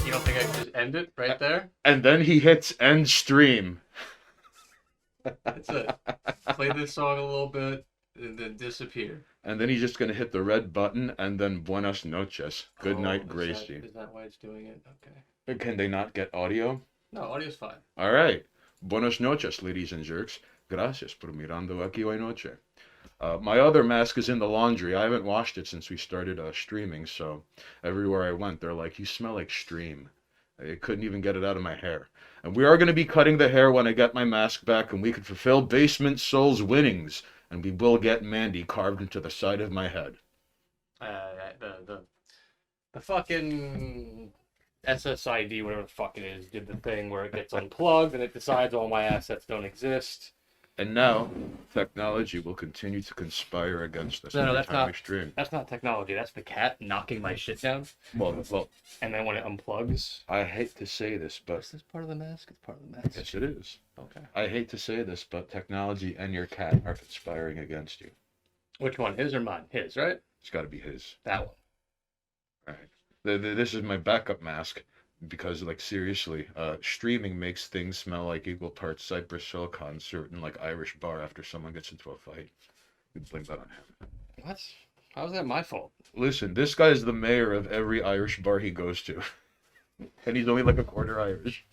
You don't think I could just end it right there? And then he hits end stream. That's it. Play this song a little bit and then disappear. And then he's just gonna hit the red button and then buenas noches. Good night, Is Gracie. that why it's doing it? Okay. Can they not get audio? No, audio's fine. All right. Buenas noches, ladies and jerks. Gracias por mirando aquí hoy noche. My other mask is in the laundry. I haven't washed it since we started streaming, so everywhere I went, they're like, "You smell like stream." I couldn't even get it out of my hair. And we are going to be cutting the hair when I get my mask back, and we can fulfill Basement Soul's winnings, and we will get Mandy carved into the side of my head. The fucking SSID, whatever the fuck it is, did the thing where it gets unplugged and it decides all my assets don't exist. And now, technology will continue to conspire against us No, every that's time not. we stream. That's not technology. That's the cat knocking my shit down. Well, And then when it unplugs, I hate to say this, but is this part of the mask? It's part of the mask. yes, it is. Okay. I hate to say this, but technology and your cat are conspiring against you. Which one? His or mine? His, right? It's got to be his. That one. All right. This is my backup mask because, like, seriously, streaming makes things smell like equal parts Cypress Silicon, certain like Irish bar after someone gets into a fight. You blame that on him. What? How's that my fault? Listen, this guy is the mayor of every Irish bar he goes to, and he's only like a quarter Irish.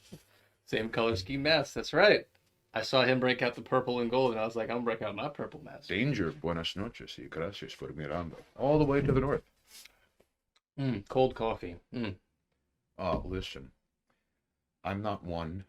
Same color scheme mask. That's right. I saw him break out the purple and gold, and I was like, I'm gonna break out my purple mask. Danger, buenas noches y gracias por mirando. All the way to the north. Cold coffee. Oh, listen. I'm not one.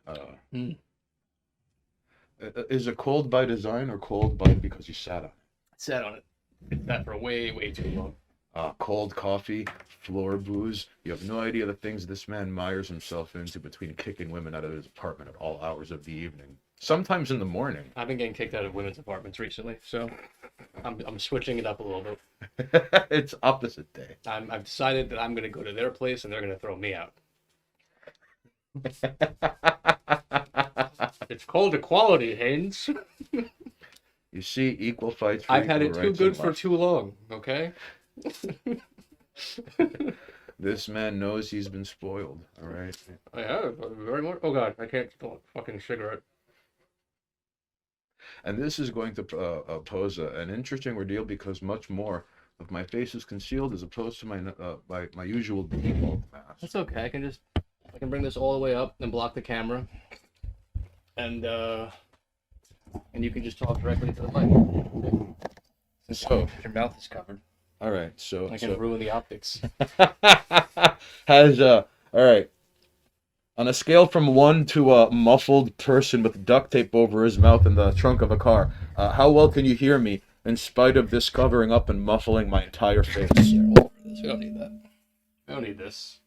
Is it cold by design or cold by because you sat on it? Sat on it. It sat for way, way too long. Cold coffee, floor booze. You have no idea the things this man mires himself into between kicking women out of his apartment at all hours of the evening. Sometimes in the morning. I've been getting kicked out of women's apartments recently, so I'm switching it up a little bit. It's opposite day. I've decided that I'm gonna go to their place and they're gonna throw me out. It's called equality, Haynes. You see, equal fights for I've had equal it too rights good in for life. too long. Okay. This man knows he's been spoiled. All right. I have very much. Oh god, I can't smoke a fucking cigarette. And this is going to pose an interesting ordeal because much more of my face is concealed as opposed to my usual default mask. That's okay. I can bring this all the way up and block the camera, and you can just talk directly to the mic. So Your mouth is covered. all right, so I can ruin the optics. has all right. On a scale from 1 to a muffled person with duct tape over his mouth in the trunk of a car, how well can you hear me in spite of this covering up and muffling my entire face? We don't need that. We don't need this.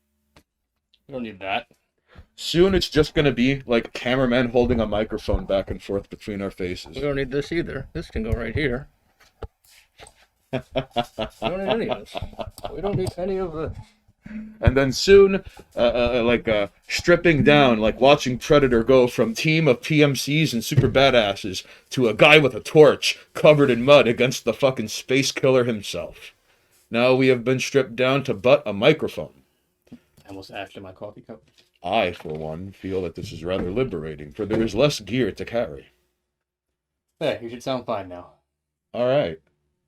We don't need that. Soon it's just gonna be like cameramen holding a microphone back and forth between our faces. We don't need this either. This can go right here. We don't need any of this. We don't need any of this. And then soon, stripping down, like watching Predator go from team of PMCs and super badasses to a guy with a torch covered in mud against the fucking space killer himself. Now we have been stripped down to but a microphone. I almost ashed in my coffee cup. I, for one, feel that this is rather liberating, for there is less gear to carry. Hey, you should sound fine now. All right.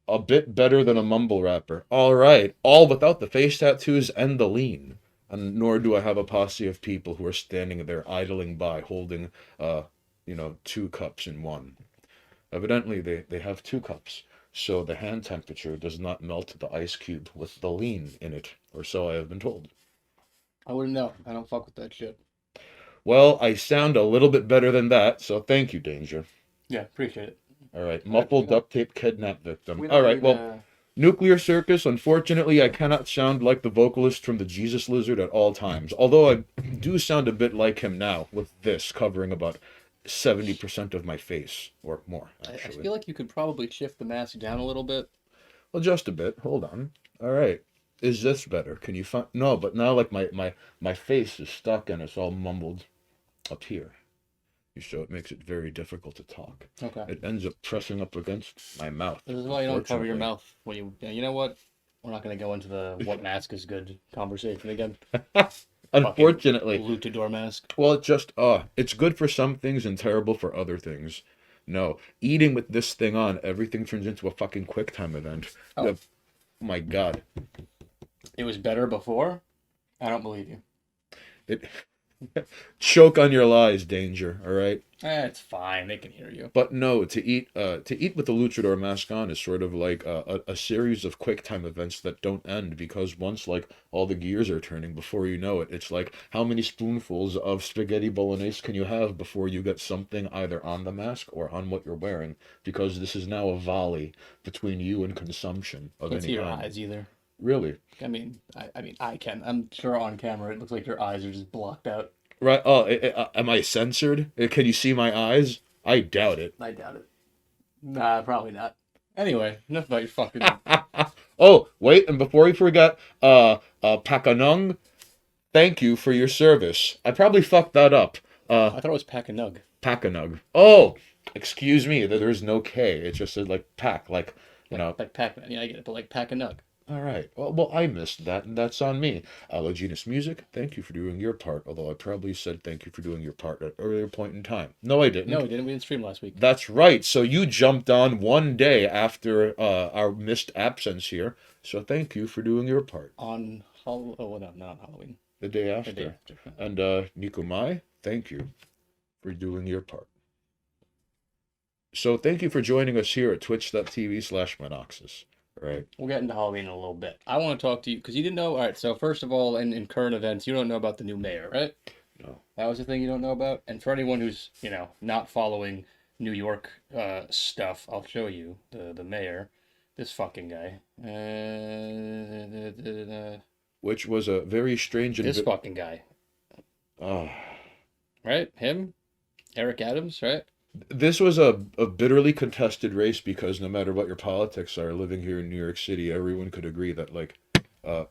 A bit better than a mumble rapper. All right. All without the face tattoos and the lean. And nor do I have a posse of people who are standing there idling by holding, 2 cups in one. Evidently, they have 2 cups, so the hand temperature does not melt the ice cube with the lean in it, or so I have been told. I wouldn't know. I don't fuck with that shit. Well, I sound a little bit better than that, so thank you, Danger. Yeah, appreciate it. All right, muffled duct tape kidnap victim. We don't All right, need, well, Nuclear Circus, unfortunately, I cannot sound like the vocalist from the Jesus Lizard at all times, although I do sound a bit like him now, with this covering about 70% of my face, or more, I actually. feel like you could probably shift the mask down a little bit. Well, just a bit. Hold on. All right. Is this better? Can you find... No, but now, like, my face is stuck and it's all mumbled up here. So it makes it very difficult to talk. Okay. It ends up pressing up against my mouth. This is why you don't cover your unfortunately. mouth when you. Yeah, you know what? We're not gonna go into the what mask is good conversation again. Unfortunately. Luchador mask. Well, it's good for some things and terrible for other things. No, eating with this thing on, everything turns into a fucking QuickTime event. Oh. My God. It was better before? I don't believe you. It choke on your lies, Danger, all right? It's fine. They can hear you. But no, to eat with the luchador mask on is sort of like a series of QuickTime events that don't end, because once like all the gears are turning, before you know it, it's like how many spoonfuls of spaghetti bolognese can you have before you get something either on the mask or on what you're wearing, because this is now a volley between you and consumption of Can't see any your kind. eyes either. Really? I mean, I can. I'm sure on camera it looks like your eyes are just blocked out. Right. Oh, am I censored? Can you see my eyes? I doubt it. I doubt it. Nah, probably not. Anyway, enough about your fucking. Oh, wait, and before we forget, Pakanung, thank you for your service. I probably fucked that up. I thought it was Pack a Nug. Pakanug. Oh, excuse me, there's no K. It just said like pack, like, you know. Like Pac-Man. Yeah, I get it, but like Pack a Nug. All right. Well, I missed that, and that's on me. Allogenous Music, thank you for doing your part, although I probably said thank you for doing your part at an earlier point in time. No, I didn't. No, we didn't. We didn't stream last week. That's right. So you jumped on one day after our missed absence here. So thank you for doing your part. On Halloween. Oh, no, not on Halloween. The day after. The day after. And Nikomai, thank you for doing your part. So thank you for joining us here at twitch.tv/Monoxus. Right. We'll get into Halloween in a little bit. I want to talk to you because you didn't know. All right, so first of all, in current events, you don't know about the new mayor, right? No. That was the thing you don't know about. And for anyone who's not following New York stuff, I'll show you the mayor, this fucking guy. Which was a very strange and this fucking guy. Right, him, Eric Adams, right? This was a bitterly contested race, because no matter what your politics are, living here in New York City, everyone could agree that, like,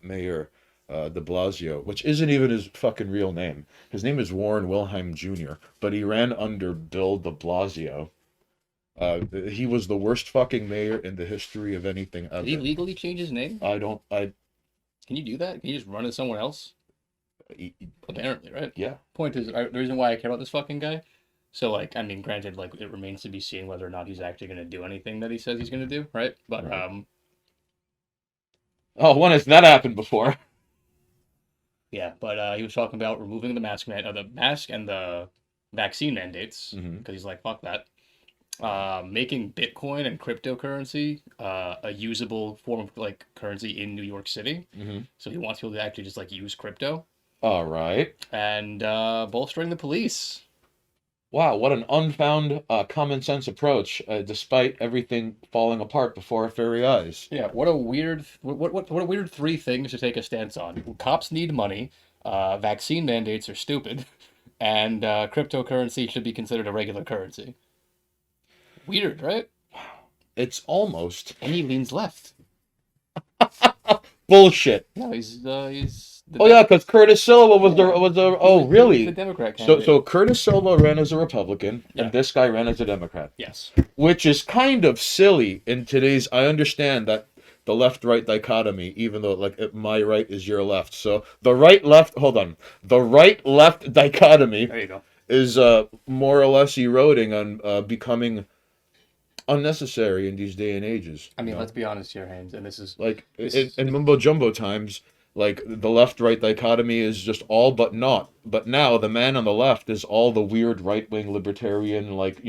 Mayor de Blasio, which isn't even his fucking real name. His name is Warren Wilhelm Jr., but he ran under Bill de Blasio. He was the worst fucking mayor in the history of anything ever. Did he legally change his name? Can you do that? Can you just run as someone else? Apparently, right? Yeah. Point is, the reason why I care about this fucking guy. So, like, I mean, granted, like, it remains to be seen whether or not he's actually going to do anything that he says he's going to do, right? But, right. Oh, when has that happened before? Yeah, but he was talking about removing the mask and the vaccine mandates, because he's like, fuck that. Making Bitcoin and cryptocurrency a usable form of, like, currency in New York City. So he wants people to actually just, like, use crypto. All right. And bolstering the police. Wow, what an unfound common sense approach, despite everything falling apart before our very eyes. Yeah, what a weird three things to take a stance on. Cops need money, vaccine mandates are stupid, and cryptocurrency should be considered a regular currency. Weird, right? It's almost. And he leans left. Bullshit. No, he's yeah, because Curtis Silva was really? The Democrat candidate. So Curtis Silva ran as a Republican, and this guy ran as a Democrat. Yes. Which is kind of silly in today's. I understand that the left-right dichotomy, even though like my right is your left. So the right-left. Hold on. The right-left dichotomy. There you go. Is more or less eroding on becoming unnecessary in these day and ages. I mean, let's be honest here, Haynes, and this is like in mumbo jumbo times. Like, the left-right dichotomy is just all but not. But now, the man on the left is all the weird right-wing libertarian, like,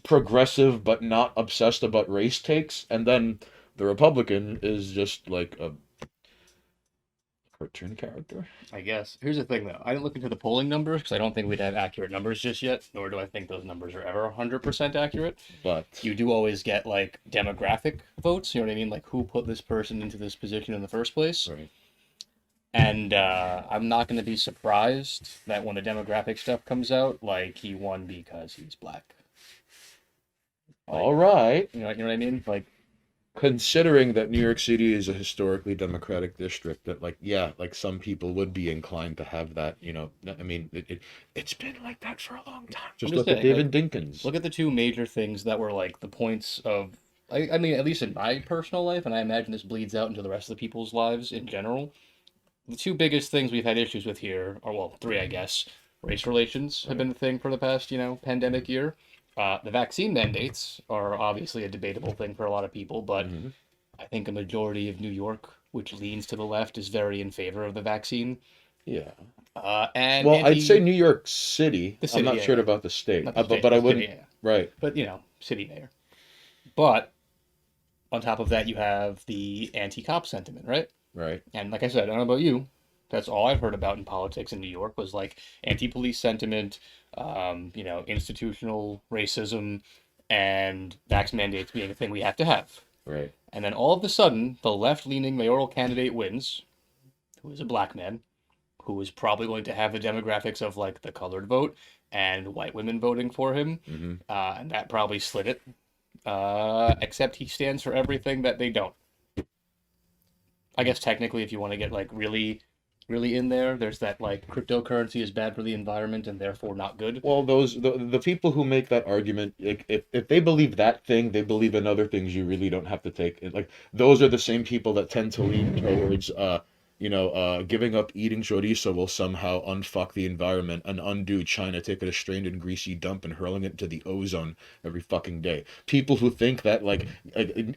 progressive but not obsessed about race takes. And then the Republican is just, like, a cartoon character. I guess. Here's the thing, though. I didn't look into the polling numbers, because I don't think we'd have accurate numbers just yet, nor do I think those numbers are ever 100% accurate. But you do always get, like, demographic votes, you know what I mean? Like, who put this person into this position in the first place? Right. And I'm not going to be surprised that when the demographic stuff comes out, like, he won because he's black. Like, all right. You know what I mean? Like, considering that New York City is a historically Democratic district, that like some people would be inclined to have that, I mean, it's been like that for a long time. Just look at David Dinkins. Look at the two major things that were like the points of, I mean, at least in my personal life, and I imagine this bleeds out into the rest of the people's lives in general. the two biggest things we've had issues with here are, well, three, I guess. Race relations have Right. been the thing for the past, pandemic year. The vaccine mandates are obviously a debatable thing for a lot of people, but Hmm. I think a majority of New York, which leans to the left, is very in favor of the vaccine. Yeah. And Well, I'd say anti New York City. the I'm city, not yeah, sure yeah, about the state, not the state, but I the city, wouldn't. yeah, Right. but city mayor. But on top of that, you have the anti-cop sentiment, right? Right. And like I said, I don't know about you, that's all I've heard about in politics in New York was like anti-police sentiment, institutional racism, and vax mandates being a thing we have to have. Right. And then all of a sudden, the left-leaning mayoral candidate wins, who is a black man, who is probably going to have the demographics of like the colored vote and white women voting for him, Hmm. and that probably slid it. Except he stands for everything that they don't. I guess technically, if you want to get like really, really in there, there's that like cryptocurrency is bad for the environment and therefore not good. Well, the people who make that argument, like, if they believe that thing, they believe in other things. You really don't have to take it. Like those are the same people that tend to lean towards, giving up eating chorizo will somehow unfuck the environment and undo China taking a strained and greasy dump and hurling it into the ozone every fucking day. People who think that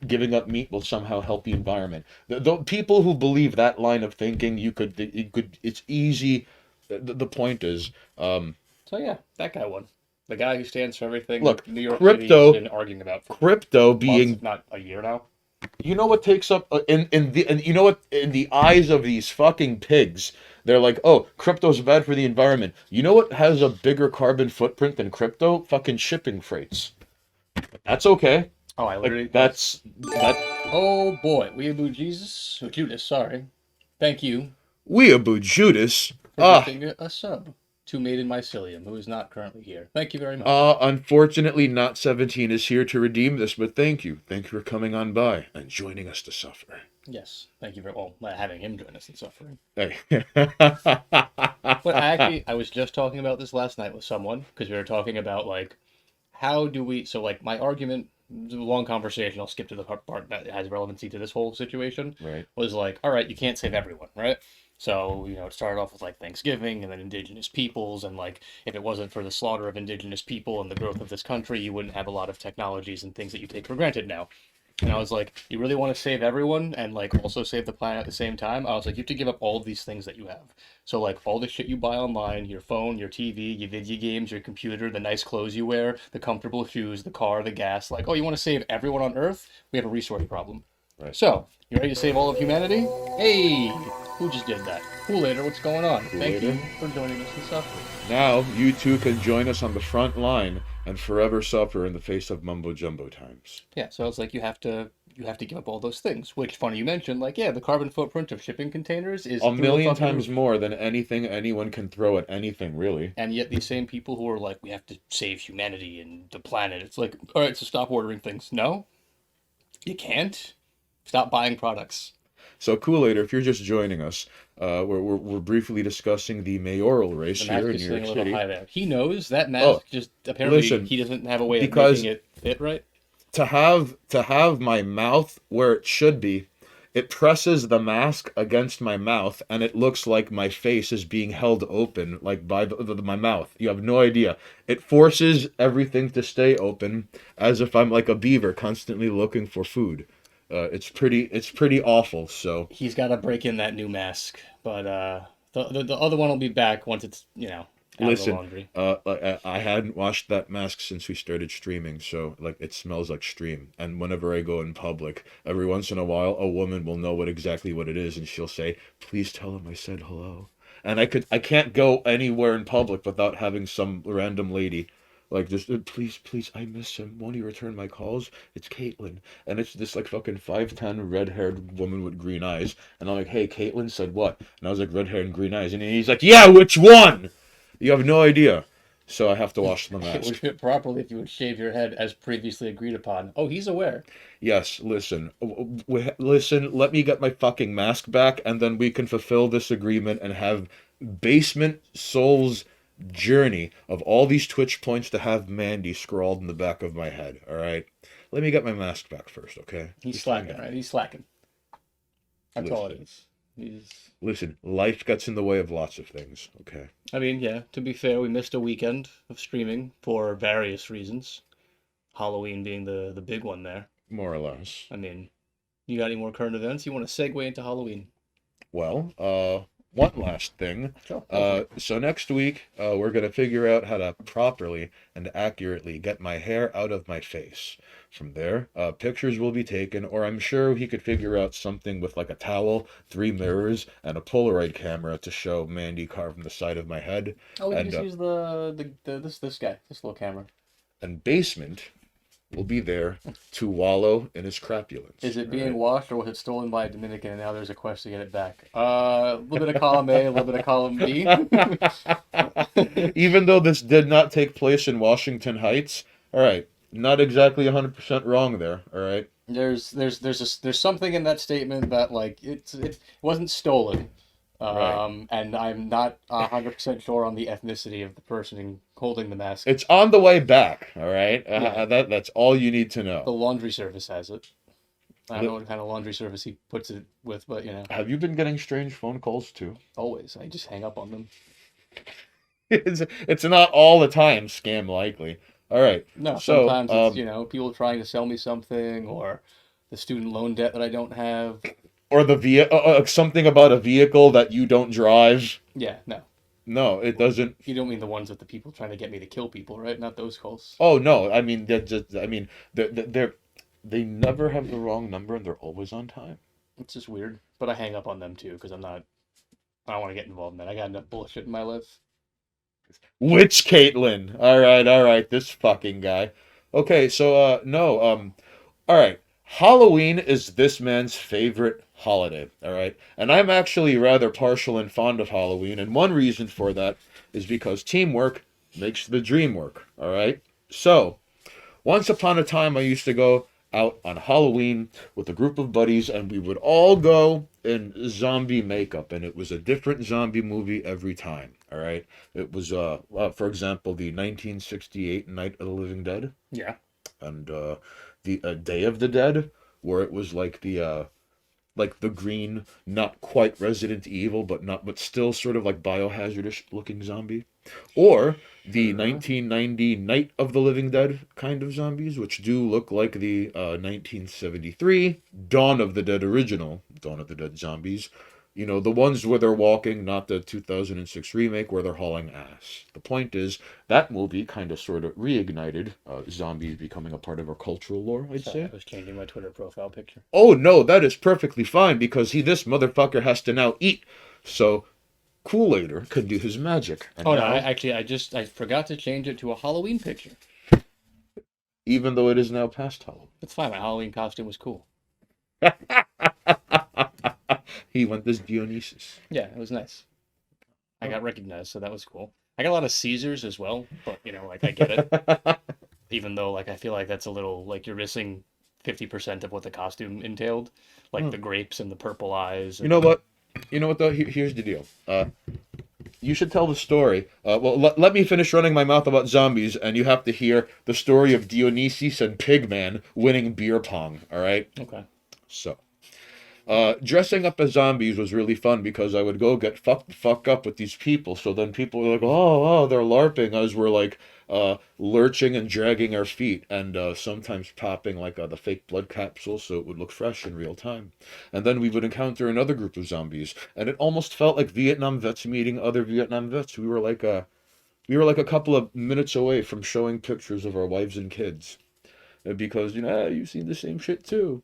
giving up meat will somehow help the environment. The people who believe that line of thinking, it's easy. The point is. So yeah, that guy won. The guy who stands for everything Look, New York City has been arguing about for crypto months, if being, not a year now. you know what takes up and you know what, in the eyes of these fucking pigs, they're like, oh, crypto's bad for the environment. You know what has a bigger carbon footprint than crypto? Fucking shipping freights. That's okay. Oh, I literally Like that. Oh boy, Weeaboo Jesus, or Judas, sorry. Thank you Weeaboo Judas. for Ah, gifting a sub to Maiden Mycelium, who is not currently here. Thank you very much. unfortunately, not 17 is here to redeem this, but thank you. Thank you for coming on by and joining us to suffer. Yes, thank you for having him join us in suffering. Hey. But I was just talking about this last night with someone because we were talking about like how do we. So like my argument, it was a long conversation. I'll skip to the part that has relevancy to this whole situation. Right. Was like, all right, you can't save everyone, right? So it started off with like Thanksgiving and then indigenous peoples, and like if it wasn't for the slaughter of indigenous people and the growth of this country, you wouldn't have a lot of technologies and things that you take for granted now. And I was like, you really want to save everyone and like also save the planet at the same time? I was like, you have to give up all of these things that you have. So like all the shit you buy online, your phone, your TV, your video games, your computer, the nice clothes you wear, the comfortable shoes, the car, the gas. Like, oh, you want to save everyone on Earth? We have a resource problem. Right. So, you ready to save all of humanity? Hey, who just did that? Kool-Aider, what's going on? Thank you Kool-Aider. for joining us in suffering. Now you too can join us on the front line and forever suffer in the face of mumbo jumbo times. Yeah, so it's like you have to give up all those things. Which funny you mentioned, like yeah, the carbon footprint of shipping containers is A through the million fucking times roof. more than anything anyone can throw at anything, really. And yet these same people who are like, we have to save humanity and the planet, it's like, all right, so stop ordering things. No, you can't. Stop buying products. So, Kool-Aid, if you're just joining us, we're briefly discussing the mayoral race The here mask in is New sitting York a little City. high there. He knows that Oh, mask just apparently listen, he doesn't have a way of because making it fit right. to have my mouth where it should be, it presses the mask against my mouth, and it looks like my face is being held open, like by my mouth. You have no idea. It forces everything to stay open, as if I'm like a beaver constantly looking for food. It's pretty awful. So He's got to break in that new mask, but the other one will be back once it's out of the listen, laundry. I hadn't washed that mask since we started streaming, so like it smells like stream. And whenever I go in public, every once in a while, a woman will know exactly what it is, and she'll say, "Please tell him I said hello." And I can't go anywhere in public without having some random lady like just, please, please, I miss him. Won't he return my calls? It's Caitlin, and it's this like fucking 5'10" red-haired woman with green eyes, and I'm like, hey, Caitlin said what? And I was like, red hair and green eyes, and he's like, yeah, which one? You have no idea. So I have to wash the It would mask. fit properly if you would shave your head as previously agreed upon. Oh, he's aware. Yes, listen. Listen, let me get my fucking mask back, and then we can fulfill this agreement and have Basement Souls journey of all these Twitch points to have Mandy scrawled in the back of my head, alright? Let me get my mask back first, okay? He's Just hang slacking, on. right? He's slacking. That's all it Listen. is. Listen, life gets in the way of lots of things. Okay. I mean, yeah, to be fair, we missed a weekend of streaming for various reasons. Halloween being the big one there. More or less. I mean, you got any more current events? You want to segue into Halloween? Well, one last thing. Sure. Go So next week, we're gonna figure out how to properly and accurately get my hair out of my face. From there, pictures will be taken, or I'm sure he could figure out something with like a towel, 3 mirrors, and a Polaroid camera to show Mandy carving the side of my head. Oh, we can And just use this guy, this little camera. and basement will be there to wallow in his crapulence. Is it being Alright? washed or was it stolen by a Dominican and now there's a quest to get it back? A little bit of column A, a little bit of column B. Even though this did not take place in Washington Heights, all right, not exactly 100% wrong there, all right? There's something in that statement that like it wasn't stolen. Right. And I'm not 100% sure on the ethnicity of the person holding the mask. It's on the way back, all right? Yeah. That's all you need to The know. laundry service has it. I don't know Li- what kind of laundry service he puts it with, but Have you been getting strange phone calls too? always I just hang up on them. It's not all the time scam likely. All right. No, So, sometimes it's people trying to sell me something or the student loan debt that I don't have. or the something about a vehicle that you don't drive. Yeah, no, No, it doesn't. you don't mean the ones with the people trying to get me to kill people, right? Not those calls. Oh no, I mean they're just. I mean they never have the wrong number and they're always on time. It's just weird, but I hang up on them too because I don't want to get involved in that. I got enough bullshit in my life. Which Caitlin? All right, this fucking guy. Okay, so no, all right. Halloween is this man's favorite holiday, all right? And I'm actually rather partial and fond of Halloween, and one reason for that is because teamwork makes the dream work, all right? So, once upon a time, I used to go out on Halloween with a group of buddies, and we would all go in zombie makeup, and it was a different zombie movie every time. All right, it was for example, the 1968 Night of the Living Dead, Yeah. and the Day of the Dead, where it was like the green, not quite Resident Evil, but still sort of like biohazardish looking zombie, or the Sure. 1990 Night of the Living Dead kind of zombies, which do look like the 1973 Dawn of the Dead original Dawn of the Dead zombies. You know, the ones where they're walking, not the 2006 remake where they're hauling ass. The point is, that movie kind of sort of reignited zombies becoming a part of our cultural lore, I'd Sorry, I say. was changing my Twitter profile picture. Oh no, that is perfectly fine because this motherfucker has to now eat. So Kool-Aider can do his magic. And Oh no, now, I forgot to change it to a Halloween picture. even though it is now past Halloween, It's fine. My Halloween costume was cool. he went as Dionysus. Yeah, it was nice. I Oh. got recognized, so that was cool. I got a lot of Caesars as well, but like I get it. Even though like I feel like that's a little like you're missing 50% of what the costume entailed, like Hmm. the grapes and the purple eyes You know and what? You know what though? Here's the deal. You should tell the story. Well, let me finish running my mouth about zombies, and you have to hear the story of Dionysus and Pigman winning beer pong. All right. okay. So, dressing up as zombies was really fun because I would go get fucked the fuck up with these people. So then people were like, oh, they're LARPing as we're like lurching and dragging our feet and sometimes popping like the fake blood capsules so it would look fresh in real time. And then we would encounter another group of zombies, and it almost felt like Vietnam vets meeting other Vietnam vets. We were like a couple of minutes away from showing pictures of our wives and kids because you've seen the same shit too.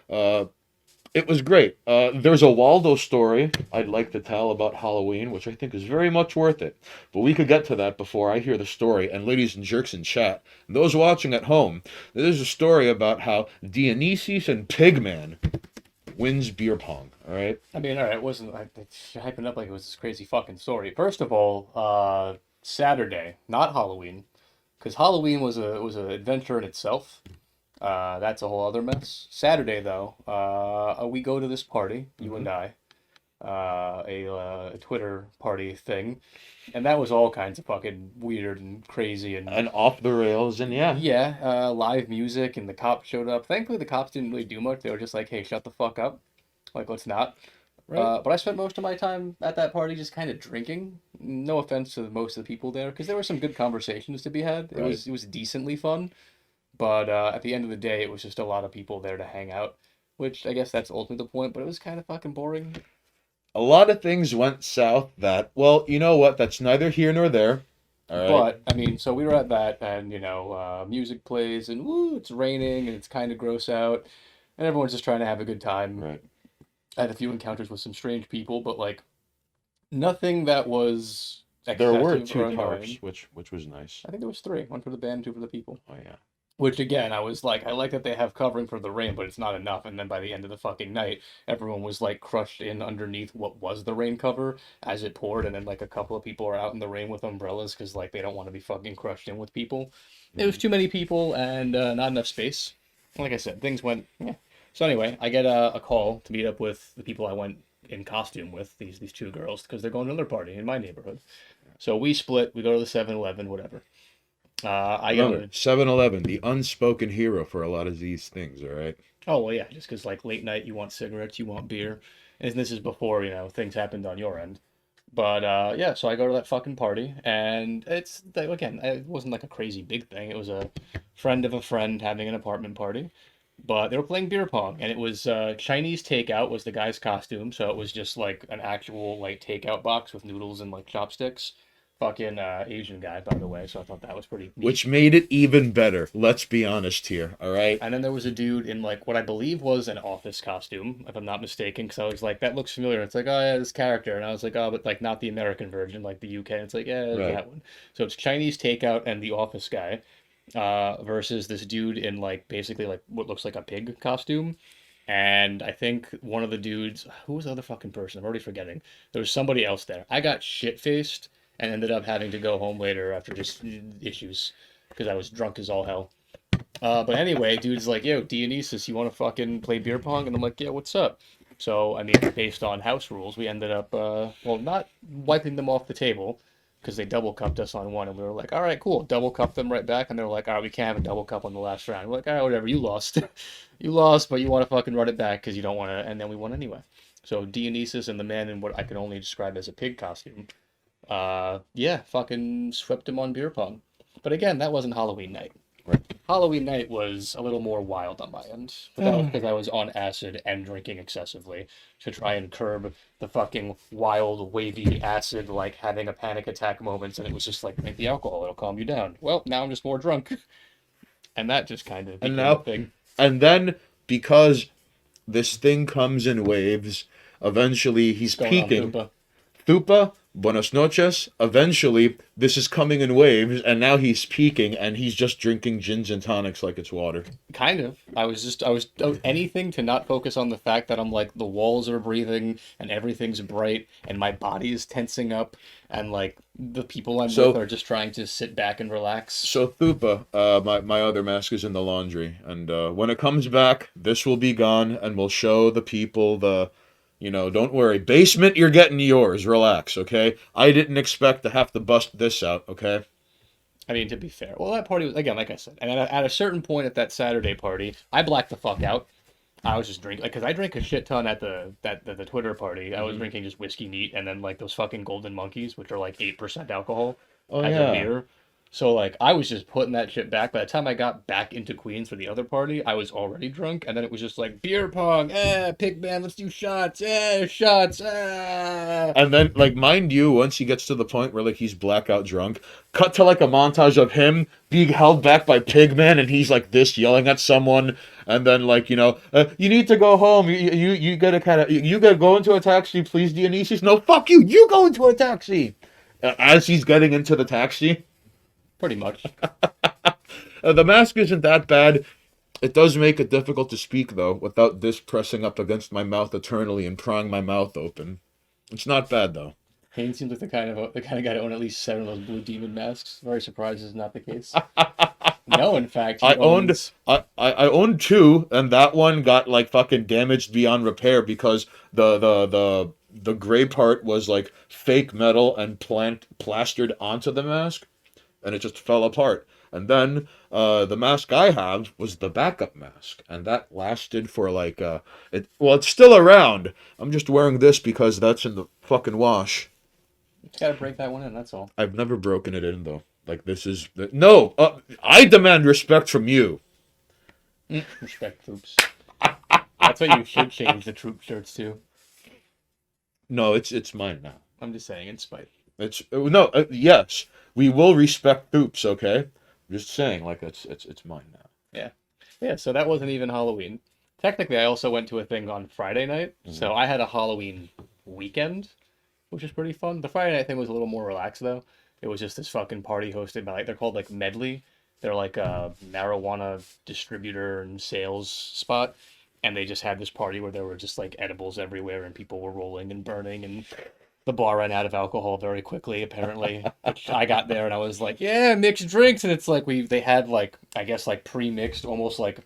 Uh, it was great. There's a Waldo story I'd like to tell about Halloween, which I think is very much worth it. But we could get to that before I hear the story. And ladies and jerks in chat, and those watching at home, there's a story about how Dionysus and Pigman wins beer pong. All right. I mean, all right, it wasn't it's hyping up like it was this crazy fucking story. First of all, Saturday, not Halloween, because Halloween was an adventure in itself. That's a whole other mess. Saturday though, we go to this party, you Mm-hmm. and I, a Twitter party thing, and that was all kinds of fucking weird and crazy and And off the rails, and yeah. yeah, live music and the cops showed up. Thankfully, the cops didn't really do much. They were just like, "Hey, shut the fuck up. Like, let's not." right? But I spent most of my time at that party just kind of drinking. No offense to most of the people there, because there were some good conversations to be had. Right. It was decently fun, but at the end of the day, it was just a lot of people there to hang out, which I guess that's ultimately the point. But it was kind of fucking boring. A lot of things went south that, well, you know what? That's neither here nor there. All right. But I mean, so we were at that, and music plays, and woo, it's raining, and it's kind of gross out, and everyone's just trying to have a good time. Right. I had a few encounters with some strange people, but like nothing that was There were excessive two or tarps, annoying. which was nice. I think there was three, one for the band, two for the people. Oh yeah. Which again, I was like, I like that they have covering for the rain, but it's not enough. And then by the end of the fucking night, everyone was like crushed in underneath what was the rain cover as it poured, and then like a couple of people are out in the rain with umbrellas because like they don't want to be fucking crushed in with people. It was Mhm. too many people and not enough space. Like I said, things went. Yeah. So anyway, I get a call to meet up with the people I went in costume with these two girls because they're going to another party in my neighborhood. So we split. We go to the 7-Eleven, whatever. I get Remember, a 7-Eleven, the unspoken hero for a lot of these things. All right. Oh well, yeah, just because like late night, you want cigarettes, you want beer, and this is before things happened on your end. But yeah, so I go to that fucking party, and it's again, it wasn't like a crazy big thing. It was a friend of a friend having an apartment party, but they were playing beer pong, and it was Chinese takeout was the guy's costume, so it was just like an actual like takeout box with noodles and like chopsticks. Fucking Asian guy, by the way, so I thought that was pretty neat. Which made it even better. Let's be honest here. All right. And then there was a dude in like what I believe was an office costume, if I'm not mistaken, because I was like, that looks familiar. It's like, oh yeah, this character, and I was like, oh, but like not the American version, like the UK. And it's like, yeah, it's Right. that one. So it's Chinese takeout and the office guy, versus this dude in like basically like what looks like a pig costume. And I think one of the dudes, who was the other fucking person? I'm already forgetting. There was somebody else there. I got shit faced and ended up having to go home later after just issues because I was drunk as all hell. But anyway, dude's like, yo, Dionysus, you want to fucking play beer pong? And I'm like, yeah, what's up? So, I mean, based on house rules, we ended up, well, not wiping them off the table because they double cupped us on one. And we were like, all right, cool. Double cup them right back. And they're like, all right, we can't have a double cup on the last round. We're like, all right, whatever. You lost. You lost, but you want to fucking run it back because you don't want to. And then we won anyway. So, Dionysus and the man in what I can only describe as a pig costume, yeah, fucking swept him on beer pong. But again, that wasn't Halloween night. Halloween night was a little more wild on my end, but that was Right. because I was on acid and drinking excessively to try and curb the fucking wild, wavy acid, like having a panic attack moments, and it was just like, drink the alcohol, it'll calm you down. Well, now I'm just more drunk, and that just kind of And became a now, thing. and then because this thing comes in waves, eventually What's he's going on, peaking. Thupa? Thupa, buenos noches. Eventually, this is coming in waves, and now he's peaking, and he's just drinking gins and tonics like it's water. Kind of. I was anything to not focus on the fact that I'm like the walls are breathing and everything's bright and my body is tensing up and like the people I'm with So, are just trying to sit back and relax. so Thupa, my other mask is in the laundry, and when it comes back, this will be gone, and we'll show the people the. Don't worry. Basement, you're getting yours. Relax, okay? I didn't expect to have to bust this out, okay? I mean, to be fair, well, that party was again, like I said, and at a certain point at that Saturday party, I blacked the fuck out. I was just drinking, like, cause I drank a shit ton at the Twitter party. I was Hmm. drinking just whiskey neat, and then like those fucking golden monkeys, which are like 8% alcohol Oh, as a yeah. beer. So like I was just putting that shit back. By the time I got back into Queens for the other party, I was already drunk, and then it was just like beer pong, pig man, let's do shots, shots, And then, like, mind you, once he gets to the point where, like, he's blackout drunk, cut to, like, a montage of him being held back by Pigman, and he's, like, this, yelling at someone, and then, like, you need to go home, you gotta kind of, you gotta go into a taxi, please, Dionysius. No, fuck you, you go into a taxi! As he's getting into the taxi. pretty much. The mask isn't that bad. It does make it difficult to speak, though, without this pressing up against my mouth eternally and prying my mouth open. It's not bad, though. Hayne seems like the kind of guy to own at least seven of those blue demon masks. Very surprised this is not the case. No, in fact, he I owned owns. I owned two, and that one got like fucking damaged beyond repair because the gray part was like fake metal and plastered onto the mask, and it just fell apart. And then the mask I have was the backup mask, and that lasted for like it's still around. I'm just wearing this because that's in the fucking wash. Just gotta break that one in. That's all. I've never broken it in though. Like this is no. I demand respect from you. Respect troops. That's what you should change the troop shirts to. No, it's mine now. I'm just saying, in spite. It's no. Yes, we will respect troops. Okay, I'm just saying, like it's mine now. Yeah. Yeah, so that wasn't even Halloween. Technically, I also went to a thing on Friday night, so I had a Halloween weekend, which is pretty fun. The Friday night thing was a little more relaxed, though. It was just this fucking party hosted by, like, they're called, like, Medley. They're, like, a marijuana distributor and sales spot, and they just had this party where there were just, like, edibles everywhere, and people were rolling and burning, and the bar ran out of alcohol very quickly, apparently. I got there and I was like, yeah, mixed drinks. And it's like they had like, I guess like pre-mixed, almost like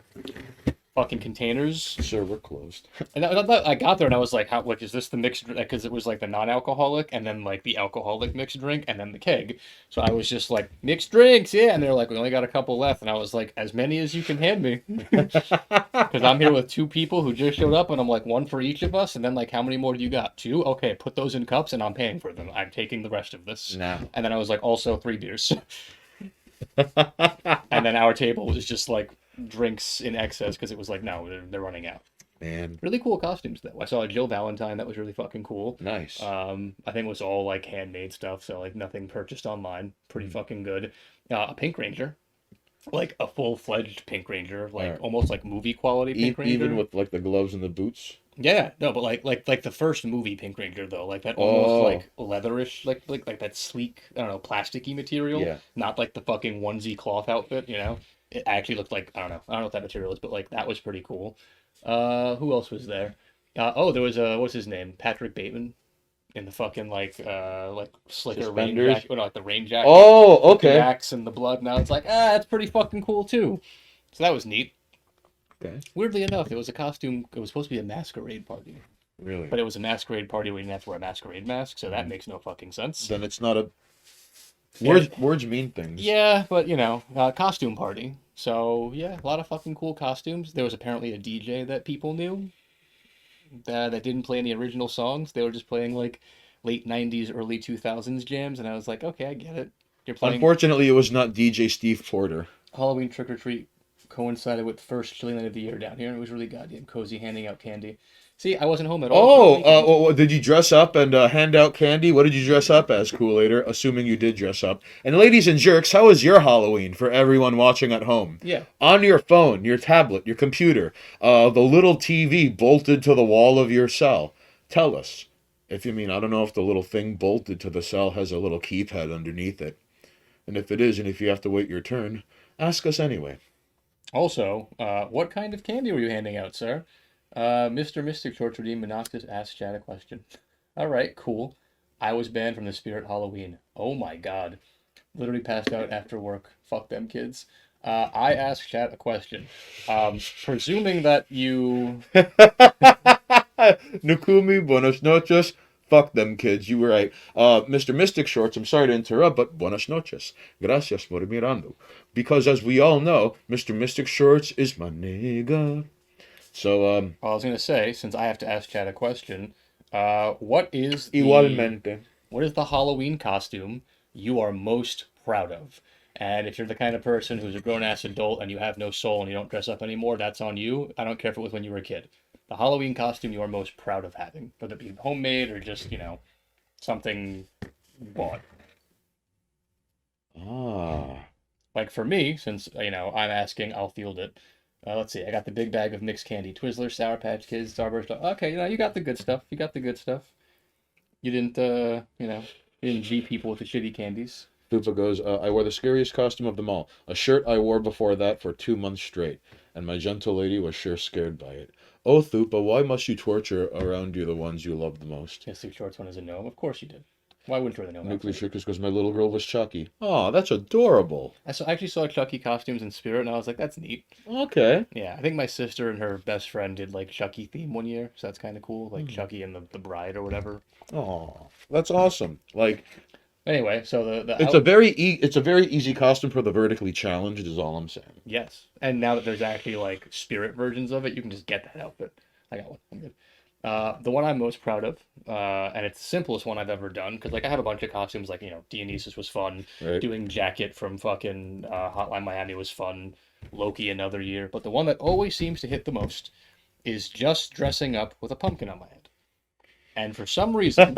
fucking containers. Sir, we're closed. And I got there and I was like, how, like, is this the mixed drink? Because it was like the non-alcoholic and then like the alcoholic mixed drink and then the keg. So I was just like, mixed drinks, yeah. And they're like, we only got a couple left. And I was like, as many as you can hand me. Because I'm here with two people who just showed up and I'm like, one for each of us. And then like, how many more do you got? Two? Okay, put those in cups and I'm paying for them. I'm taking the rest of this. Now. And then I was like, also 3 beers. And then our table was just like drinks in excess because it was like, no, they're running out. Man. Really cool costumes though. I saw a Jill Valentine that was really fucking cool. Nice. I think it was all like handmade stuff, so like nothing purchased online. Pretty fucking good. A Pink Ranger, like a full-fledged Pink Ranger, like almost like movie quality Pink Ranger. Even with like the gloves and the boots. Yeah, no, but like the first movie Pink Ranger though, like that almost like leatherish, like that sleek, I don't know, plasticky material. Yeah. Not like the fucking onesie cloth outfit, you know. It actually looked like, I don't know what that material is, but like that was pretty cool. Who else was there? There was what's his name? Patrick Bateman in the fucking like slicker rain Suspenders? jacket, or like the rain jacket. Oh, with the okay. axe and the blood. Now it's like, that's pretty fucking cool too. So that was neat. Okay. Weirdly enough, it was a costume. It was supposed to be a masquerade party, Really? but it was a masquerade party where you didn't have to wear a masquerade mask. So that makes no fucking sense. Then it's not a. Yeah. Words mean things. Yeah, but you know, costume party. So yeah, a lot of fucking cool costumes. There was apparently a DJ that people knew that didn't play any original songs. They were just playing like late '90s, early 2000s jams, and I was like, okay, I get it. You're playing. Unfortunately, it was not DJ Steve Porter. Halloween Trick or Treat coincided with the first chilly night of the year down here, and it was really goddamn cozy, handing out candy. See, I wasn't home at all. Oh, did you dress up and hand out candy? What did you dress up as, Kool-Aider? Assuming you did dress up. And ladies and jerks, how was your Halloween for everyone watching at home? Yeah. On your phone, your tablet, your computer, the little TV bolted to the wall of your cell. Tell us. I don't know if the little thing bolted to the cell has a little keypad underneath it. And if it is, and if you have to wait your turn, ask us anyway. Also, what kind of candy were you handing out, sir? Mr. Mystic Shorts redeemed Monoxus asked Chad a question. All right, cool. I was banned from the Spirit Halloween. Oh my god. Literally passed out after work. Fuck them kids. I asked Chad a question. Presuming that you... Nukumi, buenas noches. Fuck them kids, you were right. Mr. Mystic Shorts, I'm sorry to interrupt, but buenas noches. Gracias por mirando. Because as we all know, Mr. Mystic Shorts is my nigga. So, I was going to say, since I have to ask Chad a question, what is igualmente. What is the Halloween costume you are most proud of? And if you're the kind of person who's a grown-ass adult and you have no soul and you don't dress up anymore, that's on you. I don't care if it was when you were a kid. The Halloween costume you are most proud of having, whether it be homemade or just, something bought. Like for me, since, I'm asking, I'll field it. Let's see, I got the big bag of mixed candy. Twizzlers, Sour Patch Kids, Starburst. Okay, you got the good stuff. You got the good stuff. You didn't, you didn't G people with the shitty candies. Thupa goes, I wore the scariest costume of them all. A shirt I wore before that for 2 months straight, and my gentle lady was sure scared by it. Oh, Thupa, why must you torture around you the ones you love the most? Yes, Six Shorts one is a gnome. Of course you did. Why wouldn't you wear the gnome? Nuclear Shriekers goes, my little girl was Chucky. Oh, that's adorable. I actually saw Chucky costumes in Spirit, and I was like, that's neat. Okay. Yeah, I think my sister and her best friend did, like, Chucky theme one year, so that's kind of cool. Like, Chucky and the bride or whatever. Oh, that's awesome. Like, Anyway, so It's it's a very easy costume for the vertically challenged. Is all I'm saying. yes, and now that there's actually like spirit versions of it, you can just get that outfit. I got one. I'm good. The one I'm most proud of, and it's the simplest one I've ever done, because like I have a bunch of costumes, like Dionysus was fun, Right. doing Jacket from fucking Hotline Miami was fun, Loki another year, but the one that always seems to hit the most is just dressing up with a pumpkin on my head, and for some reason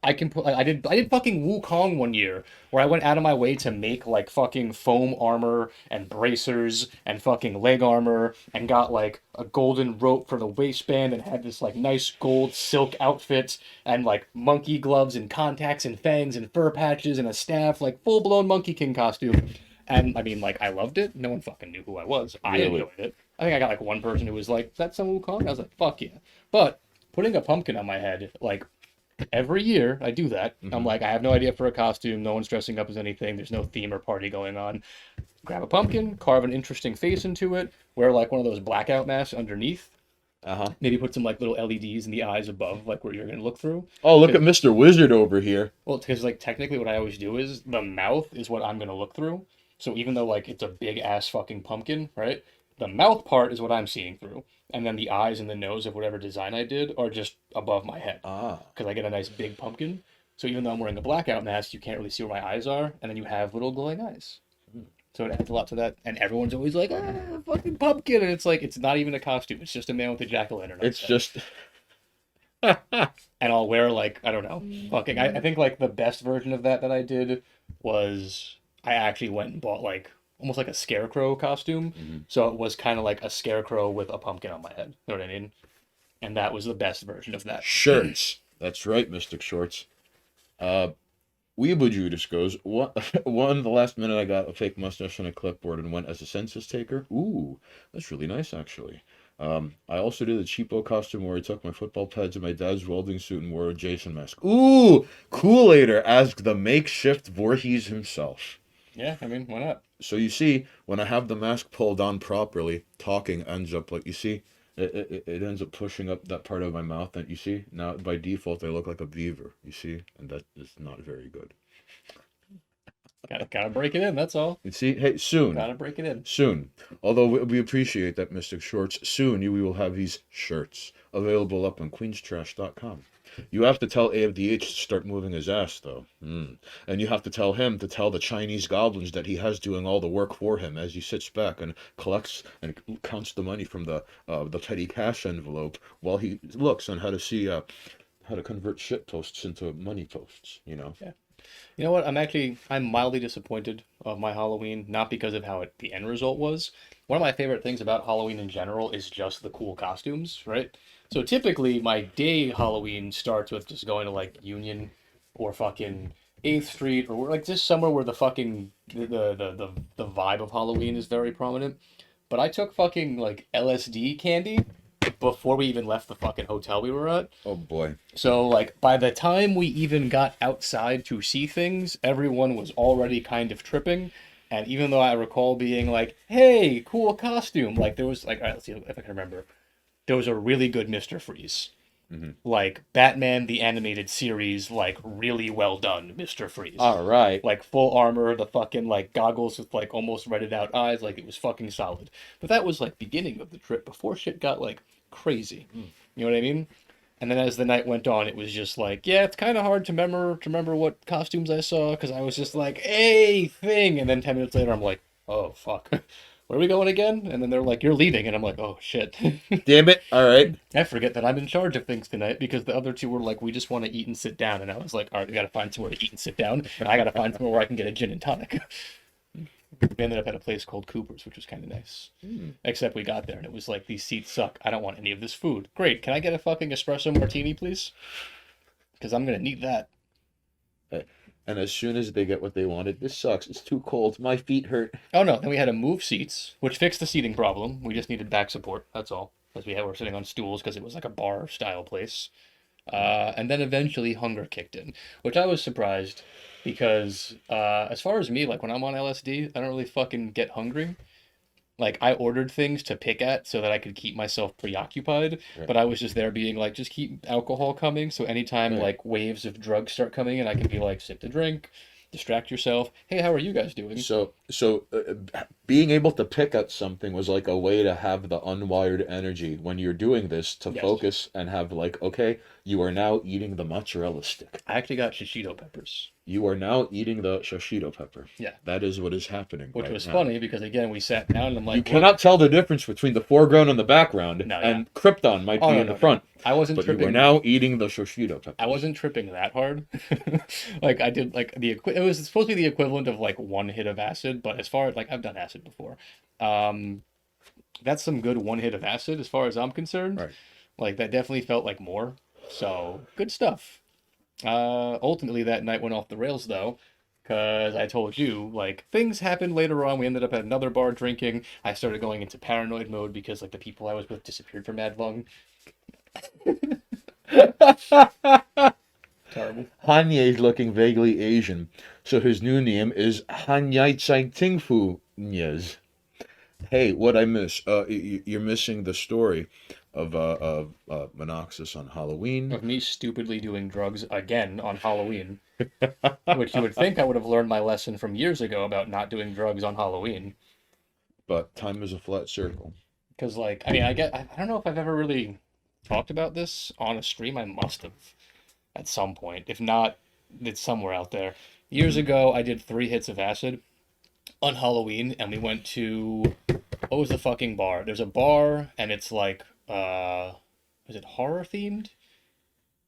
I can put I did fucking Wukong one year where I went out of my way to make like fucking foam armor and bracers and fucking leg armor and got like a golden rope for the waistband and had this like nice gold silk outfit and like monkey gloves and contacts and fangs and fur patches and a staff, like full blown Monkey King costume. And I mean, like, I loved it. No one fucking knew who I was. I Really? enjoyed it. I think I got like one person who was like, "Is that some Wukong?" I was like, "Fuck yeah!" But putting a pumpkin on my head, like every year I do that. I'm Hmm. like, I have no idea for a costume. No one's dressing up as anything. There's no theme or party going on. Grab a pumpkin, carve an interesting face into it, wear like one of those blackout masks underneath. Uh-huh. Maybe put some like little LEDs in the eyes above, like where you're gonna look through. Oh, look at 'Cause- Mr. Wizard over here. Well, because like technically what I always do is the mouth is what I'm gonna look through. So even though like it's a big ass fucking pumpkin, right? The mouth part is what I'm seeing through. And then the eyes and the nose of whatever design I did are just above my head Ah. because I get a nice big pumpkin. So even though I'm wearing a blackout mask, you can't really see where my eyes are, and then you have little glowing eyes. So it adds a lot to that. And everyone's always like, "Ah, fucking pumpkin," and it's like it's not even a costume; it's just a man with a jack o' lantern on It's his head. just And I'll wear like I don't know, fucking. I think like the best version of that I did was I actually went and bought like almost like a scarecrow costume. Mhm. So it was kind of like a scarecrow with a pumpkin on my head. You know what I mean? And that was the best version of that. shirts. That's right, Mystic Shorts. Uh, Weeaboo Judas goes, one, one, the last minute I got a fake mustache and a clipboard and went as a census taker. Ooh, that's really nice, actually. I also did a cheapo costume where I took my football pads and my dad's welding suit and wore a Jason mask. Ooh, Kool-Aider as the makeshift Voorhees himself. Yeah, I mean, why not? So you see, when I have the mask pulled on properly, talking ends up like, you see, it ends up pushing up that part of my mouth that you see. Now, by default, I look like a beaver, you see, and that is not very good. Gotta break it in. That's all. You see, hey, soon, Gotta break it in. soon. Although we appreciate that, Mystic Shorts. Soon, we will have these shirts available up on queenstrash.com. You have to tell AFDH to start moving his ass, though. And you have to tell him to tell the Chinese goblins that he has doing all the work for him as he sits back and collects and counts the money from the petty cash envelope while he looks on how to see how to convert shit posts into money posts. You know. Yeah. You know what? I'm mildly disappointed of my Halloween, not because of how the end result was. One of my favorite things about Halloween in general is just the cool costumes, right? So typically my day Halloween starts with just going to like Union or fucking 8th Street or like just somewhere where the fucking the vibe of Halloween is very prominent. But I took fucking like LSD candy before we even left the fucking hotel we were at. Oh boy. So, like, by the time we even got outside to see things, everyone was already kind of tripping. And even though I recall being like, hey, cool costume, like, there was, like, all right, let's see if I can remember. There was a really good Mr. Freeze. Hmm. Like, Batman, the animated series, like, really well done, Mr. Freeze. All right. Like, full armor, the fucking, like, goggles with, like, almost redded out eyes, like, it was fucking solid. But that was, like, beginning of the trip before shit got, like, crazy. You know what I mean? And then as the night went on, it was just like, yeah, it's kind of hard to remember what costumes I saw because I was just like, hey, thing. And then 10 minutes later, I'm like, oh, fuck. Where are we going again? And then they're like, you're leaving. And I'm like, oh, shit. Damn it. All right. I forget that I'm in charge of things tonight because the other two were like, we just want to eat and sit down. And I was like, all right, we got to find somewhere to eat and sit down. And I got to find somewhere where I can get a gin and tonic. We ended up at a place called Cooper's, which was kind of nice. Except we got there and it was like, these seats suck. I don't want any of this food. Great. Can I get a fucking espresso martini, please? Because I'm going to need that. And as soon as they get what they wanted, this sucks. It's too cold. My feet hurt. Oh, no. Then we had to move seats, which fixed the seating problem. We just needed back support. That's all. Because were sitting on stools because it was like a bar style place. And then eventually hunger kicked in, which I was surprised because as far as me, like when I'm on LSD, I don't really fucking get hungry. Like I ordered things to pick at so that I could keep myself preoccupied, Right. but I was just there being like, just keep alcohol coming. So anytime Right. like waves of drugs start coming in, I can be like, sip the drink, distract yourself. Hey, how are you guys doing? So being able to pick at something was like a way to have the unwired energy when you're doing this to Yes. focus and have like, okay, you are now eating the mozzarella stick. I actually got shishito peppers. You are now eating the shishito pepper. Yeah. That is what is happening Which right was now. funny because again we sat down and I'm You like, look, cannot tell the difference between the foreground and the background, no, yeah. and Krypton might Oh be no, in the no, no. front, I wasn't but you are tripping. now eating the shishito I peppers. wasn't tripping that hard. Like I did like it was supposed to be the equivalent of like one hit of acid, but as far as like I've done acid before. Um that's some good one hit of acid as far as I'm concerned. Right. Like that definitely felt like more. So, good stuff. Ultimately that night went off the rails though. Because I told you, like, things happened later on. We ended up at another bar drinking. I started going into paranoid mode because, like, the people I was with disappeared from mad long. Terrible. Hanye is looking vaguely Asian, so his new name is Hanyai Tsai Tingfu Nyez. Hey, what I miss? You're missing the story of Monoxus on Halloween. Of me stupidly doing drugs again on Halloween, which you would think I would have learned my lesson from years ago about not doing drugs on Halloween. But time is a flat circle. Because, like, I mean, I don't know if I've ever really talked about this on a stream. I must have at some point. If not, it's somewhere out there. Years Hmm. ago, I did 3 hits of acid on Halloween, and we went to what was the fucking bar? There's a bar, and it's like, is it horror themed?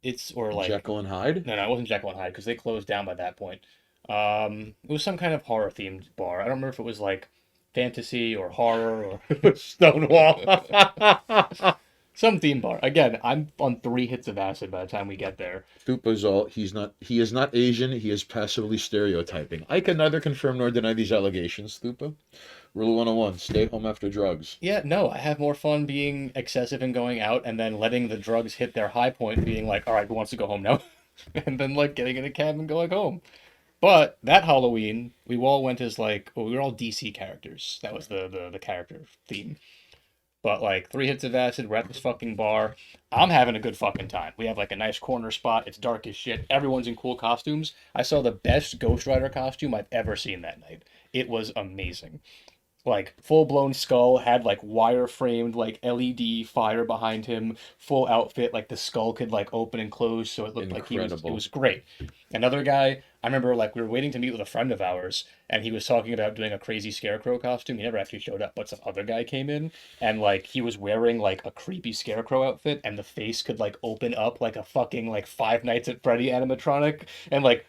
It's or like, Jekyll and Hyde? no, no, it wasn't Jekyll and Hyde because they closed down by that point. It was some kind of horror themed bar. I don't remember if it was like fantasy or horror or Stonewall. some theme bar. Again, I'm on 3 hits of acid by the time we get there. Stupa's all he is not Asian, he is passively stereotyping. I can neither confirm nor deny these allegations, Stupa. Rule 101, stay home after drugs. Yeah, no, I have more fun being excessive and going out and then letting the drugs hit their high point, being like, all right, who wants to go home now? And then like getting in a cab and going home. But that Halloween, we all went as like, well, we were all DC characters. That was the character theme. But like 3 hits of acid, we're at this fucking bar. I'm having a good fucking time. We have like a nice corner spot. It's dark as shit. Everyone's in cool costumes. I saw the best Ghost Rider costume I've ever seen that night. It was amazing, like full blown skull, had like wire framed like LED fire behind him, full outfit, like the skull could like open and close so it looked like it Incredible. was great. Another guy, I remember like we were waiting to meet with a friend of ours and he was talking about doing a crazy scarecrow costume. He never actually showed up, but some other guy came in and like he was wearing like a creepy scarecrow outfit and the face could like open up like a fucking like Five Nights at Freddy animatronic and like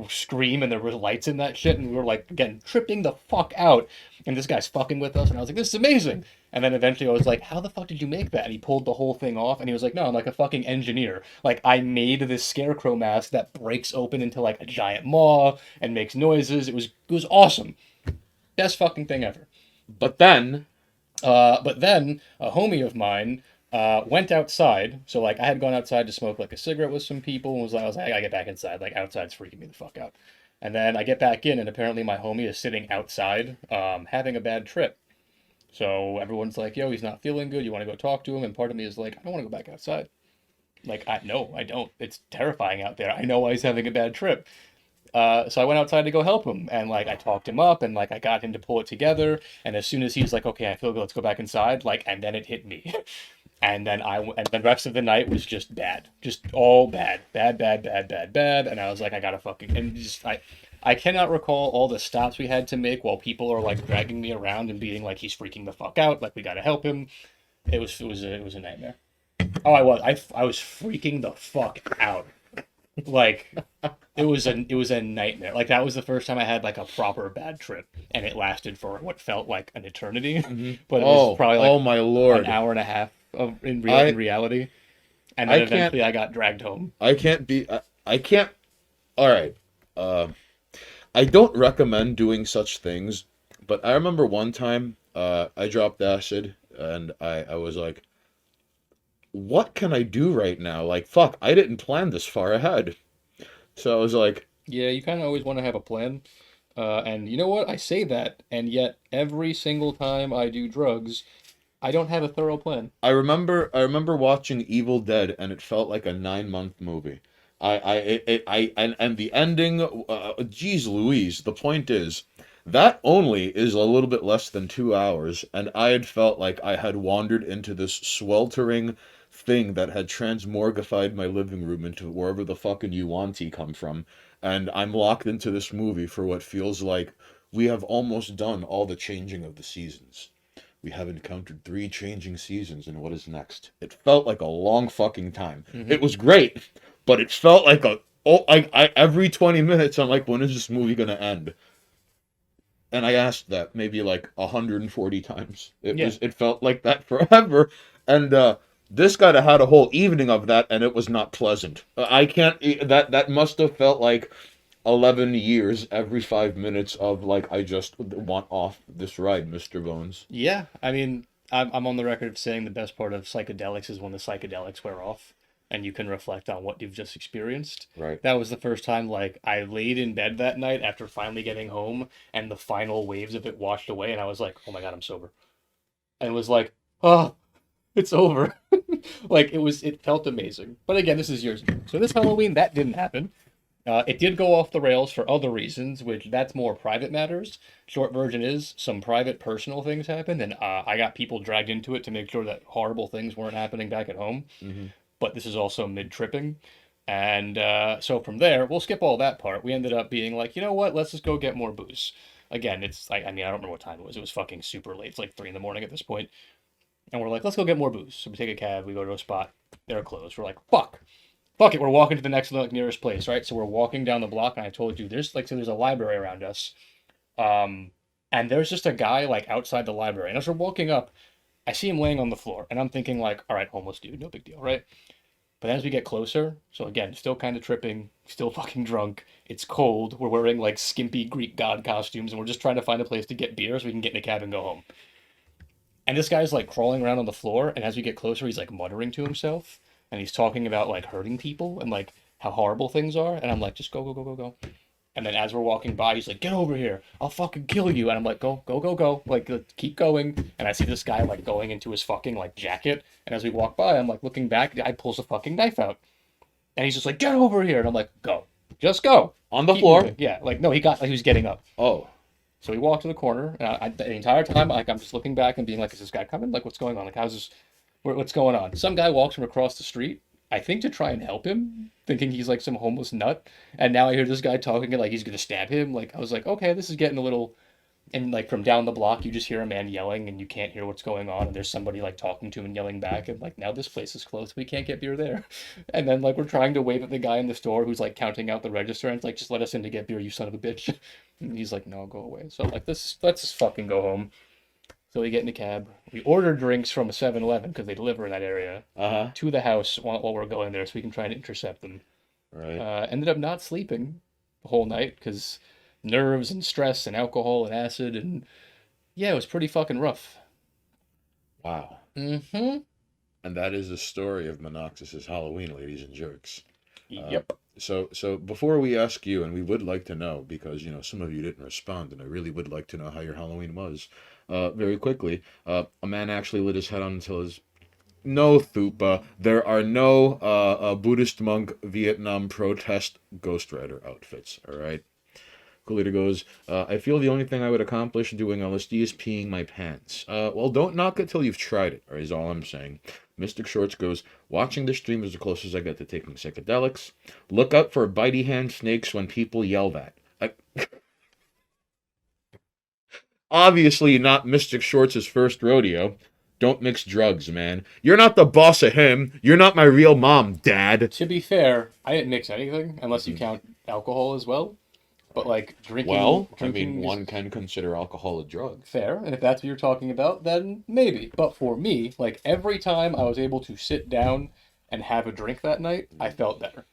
scream and there was lights in that shit and we were like again tripping the fuck out and this guy's fucking with us and I was like, this is amazing. And then eventually I was like, how the fuck did you make that? And he pulled the whole thing off and he was like, no, I'm like a fucking engineer. Like I made this scarecrow mask that breaks open into like a giant maw and makes noises. It was awesome. Best fucking thing ever. But then, But then a homie of mine went outside. So like I had gone outside to smoke like a cigarette with some people and I was like, I gotta get back inside. Like outside's freaking me the fuck out. And then I get back in and apparently my homie is sitting outside, having a bad trip. So everyone's like, yo, he's not feeling good. You want to go talk to him? And part of me is like, I don't want to go back outside. Like, no, I don't. It's terrifying out there. I know why he's having a bad trip. So I went outside to go help him, and like I talked him up, and like I got him to pull it together. And as soon as he's like, "Okay, I feel good. Let's go back inside," like, and then it hit me, and the rest of the night was just bad, just all bad, bad, bad, bad, bad, bad. And I was like, I gotta fucking and just I cannot recall all the stops we had to make while people are like dragging me around and being like, he's freaking the fuck out, like we gotta help him. It was a nightmare. Oh, I was freaking the fuck out. Like it was a nightmare. Like that was the first time I had like a proper bad trip, and it lasted for what felt like an eternity, mhm. but it was Oh, probably like oh my an lord. hour and a half of in I reality. And then I can't eventually I got dragged home. I can't be I can't all right. Uh I don't recommend doing such things, but I remember one time I dropped acid and I was like, what can I do right now? Like, fuck, I didn't plan this far ahead. So I was like, Yeah, you kind of always want to have a plan. And you know what? I say that, and yet every single time I do drugs, I don't have a thorough plan. I remember watching Evil Dead, and it felt like a 9 month movie. And the ending, geez Louise, the point is, that only is a little bit less than 2 hours, and I had felt like I had wandered into this sweltering thing that had transmorgified my living room into wherever the fucking you want come from, and I'm locked into this movie for what feels like we have almost done all the changing of the seasons. We have encountered 3 changing seasons, and what is next? It felt like a long fucking time. It was great, but it felt like every 20 minutes I'm like, when is this movie gonna end? And I asked that maybe like 140 times. Yeah. It felt like that forever, and this guy had a whole evening of that, and it was not pleasant. I can't. That must have felt like 11 years every 5 minutes of like, I just want off this ride, Mr. Bones. Yeah, I mean, I'm on the record of saying the best part of psychedelics is when the psychedelics wear off and you can reflect on what you've just experienced. Right. That was the first time, like, I laid in bed that night after finally getting home and the final waves of it washed away, and I was like, oh my God, I'm sober. And it was like, oh, it's over. Like, it felt amazing. But again, this is years ago. So this Halloween, that didn't happen. It did go off the rails for other reasons, which that's more private matters. Short version is some private personal things happened, and I got people dragged into it to make sure that horrible things weren't happening back at home. Mm-hmm. But this is also mid tripping. And so from there, we'll skip all that part. We ended up being like, you know what? Let's just go get more booze. Again, it's like, I mean, I don't remember what time it was. It was fucking super late. It's like 3 in the morning at this point. And we're like, let's go get more booze. So we take a cab, we go to a spot. They're closed. We're like, fuck it, we're walking to the next like, nearest place, right? So we're walking down the block, and I told you there's a library around us, and there's just a guy like outside the library, and as we're walking up, I see him laying on the floor, and I'm thinking like, all right, homeless dude, no big deal, right? But as we get closer, so again, still kind of tripping, still fucking drunk. It's cold. We're wearing like skimpy Greek god costumes, and we're just trying to find a place to get beer so we can get in a cab and go home. And this guy's like crawling around on the floor, and as we get closer, he's like muttering to himself, and he's talking about like hurting people and like how horrible things are. And I'm like, just go, go, go, go, go. And then as we're walking by, he's like, get over here. I'll fucking kill you. And I'm like, go, go, go, go. Like, keep going. And I see this guy like going into his fucking like jacket. And as we walk by, I'm like looking back, the guy pulls a fucking knife out. And he's just like, get over here. And I'm like, go. Just go. On the Keep floor? moving. Yeah, like, no, he was getting up. Oh. So we walk to the corner, and the entire time, like, I'm just looking back and being like, "Is this guy coming? Like, what's going on? Like, how's this? What's going on?" Some guy walks from across the street, I think to try and help him, thinking he's like some homeless nut. And now I hear this guy talking like he's gonna stab him. Like, I was like, okay, this is getting a little. And like from down the block, you just hear a man yelling, and you can't hear what's going on. And there's somebody like talking to him and yelling back, and like now this place is closed, we can't get beer there. And then like we're trying to wave at the guy in the store who's like counting out the register, and it's like, just let us in to get beer, you son of a bitch. And he's like, no, go away. So like this, let's just fucking go home. So we get in a cab. We order drinks from a 7-Eleven because they deliver in that area Uh-huh. to the house while we're going there, so we can try and intercept them. Right. Ended up not sleeping the whole night because nerves and stress and alcohol and acid, and yeah, it was pretty fucking rough. Wow. Mm-hmm. And that is the story of Monoxis's Halloween, ladies and jerks. Yep. So before we ask you, and we would like to know, because some of you didn't respond, and I really would like to know how your Halloween was. Very quickly, a man actually lit his head on until his no Thupa. There are no Buddhist monk Vietnam protest Ghost Rider outfits. All right. Coolita goes, I feel the only thing I would accomplish doing LSD is peeing my pants. Well, don't knock it till you've tried it, is all I'm saying. Mystic Shorts goes, watching this stream is the closest I get to taking psychedelics. Look out for bitey hand snakes when people yell that. Obviously not Mystic Shorts' first rodeo. Don't mix drugs, man. You're not the boss of him. You're not my real mom, Dad. To be fair, I didn't mix anything unless you count alcohol as well. But like drinking, Well, I drinking mean, is one can consider alcohol a drug. fair, and if that's what you're talking about, then maybe. But for me, like every time I was able to sit down and have a drink that night, I felt better.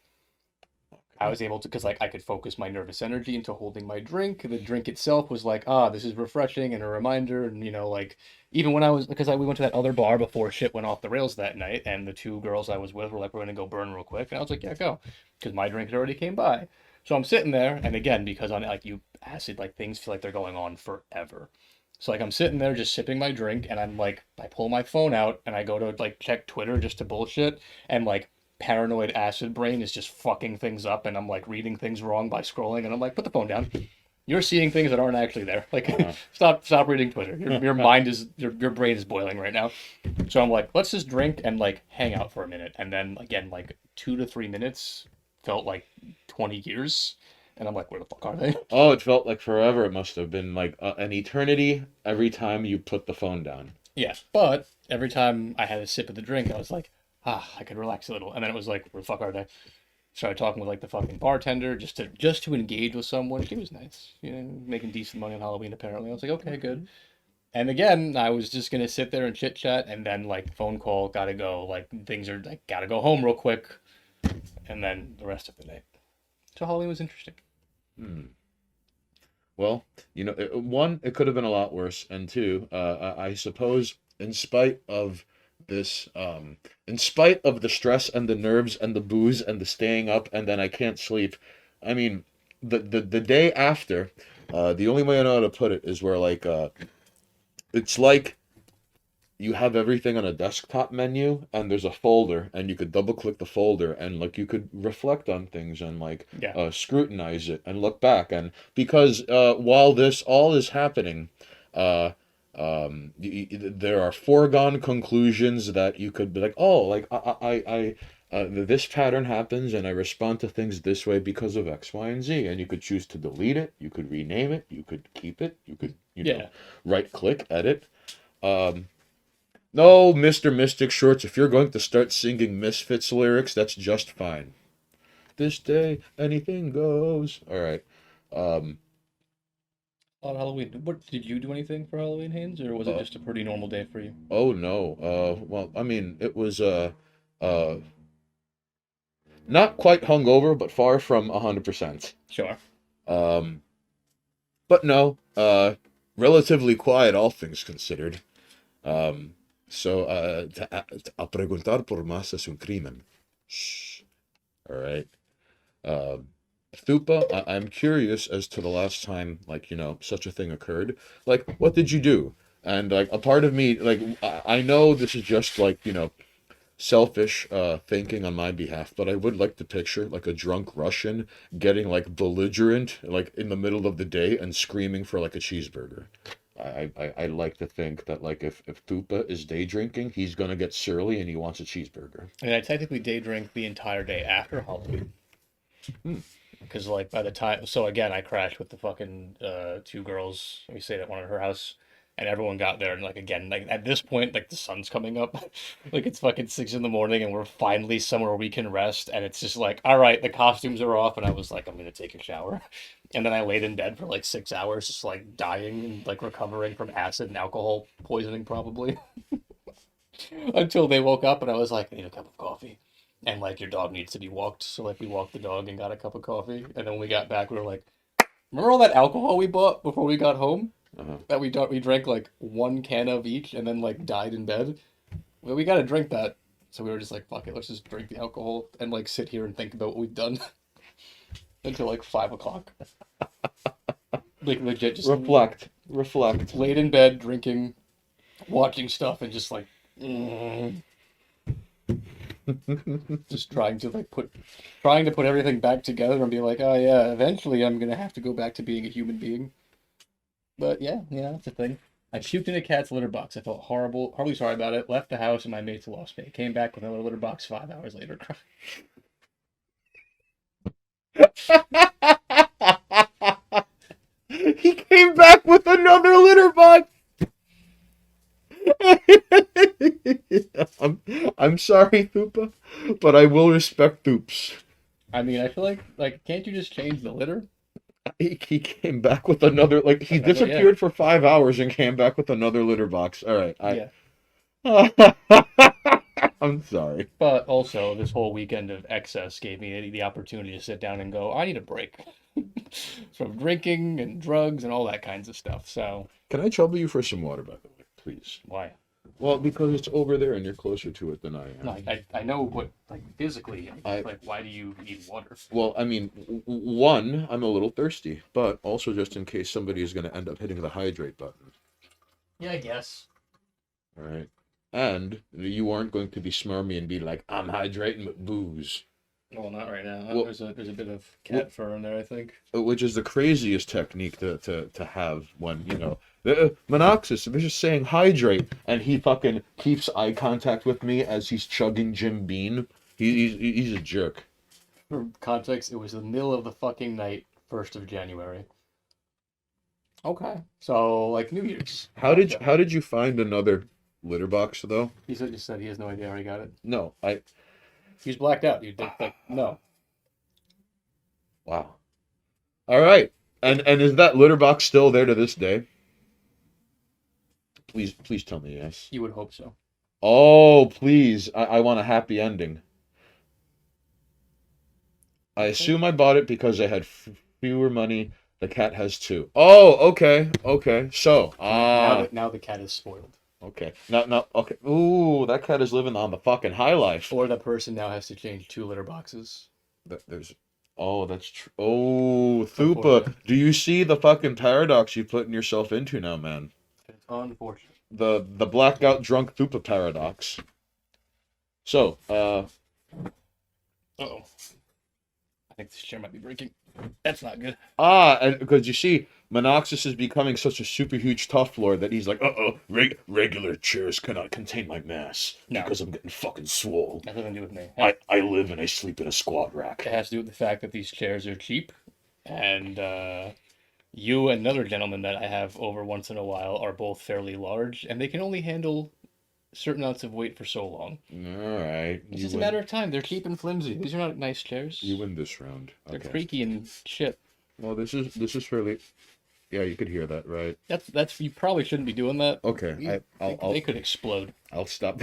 I was able to, because like I could focus my nervous energy into holding my drink. The drink itself was like, this is refreshing and a reminder. And like even when I was, because we went to that other bar before shit went off the rails that night, and the two girls I was with were like, we're gonna go burn real quick, and I was like, yeah, go, because my drink had already came by. So I'm sitting there, and again, because on like you acid, like things feel like they're going on forever. So like I'm sitting there just sipping my drink, and I'm like, I pull my phone out and I go to like check Twitter just to bullshit, and like paranoid acid brain is just fucking things up, and I'm like reading things wrong by scrolling, and I'm like, put the phone down. You're seeing things that aren't actually there. Like, stop reading Twitter. Your mind is your brain is boiling right now. So I'm like, let's just drink and like hang out for a minute, and then again, like 2 to 3 minutes felt like 20 years, and I'm like, where the fuck are they? Oh, it felt like forever. It must have been like an eternity every time you put the phone down. Yeah, but every time I had a sip of the drink, I was like, I could relax a little, and then it was like, where the fuck are they? Started talking with like the fucking bartender just to engage with someone. She was nice, making decent money on Halloween apparently. I was like, okay, good. And again, I was just gonna sit there and chit chat, and then like phone call, gotta go. Like things are like gotta go home real quick, and then the rest of the day. So Halloween was interesting. Hmm. Well, one, it could have been a lot worse, and two, I suppose, this, in spite of the stress and the nerves and the booze and the staying up and then I can't sleep, I mean, the day after, the only way I know how to put it is where like, it's like you have everything on a desktop menu and there's a folder and you could double click the folder and like you could reflect on things and like Yeah, scrutinize it and look back and because while this all is happening uh there are foregone conclusions that you could be like, oh, like this pattern happens and I respond to things this way because of X, Y, and Z. And you could choose to delete it, you could rename it, you could keep it, you could, yeah. right click, edit. Um, no, Mr. Mystic Shorts, if you're going to start singing Misfits lyrics, that's just fine. This day, anything goes. All right. Um, On Halloween, what did you do anything for Halloween, Haynes, or was it uh, just a pretty normal day for you? oh no. Well, I mean, it was uh, not quite hungover, but far from 100%. Sure. Um, but no, relatively quiet, all things considered. Um, so, a preguntar por más es un crimen. Shh. All right. Um, Thupa, I'm curious as to the last time, like, such a thing occurred. Like, what did you do? And, like, a part of me, like, I know this is just, like, selfish thinking on my behalf, but I would like to picture, like, a drunk Russian getting, like, belligerent, like, in the middle of the day and screaming for, like, a cheeseburger. I like to think that, like, if Thupa is day drinking, he's gonna get surly and he wants a cheeseburger. And I technically day drink the entire day after Halloween. Hmm. Because like by the time, so again, I crashed with the fucking two girls. We stayed at one at her house, and everyone got there. And like again, like at this point, like the sun's coming up, like it's fucking 6 in the morning, and we're finally somewhere we can rest. And it's just like, all right, the costumes are off, and I was like, I'm gonna take a shower, and then I laid in bed for like 6 hours, just like dying and like recovering from acid and alcohol poisoning probably, until they woke up, and I was like, I need a cup of coffee. And like your dog needs to be walked, so like we walked the dog and got a cup of coffee, and then when we got back, we were like, "Remember all that alcohol we bought before we got home? Uh-huh. That we drank like one can of each, and then like died in bed. Well, we gotta drink that." So we were just like, "Fuck it, let's just drink the alcohol and like sit here and think about what we've done until like 5 o'clock." Like legit, just Reflect. laid in bed drinking, watching stuff, and just like. Mm. Just trying to put everything back together and be like, oh yeah, eventually I'm gonna have to go back to being a human being. But yeah, that's the thing. I puked in a cat's litter box. I felt horribly sorry about it. Left the house and my mates lost me. Came back with another litter box 5 hours later. He came back with another litter box. I'm sorry, Thupa, but I will respect Thoops. I mean, I feel like can't you just change the litter? He came back with another, like, he Well, yeah, disappeared for 5 hours and came back with another litter box. All right, yeah. I'm sorry. But also, this whole weekend of excess gave me the opportunity to sit down and go, I need a break from drinking and drugs and all that kinds of stuff. So Can I trouble you for some water, by the way, please? why? Well, because it's over there and you're closer to it than I am. No, I know what, like, physically, I- like, why do you need water? Well, I mean, one, I'm a little thirsty, but also just in case somebody is going to end up hitting the hydrate button. Yeah, I guess. All right. And you aren't going to be smarmy and be like, I'm hydrating with booze. Well, not right now. Well- There's a bit of cat fur in there, I think. Which is the craziest technique to have when, you know, Monoxys, they're just saying hydrate, and he fucking keeps eye contact with me as he's chugging Jim Beam. He's a jerk. For context, it was the middle of the fucking night, 1st of January. Okay. So, like, New Year's. How did you find another litter box though? He just said he has no idea how he got it. No, He's blacked out. You think, like, no. wow. All right. And is that litter box still there to this day? Please tell me yes. You would hope so. Oh, please. I want a happy ending. I assume I bought it because I had fewer money. The cat has two. Oh, okay. Okay. So, Now the cat is spoiled. okay. Now, okay. Ooh, that cat is living on the fucking high life. Or the person now has to change 2 litter boxes. There's, oh, that's true. Oh, Thupa, Unfortunate. do you see the fucking paradox you're putting yourself into now, man? It's unfortunate. The blackout drunk Thupa paradox. So, Uh-oh. I think this chair might be breaking. That's not good. and because you see, Monoxys is becoming such a super huge tough lord that he's like, regular chairs cannot contain my mass No. because I'm getting fucking swole. Nothing to do with me. I live and I sleep in a squat rack. It has to do with the fact that these chairs are cheap, and you and another gentleman that I have over once in a while are both fairly large, and they can only handle certain amounts of weight for so long. All right, It's just a matter of time. They're cheap and flimsy. These are not nice chairs. You win this round. They're Okay. creaky and shit. Well, this is fairly. Yeah, you could hear that, right? That's you probably shouldn't be doing that. Okay, They could explode. I'll stop.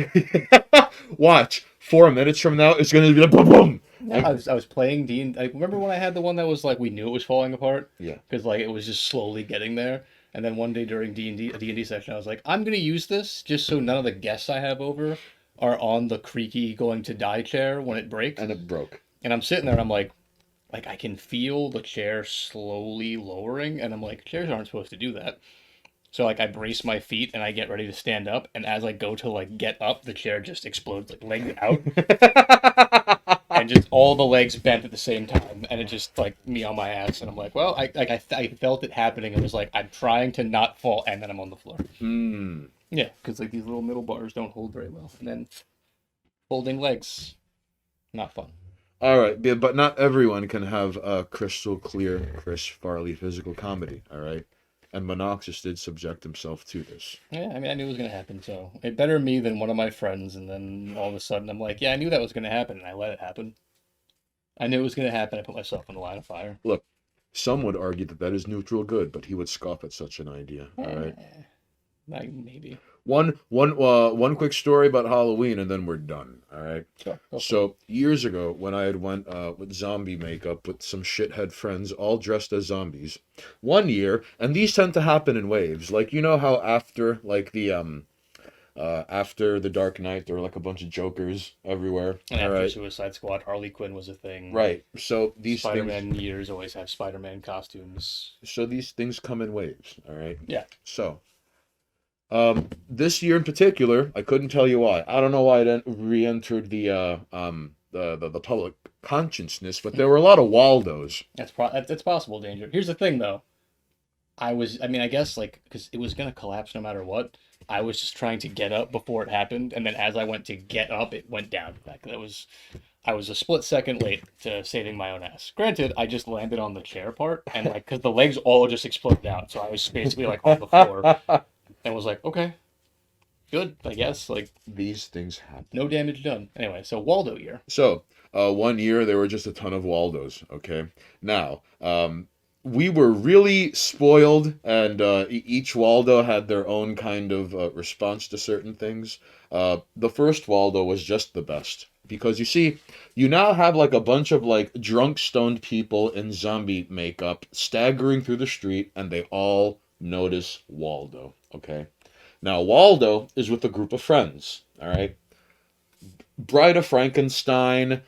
Watch. 4 minutes from now, it's gonna be like boom, boom. I was playing D. I remember when I had the one that was like we knew it was falling apart. Yeah. Because like it was just slowly getting there, and then one day during D&D session, I was like, I'm gonna use this just so none of the guests I have over are on the creaky going to die chair when it breaks. And it broke. And I'm sitting there and I'm like I can feel the chair slowly lowering, and I'm like, chairs aren't supposed to do that. So like I brace my feet and I get ready to stand up, and as I go to like get up, the chair just explodes, like leg out, and just all the legs bent at the same time, and it just like me on my ass, and I'm like, well, I felt it happening. It was like I'm trying to not fall, and then I'm on the floor. Hmm. Yeah, because like these little middle bars don't hold very well, and then holding legs, not fun. All right, but not everyone can have a crystal clear Chris Farley physical comedy. All right, and Monoxys did subject himself to this. Yeah, I mean, I knew it was gonna happen, so it better me than one of my friends. And then all of a sudden, I'm like, yeah, I knew that was gonna happen, and I let it happen. I knew it was gonna happen. I put myself in the line of fire. Some would argue that is neutral good, but he would scoff at such an idea. All right. Maybe. One quick story about Halloween, and then we're done. All right. Sure. Go for it. So years ago, when I had went with zombie makeup with some shithead friends, all dressed as zombies, one year, and these tend to happen in waves. Like you know how after like the after the Dark Knight, there were like a bunch of Jokers everywhere. And All after right. Suicide Squad, Harley Quinn was a thing. Right. So these things. Spider-Man years always have Spider-Man costumes. So these things come in waves. All right. Yeah. So. This year in particular, I couldn't tell you why. I don't know why it re-entered the public consciousness, but there were a lot of Waldos. That's possible, Danger. Here's the thing, though. I guess like because it was gonna collapse no matter what. I was just trying to get up before it happened, and then as I went to get up, it went down. I was a split second late to saving my own ass. Granted, I just landed on the chair part, and like because the legs all just exploded out, so I was basically like on the floor, and was like, okay, good, I guess. Like These things happen. no damage done. Anyway, so Waldo year. So, one year there were just a ton of Waldos. Okay, now we were really spoiled, and each Waldo had their own kind of response to certain things. The first Waldo was just the best. Because you see, you now have like a bunch of like drunk, stoned people in zombie makeup staggering through the street, and they all notice Waldo. Okay. Now, Waldo is with a group of friends, all right? Bride of Frankenstein,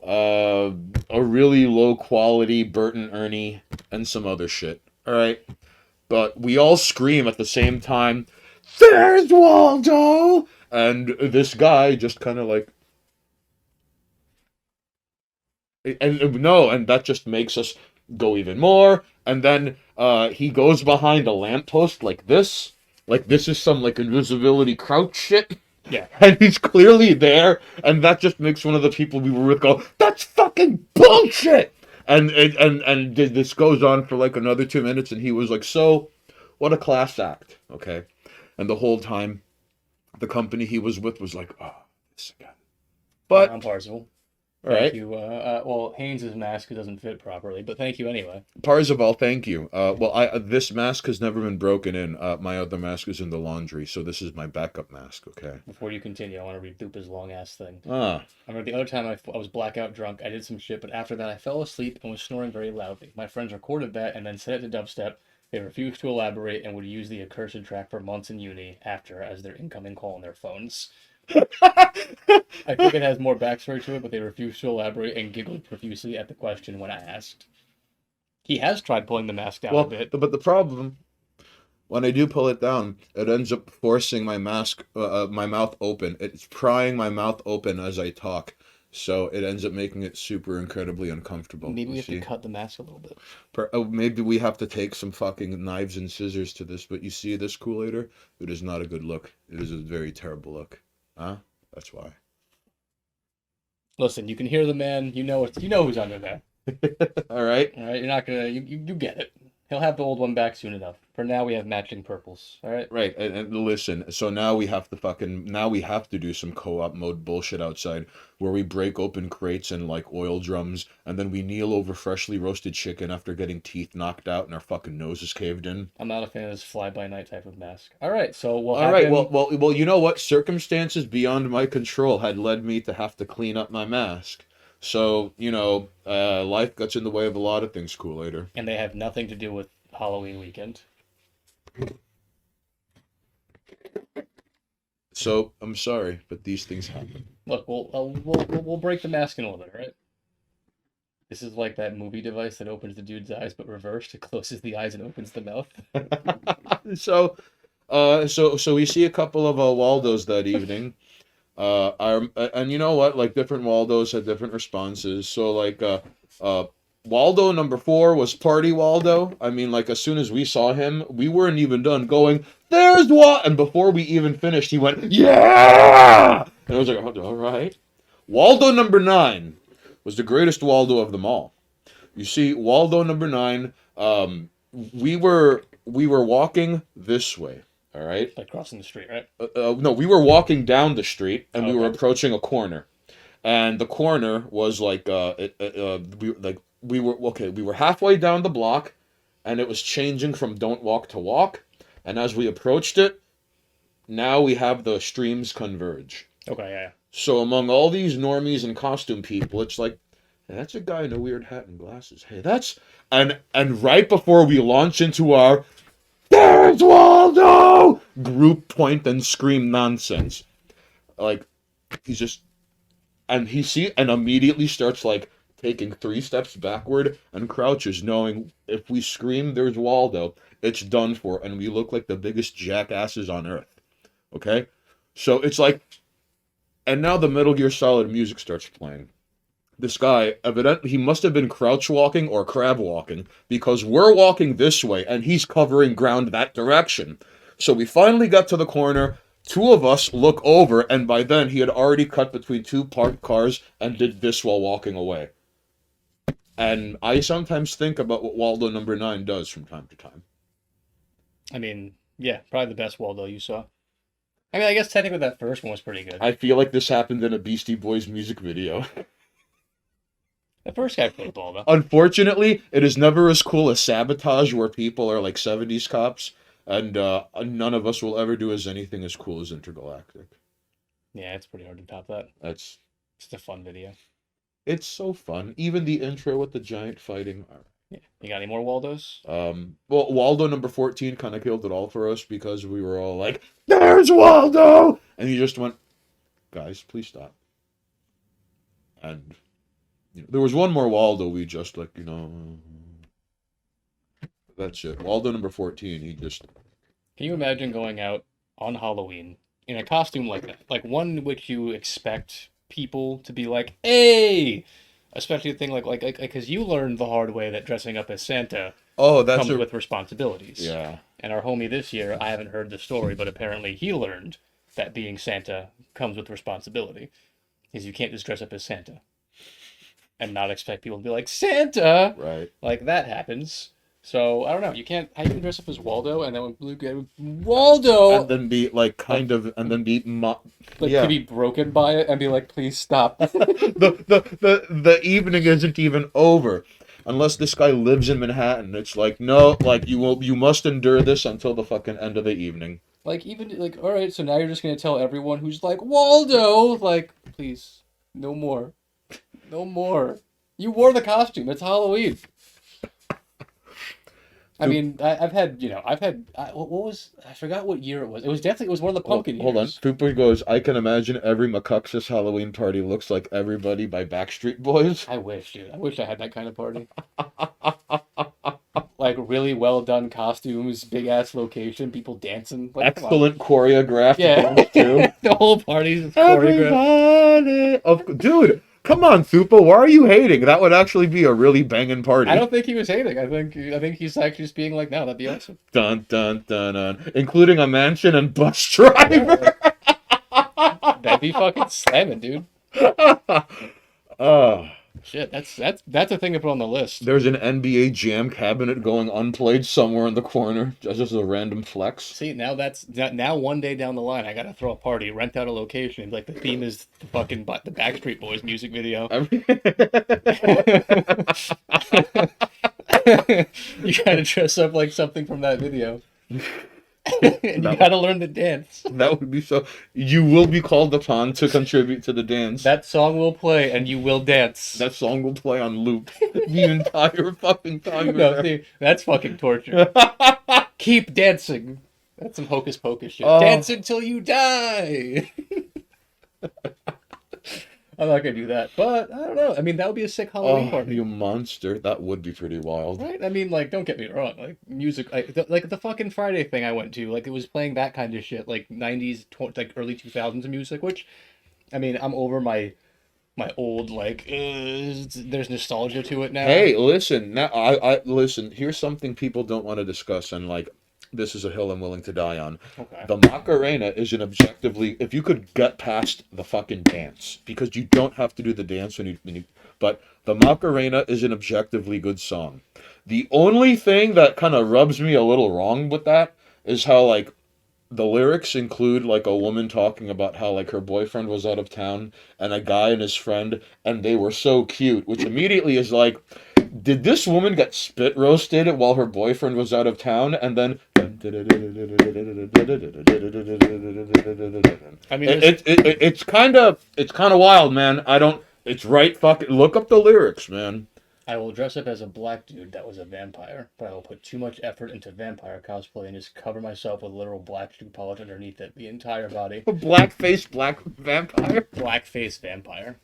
a really low quality Bert and Ernie, and some other shit, all right? But we all scream at the same time, "There's Waldo!" And this guy just kind of like, and no, and that just makes us go even more. And then he goes behind a lamppost like this. Like this is some like invisibility crouch shit. Yeah. And he's clearly there, and that just makes one of the people we were with go, "That's fucking bullshit!" And this goes on for like another 2 minutes, and he was like, "So, what a class act, okay?" And the whole time, the company he was with was like, "Oh, this again." But I'm Parzival. all Thank right, you. Well, Haynes's mask doesn't fit properly, but thank you anyway. Parzival, thank you. Well, I this mask has never been broken in. My other mask is in the laundry, so this is my backup mask. Okay. Before you continue, I want to read Thupa's long ass thing. Ah, I remember the other time I was blackout drunk. I did some shit, but after that I fell asleep and was snoring very loudly. My friends recorded that and then set it to dubstep. They refused to elaborate and would use the accursed track for months in uni after as their incoming call on their phones. I think it has more backstory to it, but they refused to elaborate and giggled profusely at the question when I asked. He has tried pulling the mask down a well, bit. but the problem when I do pull it down, it ends up forcing my mouth open. It's prying my mouth open as I talk, so it ends up making it super incredibly uncomfortable. Maybe we You have to see? cut the mask a little bit. Maybe we have to take some fucking knives and scissors to this. But you see this Kool-Aider? It is not a good look. It is a very terrible look. Huh? That's why. Listen, you can hear the man. You know who's under there. All right. All right, you're not gonna. You get it. He'll have the old one back soon enough. For now, we have matching purples. All right. Right, and listen. So now we have to do some co-op mode bullshit outside, where we break open crates and like oil drums, and then we kneel over freshly roasted chicken after getting teeth knocked out and our fucking noses caved in. I'm not a fan of this fly-by-night type of mask. All right, so we'll All have right, him. well. You know what? Circumstances beyond my control had led me to have to clean up my mask. So life gets in the way of a lot of things. Kool-Aider. And they have nothing to do with Halloween weekend. So I'm sorry, but these things happen. Look, we'll break the mask in a little bit, right? This is like that movie device that opens the dude's eyes but reversed. It closes the eyes and opens the mouth. So we see a couple of Waldos that evening. And you know what? Like different Waldos had different responses. So like Waldo number 4 was Party Waldo. I mean, like as soon as we saw him, we weren't even done going, "There's what," and before we even finished, he went, "Yeah!" And I was like, "Oh, all right." Waldo number 9 was the greatest Waldo of them all. You see, Waldo number 9, we were walking this way. All right. Like crossing the street, right? No, we were walking down the street and we were Okay. approaching a corner, and the corner was like we were okay. We were halfway down the block, and it was changing from don't walk to walk, and as we approached it, now we have the streams converge. Okay, yeah. So among all these normies and costume people, it's like, "Hey, that's a guy in a weird hat and glasses. Hey, that's," and right before we launch into our "There's Waldo!" group point and scream nonsense. Like, he's just, and and immediately starts like taking 3 steps backward and crouches, knowing if we scream "There's Waldo," it's done for, and we look like the biggest jackasses on earth. Okay? So it's like, and now the Metal Gear Solid music starts playing. This guy, evidently, he must have been crouch walking or crab walking, because we're walking this way and he's covering ground that direction. So we finally got to the corner. 2 of us look over, and by then he had already cut between 2 parked cars and did this while walking away. And I sometimes think about what Waldo number 9 does from time to time. I mean, yeah, probably the best Waldo you saw. I mean, I guess technically that first one was pretty good. I feel like this happened in a Beastie Boys music video. The first guy played ball, though. Unfortunately, it is never as cool as Sabotage, where people are like 70s cops, and none of us will ever do as anything as cool as Intergalactic. Yeah, it's pretty hard to top that. That's It's a fun video. It's so fun. Even the intro with the giant fighting. You got any more Waldos? Well, Waldo number 14 kind of killed it all for us because we were all like, "There's Waldo!" And he just went, "Guys, please stop." And there was one more Waldo we just like, that's it. Waldo number 14, he just... Can you imagine going out on Halloween in a costume like that? Like one in which you expect people to be like, "Hey!" Especially a thing like because you learned the hard way that dressing up as Santa Oh, that's comes a... with responsibilities. Yeah. And our homie this year, I haven't heard the story, but apparently he learned that being Santa comes with responsibility. Is you can't just dress up as Santa and not expect people to be like, "Santa!" Right. Like that happens. So I don't know. You can't. How you can dress up as Waldo and then when Blue get Waldo, And then be like and then be like yeah. to be broken by it and be like, "Please stop." the evening isn't even over. Unless this guy lives in Manhattan. It's like, no, like you must endure this until the fucking end of the evening. Like even like, all right, so now you're just gonna tell everyone who's like Waldo, like, please, no more, no more. You wore the costume. It's Halloween. I mean, I've had, what was, I forgot what year it was. It was one of the pumpkin Hold on. years. Fupa goes, I can imagine every McCuxus Halloween party looks like Everybody by Backstreet Boys. I wish, dude. I wish I had that kind of party. Like really well done costumes, big ass location, people dancing. Like, Excellent choreographed yeah. dance, too. The whole party's choreographed. Everybody. Dude, come on, Thupa. Why are you hating? That would actually be a really banging party. I don't think he was hating. I think he's actually just being like, no, that'd be awesome. Dun, dun, dun, dun. Including a mansion and bus driver. Yeah, that'd be fucking slamming, dude. Oh. Shit, that's a thing to put on the list. There's an NBA Jam cabinet going unplayed somewhere in the corner, just as a random flex. See, now one day down the line, I gotta throw a party, rent out a location. Like the theme is the fucking the Backstreet Boys music video. You gotta dress up like something from that video. And you gotta learn the dance. That would be so. You will be called upon to contribute to the dance. That song will play, and you will dance. That song will play on loop the entire fucking time. No, see, that's fucking torture. Keep dancing. That's some hocus pocus shit. Oh. Dance until you die. I'm not gonna do that, but I don't know. I mean, that would be a sick Halloween party. You monster! That would be pretty wild. Right? I mean, like, don't get me wrong. Like, music, like the fucking Friday thing I went to, like, it was playing that kind of shit, like 90s, like early 2000s music, which, I mean, I'm over my old, like, there's nostalgia to it now. Hey, listen. Now, I listen. Here's something people don't want to discuss, and like, this is a hill I'm willing to die on. Okay. The Macarena is an objectively, if you could get past the fucking dance, because you don't have to do the dance when you but the Macarena is an objectively good song. The only thing that kind of rubs me a little wrong with that is how, like, the lyrics include, like, a woman talking about how, like, her boyfriend was out of town and a guy and his friend, and they were so cute, which immediately is like, did this woman get spit roasted while her boyfriend was out of town? And then I mean, it's kind of wild, man. It's right. Fucking look up the lyrics, man. I will dress up as a black dude that was a vampire, but I will put too much effort into vampire cosplay and just cover myself with literal black shoe polish underneath it, the entire body. Blackface black vampire. Blackface vampire.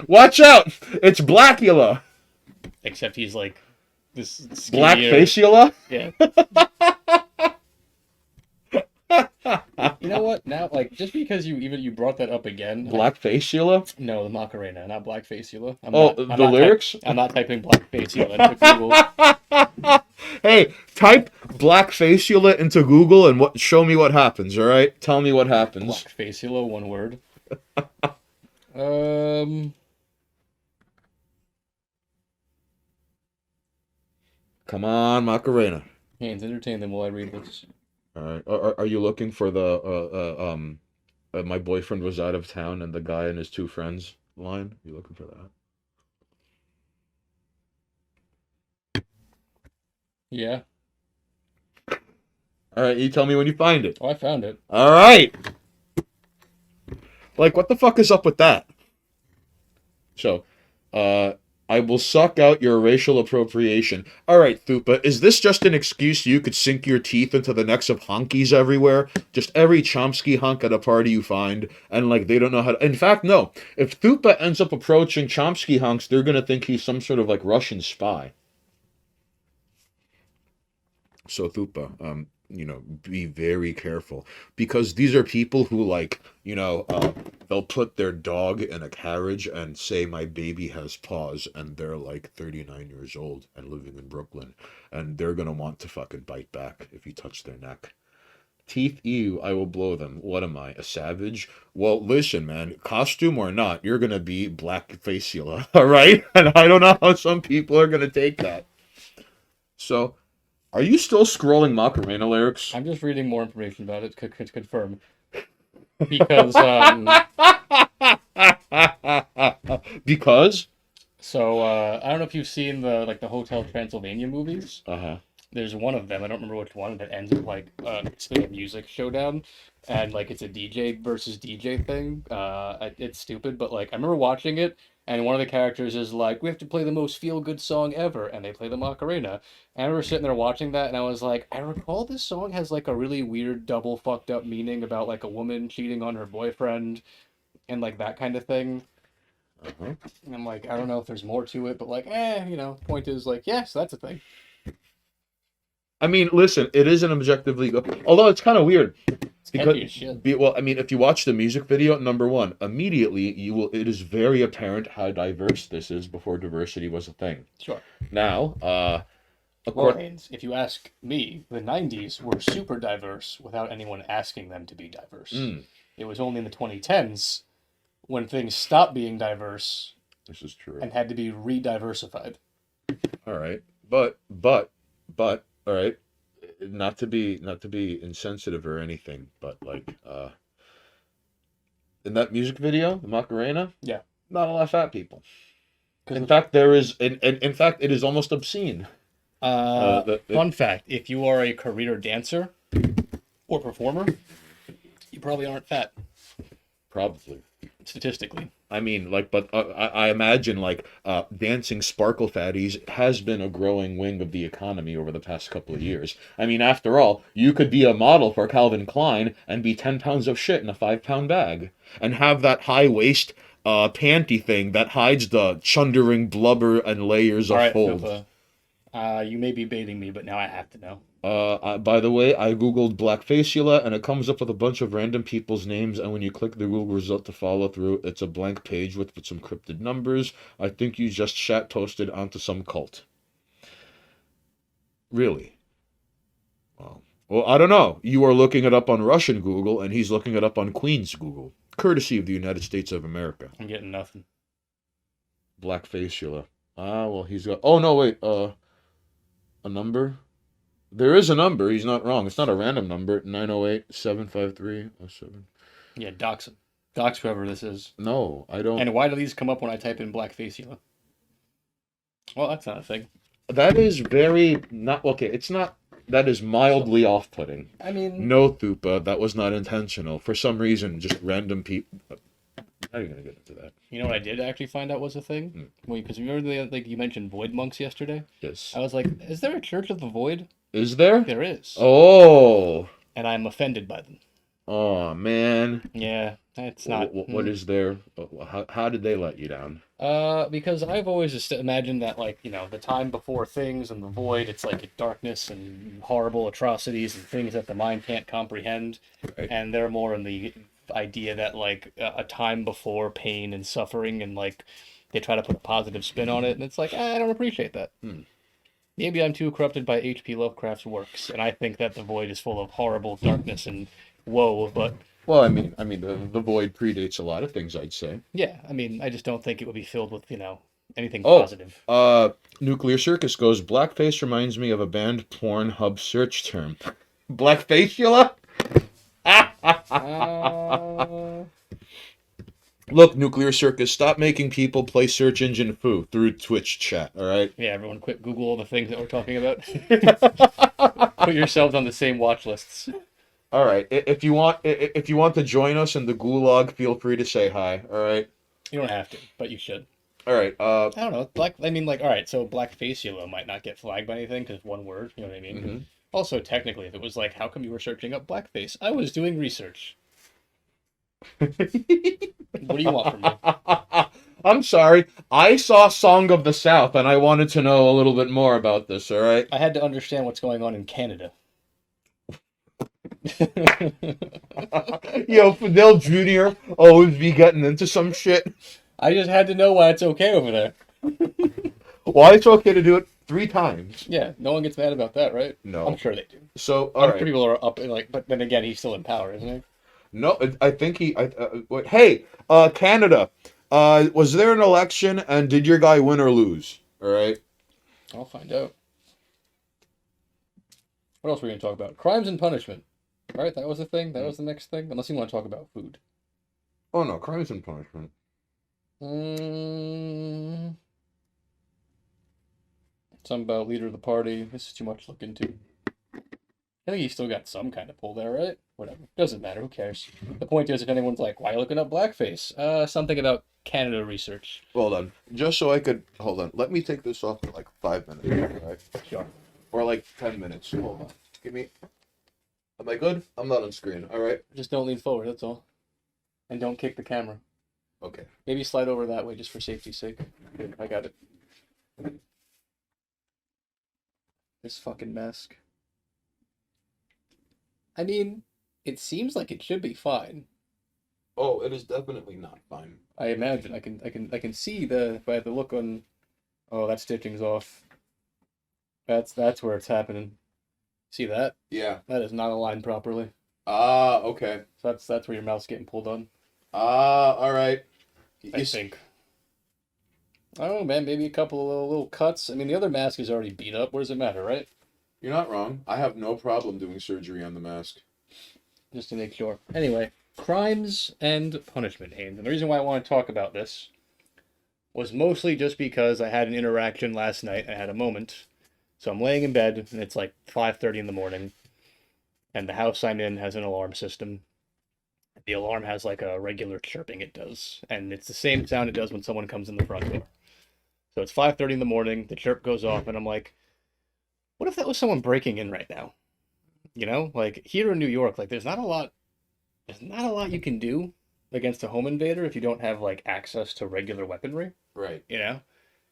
Watch out! It's Blackula. Except he's like this Blackfaceula. Yeah. You know what? Now, like, just because you brought that up again. Blackfaceula? No, the Macarena, not Blackfaceula. The lyrics? I'm not typing Blackfaceula into Google. Hey, type Blackfaceula into Google and show me what happens, alright? Tell me what happens. Blackfaceula, one word. Come on, Macarena. Hands, entertain them while I read this. All right. Are you looking for the my boyfriend was out of town and the guy and his two friends line? You looking for that? Yeah. All right. You tell me when you find it. Oh, I found it. All right. Like, what the fuck is up with that? So, I will suck out your racial appropriation. All right, Thupa, is this just an excuse you could sink your teeth into the necks of honkies everywhere? Just every Chomsky hunk at a party you find, and like they don't know how to. In fact, no. If Thupa ends up approaching Chomsky hunks, they're gonna think he's some sort of like Russian spy. So Thupa, be very careful because these are people who like, they'll put their dog in a carriage and say my baby has paws, and they're like 39 years old and living in Brooklyn, and they're gonna want to fucking bite back if you touch their neck. Teeth, ew, I will blow them. What am I, a savage? Well, listen, man, costume or not, you're gonna be Black Facula, all right? And I don't know how some people are gonna take that. So, are you still scrolling Macarena lyrics? I'm just reading more information about it to confirm. Because, Because? So, I don't know if you've seen the Hotel Transylvania movies. Uh-huh. There's one of them, I don't remember which one, that ends with like basically a music showdown, and like it's a DJ versus DJ thing. It's stupid, but like I remember watching it, and one of the characters is like, "We have to play the most feel-good song ever," and they play the Macarena. And I remember sitting there watching that, and I was like, I recall this song has like a really weird double fucked up meaning about like a woman cheating on her boyfriend, and like that kind of thing. Uh-huh. And I'm like, I don't know if there's more to it, but like, point is like, yes, that's a thing. I mean, listen, it is an objectively good, although it's kind of weird. It's catchy as shit. If you watch the music video, number one, immediately it is very apparent how diverse this is before diversity was a thing. Sure. Now, if you ask me, the 90s were super diverse without anyone asking them to be diverse. It was only in the 2010s when things stopped being diverse. This is true. And had to be re-diversified. All right. But all right, not to be insensitive or anything, but like in that music video, the Macarena, yeah, not a lot of fat people. In fact, in fact, it is almost obscene. Fun fact: if you are a career dancer or performer, you probably aren't fat. Probably. Statistically. I mean, but I imagine, dancing sparkle fatties has been a growing wing of the economy over the past couple of years. I mean, after all, you could be a model for Calvin Klein and be 10 pounds of shit in a 5-pound bag. And have that high waist panty thing that hides the chundering blubber and layers of folds. You may be baiting me, but now I have to know. By the way, I googled Black Facula, and it comes up with a bunch of random people's names, and when you click the Google result to follow through, it's a blank page with some cryptid numbers. I think you just chat posted onto some cult. Really? Wow. Well, I don't know. You are looking it up on Russian Google, and he's looking it up on Queen's Google, courtesy of the United States of America. I'm getting nothing. Black Facula. Well, he's got... Oh, no, wait. A number? There is a number. He's not wrong. It's not a random number. 908-753-07. Yeah, dox him. Dox whoever this is. No, I don't. And why do these come up when I type in Black Facula? Well, that's not a thing. That is very not... Okay, it's not... That is mildly off-putting. I mean... No, Thupa, that was not intentional. For some reason, just random people... How are you going to get into that? You know what I did actually find out was a thing? Because remember you mentioned Void Monks yesterday? Yes. I was like, is there a Church of the Void? Is there? There is. Oh! And I'm offended by them. Oh, man. Yeah, that's not... What is there? How did they let you down? Because I've always just imagined that, the time before things and the void, it's like darkness and horrible atrocities and things that the mind can't comprehend. Right. And they're more in the idea that, a time before pain and suffering, and, they try to put a positive spin on it, and it's like, I don't appreciate that. Maybe I'm too corrupted by H.P. Lovecraft's works, and I think that the void is full of horrible darkness and woe, but... Well, I mean, the void predates a lot of things, I'd say. Yeah, I just don't think it would be filled with, anything positive. Nuclear Circus goes, blackface reminds me of a banned Pornhub search term. Blackfacula? Look, Nuclear Circus, stop making people play search engine foo through Twitch chat, all right? Yeah, everyone quit Google all the things that we're talking about. Put yourselves on the same watch lists. All right. If you want to join us in the gulag, feel free to say hi, all right? You don't have to, but you should. All right. I don't know. I mean, like, all right. So blackface yellow might not get flagged by anything because one word. You know what I mean? Mhm. Also, technically, if it was like, how come you were searching up blackface? I was doing research. What do you want from me? I'm sorry. I saw Song of the South, and I wanted to know a little bit more about this. All right. I had to understand what's going on in Canada. Yo, Fidel Jr. always be getting into some shit. I just had to know why it's okay over there. Why it's okay to do it 3 times? Yeah, no one gets mad about that, right? No. I'm sure they do. So, all I'm right. sure people are up, like, but then again, he's still in power, isn't he? No, I think he. Wait, hey, Canada. Was there an election, and did your guy win or lose? All right. I'll find out. What else were we going to talk about? Crimes and punishment. Right, that was the thing. That was the next thing. Unless you want to talk about food. Oh no, crimes and punishment. Something about leader of the party. This is too much to look into. I think he's still got some kind of pull there, right? Whatever. Doesn't matter. Who cares? The point is, if anyone's like, why are you looking up blackface? Something about Canada research. Hold on, just so I could hold on. Let me take this off for like 5 minutes, all right? Sure. Or like 10 minutes. Hold on. Give me. Am I good? I'm not on screen. All right. Just don't lean forward, that's all. And don't kick the camera. Okay. Maybe slide over that way just for safety's sake. Good, I got it. This fucking mask. I mean, it seems like it should be fine. Oh, it is definitely not fine. I imagine. I can see by the look on. Oh, that stitching's off. That's where it's happening. See that? Yeah. That is not aligned properly. Ah, okay. So that's where your mouth's getting pulled on. Ah, all right. I think. I don't know, man. Maybe a couple of little cuts. I mean, the other mask is already beat up. What does it matter, right? You're not wrong. I have no problem doing surgery on the mask. Just to make sure. Anyway, crimes and punishment, Haynes. And the reason why I want to talk about this was mostly just because I had an interaction last night. I had a moment. So I'm laying in bed, and it's like 5:30 in the morning, and the house I'm in has an alarm system. The alarm has like a regular chirping it does, and it's the same sound it does when someone comes in the front door. So it's 5:30 in the morning, the chirp goes off, and I'm like, what if that was someone breaking in right now? You know, like here in New York, like there's not a lot you can do against a home invader if you don't have like access to regular weaponry, Right. you know?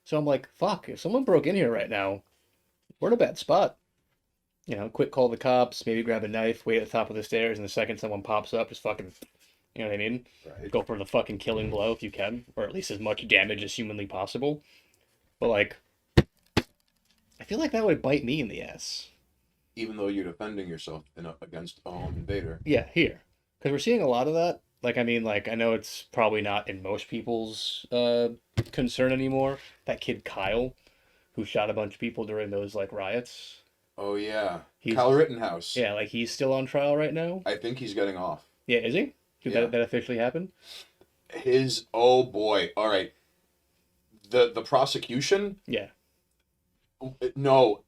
So I'm like, fuck, if someone broke in here right now, we're in a bad spot. You know, quick call the cops, maybe grab a knife, wait at the top of the stairs, and the second someone pops up, just fucking, you know what I mean? Right. Go for the fucking killing blow if you can, or at least as much damage as humanly possible. But like, I feel like that would bite me in the ass. Even though you're defending yourself against a home invader. Yeah, here. Because we're seeing a lot of that. Like, I mean, like, I know it's probably not in most people's concern anymore. That kid Kyle, who shot a bunch of people during those, like, riots. Oh, yeah. He's, Kyle Rittenhouse. Yeah, like, he's still on trial right now. I think he's getting off. Yeah, is he? Did Yeah. that officially happen? Oh, boy. All right. The prosecution? Yeah. No,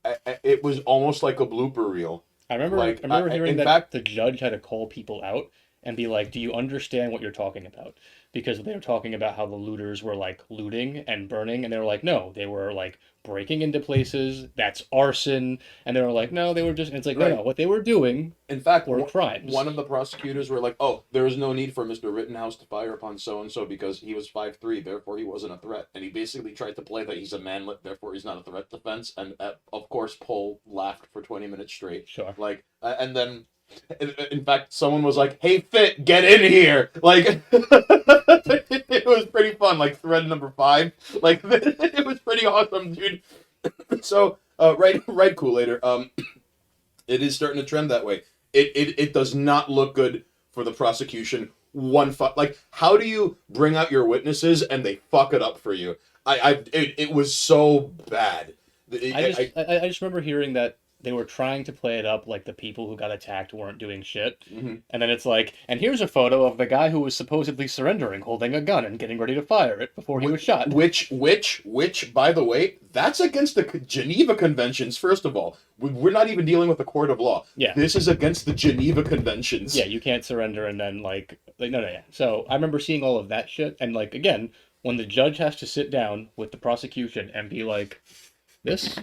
it was almost like a blooper reel. I remember hearing in that fact, the judge had to call people out and be like, do you understand what you're talking about? Because they were talking about how the looters were like looting and burning, and they were like, no, they were like breaking into places. That's arson. And they were like, no, they were just, and it's like, Right. no, what they were doing in fact, were crimes. one of the prosecutors were like, oh, there is no need for Mr. Rittenhouse to fire upon so-and-so because he was 5'3", therefore he wasn't a threat. And he basically tried to play that he's a manlet, therefore he's not a threat defense. And of course, Pohl laughed for 20 minutes straight. Sure. Like, and then, in fact, someone was like, hey, Fit, get in here. Like, it was pretty fun. Like, thread number 5. Like, it was pretty awesome, dude. So, right, Kool-Aider. It is starting to trend that way. It does not look good for the prosecution. Like, how do you bring out your witnesses and they fuck it up for you? It was so bad. I just remember hearing that they were trying to play it up like the people who got attacked weren't doing shit. Mm-hmm. And then it's like, and here's a photo of the guy who was supposedly surrendering, holding a gun and getting ready to fire it before he was shot. Which, by the way, that's against the Geneva Conventions, first of all. We're not even dealing with the court of law. Yeah. This is against the Geneva Conventions. Yeah, you can't surrender and then, like no, yeah. So I remember seeing all of that shit, and, like, again, when the judge has to sit down with the prosecution and be like, this,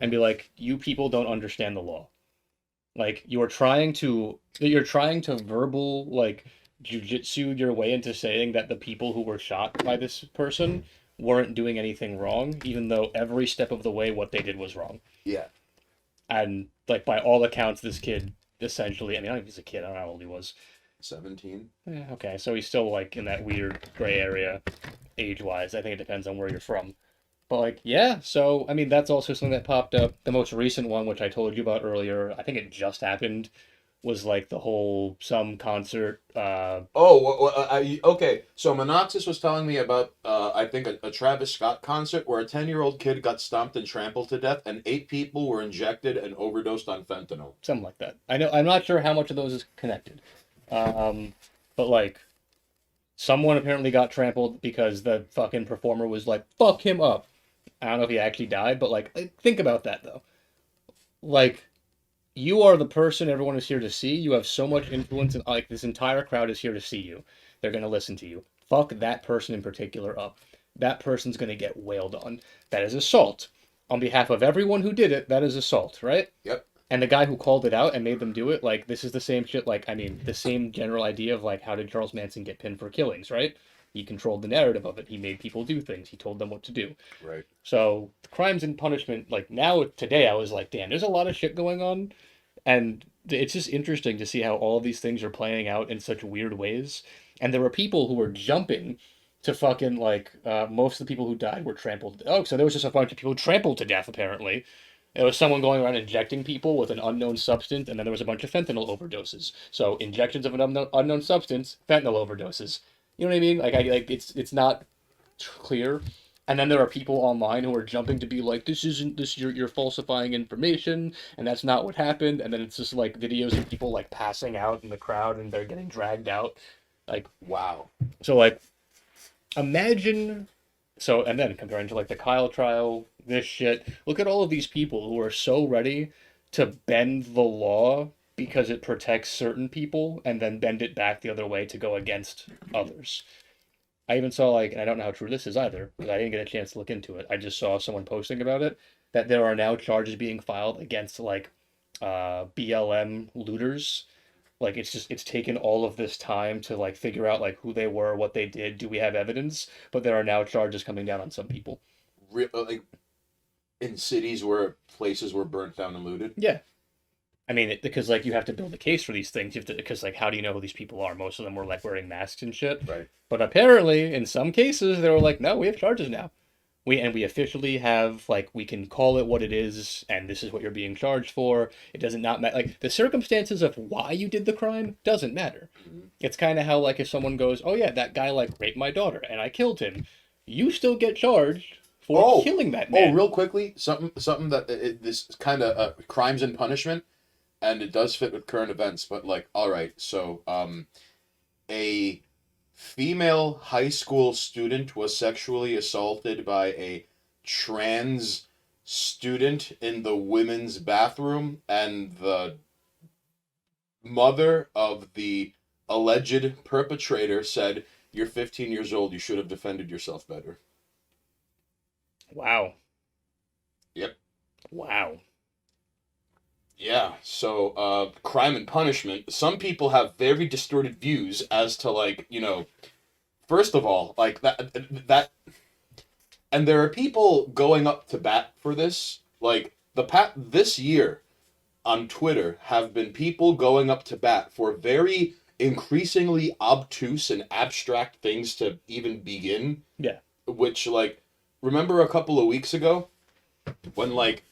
and be like, you people don't understand the law. Like you're trying to verbal like jujitsu your way into saying that the people who were shot by this person weren't doing anything wrong, even though every step of the way what they did was wrong. Yeah. And like by all accounts, this kid essentially, I mean, I don't know if he's a kid, I don't know how old he was. 17. Okay, so he's still like in that weird gray area age-wise. I think it depends on where you're from. But like, yeah, so I mean that's also something that popped up. The most recent one, which I told you about earlier, I think it just happened, was like the whole some concert. Okay. So Monoxis was telling me about, I think, a Travis Scott concert where a 10-year-old kid got stomped and trampled to death, and 8 people were injected and overdosed on fentanyl. Something like that. I know. I'm not sure how much of those is connected, but like, someone apparently got trampled because the fucking performer was like, "Fuck him up." I don't know if he actually died, but like, think about that though. Like, you are the person everyone is here to see. You have so much influence, and like this entire crowd is here to see you. They're gonna listen to you. Fuck that person in particular up. That person's gonna get wailed on. That is assault. On behalf of everyone who did it, that is assault, right? Yep. And the guy who called it out and made them do it, like this is the same shit. Like I mean, the same general idea of like how did Charles Manson get pinned for killings, right? He controlled the narrative of it. He made people do things. He told them what to do. Right. So crimes and punishment, like now today, I was like, damn, there's a lot of shit going on, and it's just interesting to see how all of these things are playing out in such weird ways. And there were people who were jumping to fucking like most of the people who died were trampled. Oh, so there was just a bunch of people trampled to death apparently. There was someone going around injecting people with an unknown substance, and then there was a bunch of fentanyl overdoses. So injections of an unknown substance, fentanyl overdoses. You know what I mean? Like it's not clear. And then there are people online who are jumping to be like, this isn't this you're falsifying information, and that's not what happened. And then it's just like videos of people like passing out in the crowd and they're getting dragged out. Like Wow. so like imagine so and then comparing to like the Kyle trial, this shit. Look at all of these people who are so ready to bend the law because it protects certain people and then bend it back the other way to go against others. I even saw like, and I don't know how true this is either, because I didn't get a chance to look into it. I just saw someone posting about it that there are now charges being filed against like BLM looters. Like it's taken all of this time to like figure out like who they were, what they did, do we have evidence? But there are now charges coming down on some people. Like in cities where places were burnt down and looted. Yeah. I mean, because like you have to build a case for these things. You have to because like how do you know who these people are? Most of them were like wearing masks and shit. Right. But apparently, in some cases, they were like, no, we have charges now. We officially have like we can call it what it is, and this is what you're being charged for. It doesn't not matter. Like the circumstances of why you did the crime doesn't matter. Mm-hmm. It's kind of how like if someone goes, oh yeah, that guy like raped my daughter and I killed him, you still get charged for killing that man. Oh, real quickly, something that this kind of crimes and punishment. And it does fit with current events, but like, all right, so a female high school student was sexually assaulted by a trans student in the women's bathroom, and the mother of the alleged perpetrator said, "You're 15 years old, you should have defended yourself better." Wow. Yep. Wow. Yeah, so crime and punishment. Some people have very distorted views as to like, first of all, like that and there are people going up to bat for this. Like this year on Twitter have been people going up to bat for very increasingly obtuse and abstract things to even begin. Yeah. Which like remember a couple of weeks ago when like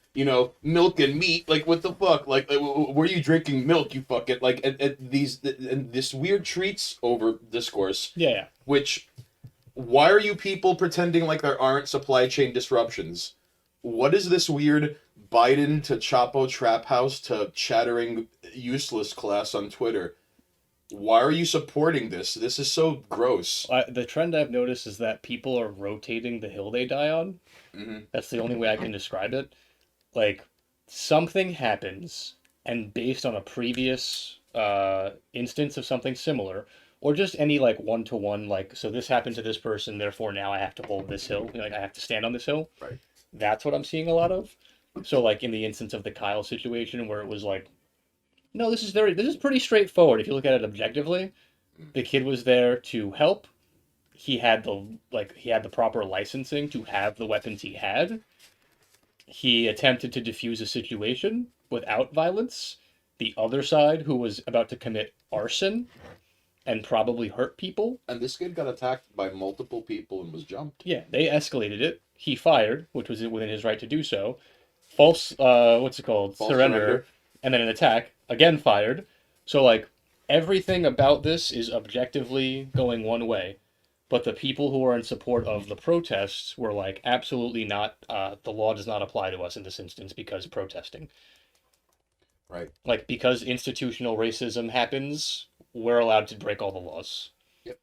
milk and meat, like what the fuck, like were you drinking milk, you fuck it, like and this weird treats over discourse. Yeah. Which, why are you people pretending like there aren't supply chain disruptions? What is this weird Biden to Chapo Trap House to chattering useless class on Twitter? Why are you supporting this? This is so gross. The trend I've noticed is that people are rotating the hill they die on. Mm-hmm. That's the only way I can describe it. Like, something happens, and based on a previous instance of something similar, or just any like one-to-one, like, so this happened to this person, therefore now I have to hold this hill, like I have to stand on this hill. Right. That's what I'm seeing a lot of. So like in the instance of the Kyle situation where it was like, no, this is pretty straightforward if you look at it objectively. The kid was there to help. He had the proper licensing to have the weapons he had. He attempted to defuse a situation without violence. The other side, who was about to commit arson and probably hurt people, And this kid got attacked by multiple people and was jumped. yeah, they escalated it. He fired, which was within his right to do so. False, what's it called? False Surrender. And then an attack, again fired. So, like, everything about this is objectively going one way. But the people who are in support of the protests were like, absolutely not, the law does not apply to us in this instance because protesting. Right. Like, because institutional racism happens, we're allowed to break all the laws. Yep.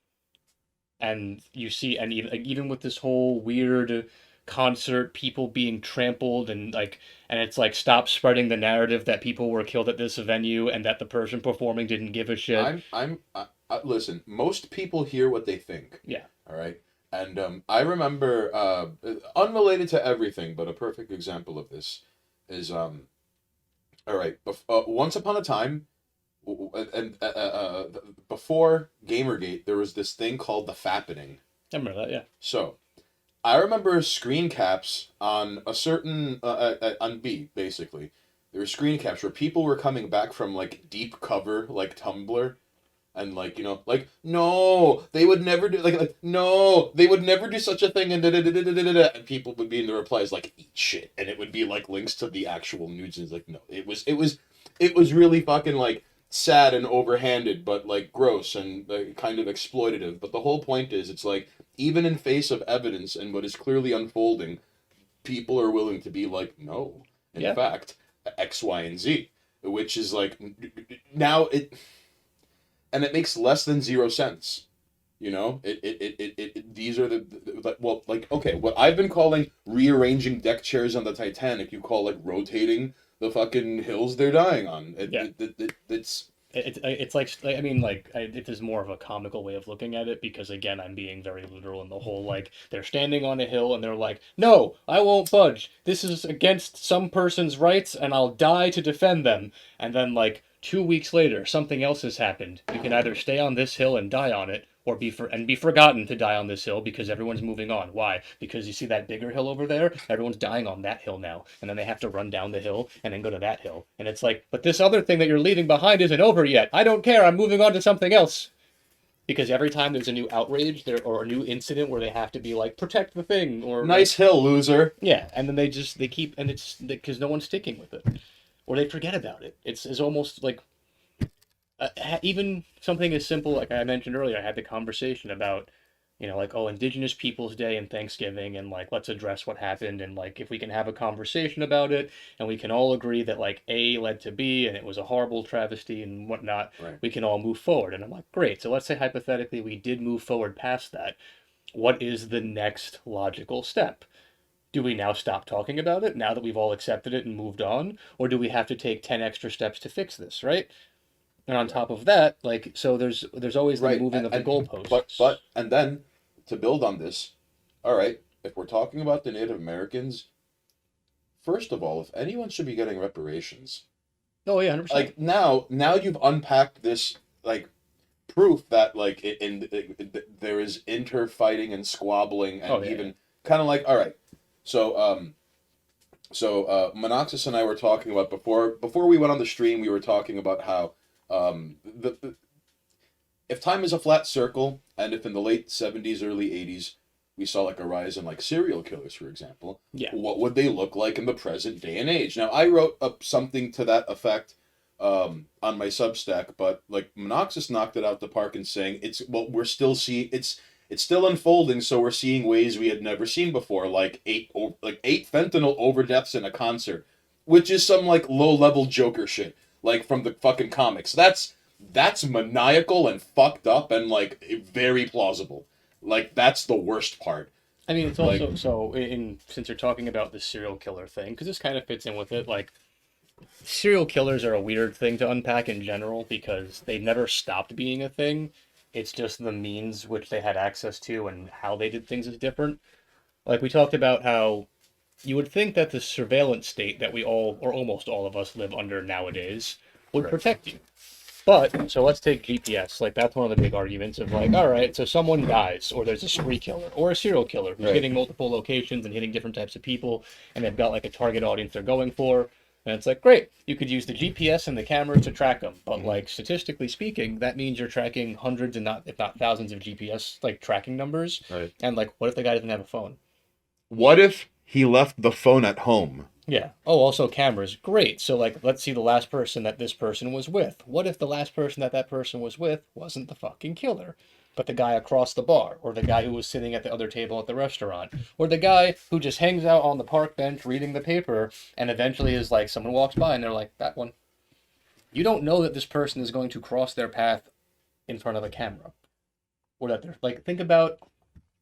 And you see, and even with this whole weird concert, people being trampled and it's like, stop spreading the narrative that people were killed at this venue and that the person performing didn't give a shit. Listen, most people hear what they think. Yeah. All right. And I remember, unrelated to everything, but a perfect example of this is, all right, once upon a time, before Gamergate, there was this thing called the fappening. I remember that, yeah. So, I remember screen caps on a certain, on B, basically. There were screen caps where people were coming back from, like, deep cover, like Tumblr, and, like, you know, like, no, they would never do, no, they would never do such a thing, and da-da-da-da-da-da-da, and people would be in the replies, like, eat shit, and it would be, like, links to the actual nudes, and it's like, no, it was really fucking, like, sad and overhanded, but, like, gross and kind of exploitative, but the whole point is, it's like, even in face of evidence and what is clearly unfolding, people are willing to be like, no, in fact, X, Y, and Z, which is, like, now and it makes less than 0 cents. You know, these are well, like, okay, what I've been calling rearranging deck chairs on the Titanic, you call, like, rotating the fucking hills they're dying on. It's like, I mean, like, it is more of a comical way of looking at it because, again, I'm being very literal in the whole, like, they're standing on a hill and they're like, no, I won't budge. This is against some person's rights and I'll die to defend them. And then, like, 2 weeks later, something else has happened. You can either stay on this hill and die on it, or be forgotten to die on this hill because everyone's moving on. Why? Because you see that bigger hill over there? Everyone's dying on that hill now. And then they have to run down the hill and then go to that hill. And it's like, but this other thing that you're leaving behind isn't over yet. I don't care. I'm moving on to something else. Because every time there's a new outrage or a new incident where they have to be like, protect the thing, or nice hill, loser. Yeah, and then they keep, and it's because no one's sticking with it. Or they forget about it. It's almost like, even something as simple, like I mentioned earlier, I had the conversation about, you know, like, oh, Indigenous Peoples Day and Thanksgiving, and, like, let's address what happened, and, like, if we can have a conversation about it, and we can all agree that, like, A led to B, and it was a horrible travesty and whatnot, right, we can all move forward. And I'm like, great, so let's say hypothetically we did move forward past that. What is the next logical step? Do we now stop talking about it now that we've all accepted it and moved on? Or do we have to take 10 extra steps to fix this, right? And on top of that, like, so there's always the moving of the goalposts. But and then, to build on this, all right, if we're talking about the Native Americans, first of all, if anyone should be getting reparations. Oh, yeah, 100%. Like, now you've unpacked this, like, proof that, like, there is interfighting and squabbling and even kind of like, all right, so Monoxus and I were talking about before we went on the stream, we were talking about how if time is a flat circle, and if in the late 70s, early 80s, we saw, like, a rise in, like, serial killers, for example, what would they look like in the present day and age? Now, I wrote up something to that effect on my Substack, but, like, Monoxus knocked it out the park in saying we're still it's still unfolding, so we're seeing ways we had never seen before, like eight fentanyl over deaths in a concert, which is some, like, low-level Joker shit, like, from the fucking comics. That's maniacal and fucked up and, like, very plausible. Like, that's the worst part. I mean, it's also, like, so, since you're talking about the serial killer thing, because this kind of fits in with it, like, serial killers are a weird thing to unpack in general because they never stopped being a thing. It's just the means which they had access to and how they did things is different. Like we talked about how you would think that the surveillance state that we all, or almost all of us, live under nowadays would Right. protect you. But, so let's take GPS. Like, that's one of the big arguments of, like, all right, so someone dies, or there's a spree killer, or a serial killer who's Right. hitting multiple locations and hitting different types of people, and they've got, like, a target audience they're going for. And it's like, great, you could use the GPS and the cameras to track them. But, like, statistically speaking, that means you're tracking hundreds and not, if not thousands of GPS, like, tracking numbers. Right. And, like, what if the guy doesn't have a phone? What if he left the phone at home? Yeah. Oh, also cameras. Great. So, like, let's see the last person that this person was with. What if the last person that that person was with wasn't the fucking killer, but the guy across the bar, or the guy who was sitting at the other table at the restaurant, or the guy who just hangs out on the park bench reading the paper, and eventually is like, someone walks by and they're like, that one. You don't know that this person is going to cross their path in front of a camera, or that they're like, think about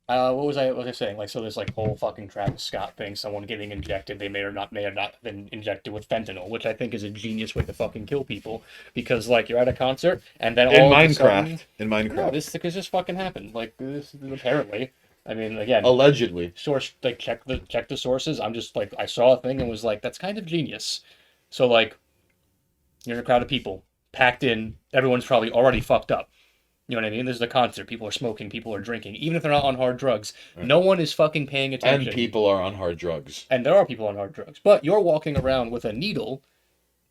what was I saying? Like, so there's like whole fucking Travis Scott thing, someone getting injected. They may or not been injected with fentanyl, which I think is a genius way to fucking kill people. Because like you're at a concert and then In all of a Minecraft. sudden, In no, Minecraft. this because this fucking happened. Like this apparently. I mean, again, Allegedly. source like check the sources. I'm just like I saw a thing and was like, that's kind of genius. So like, you're in a crowd of people packed in. Everyone's probably already fucked up. You know what I mean? This is a concert. People are smoking. People are drinking. Even if they're not on hard drugs, no one is fucking paying attention. And people are on hard drugs. And there are people on hard drugs. But you're walking around with a needle,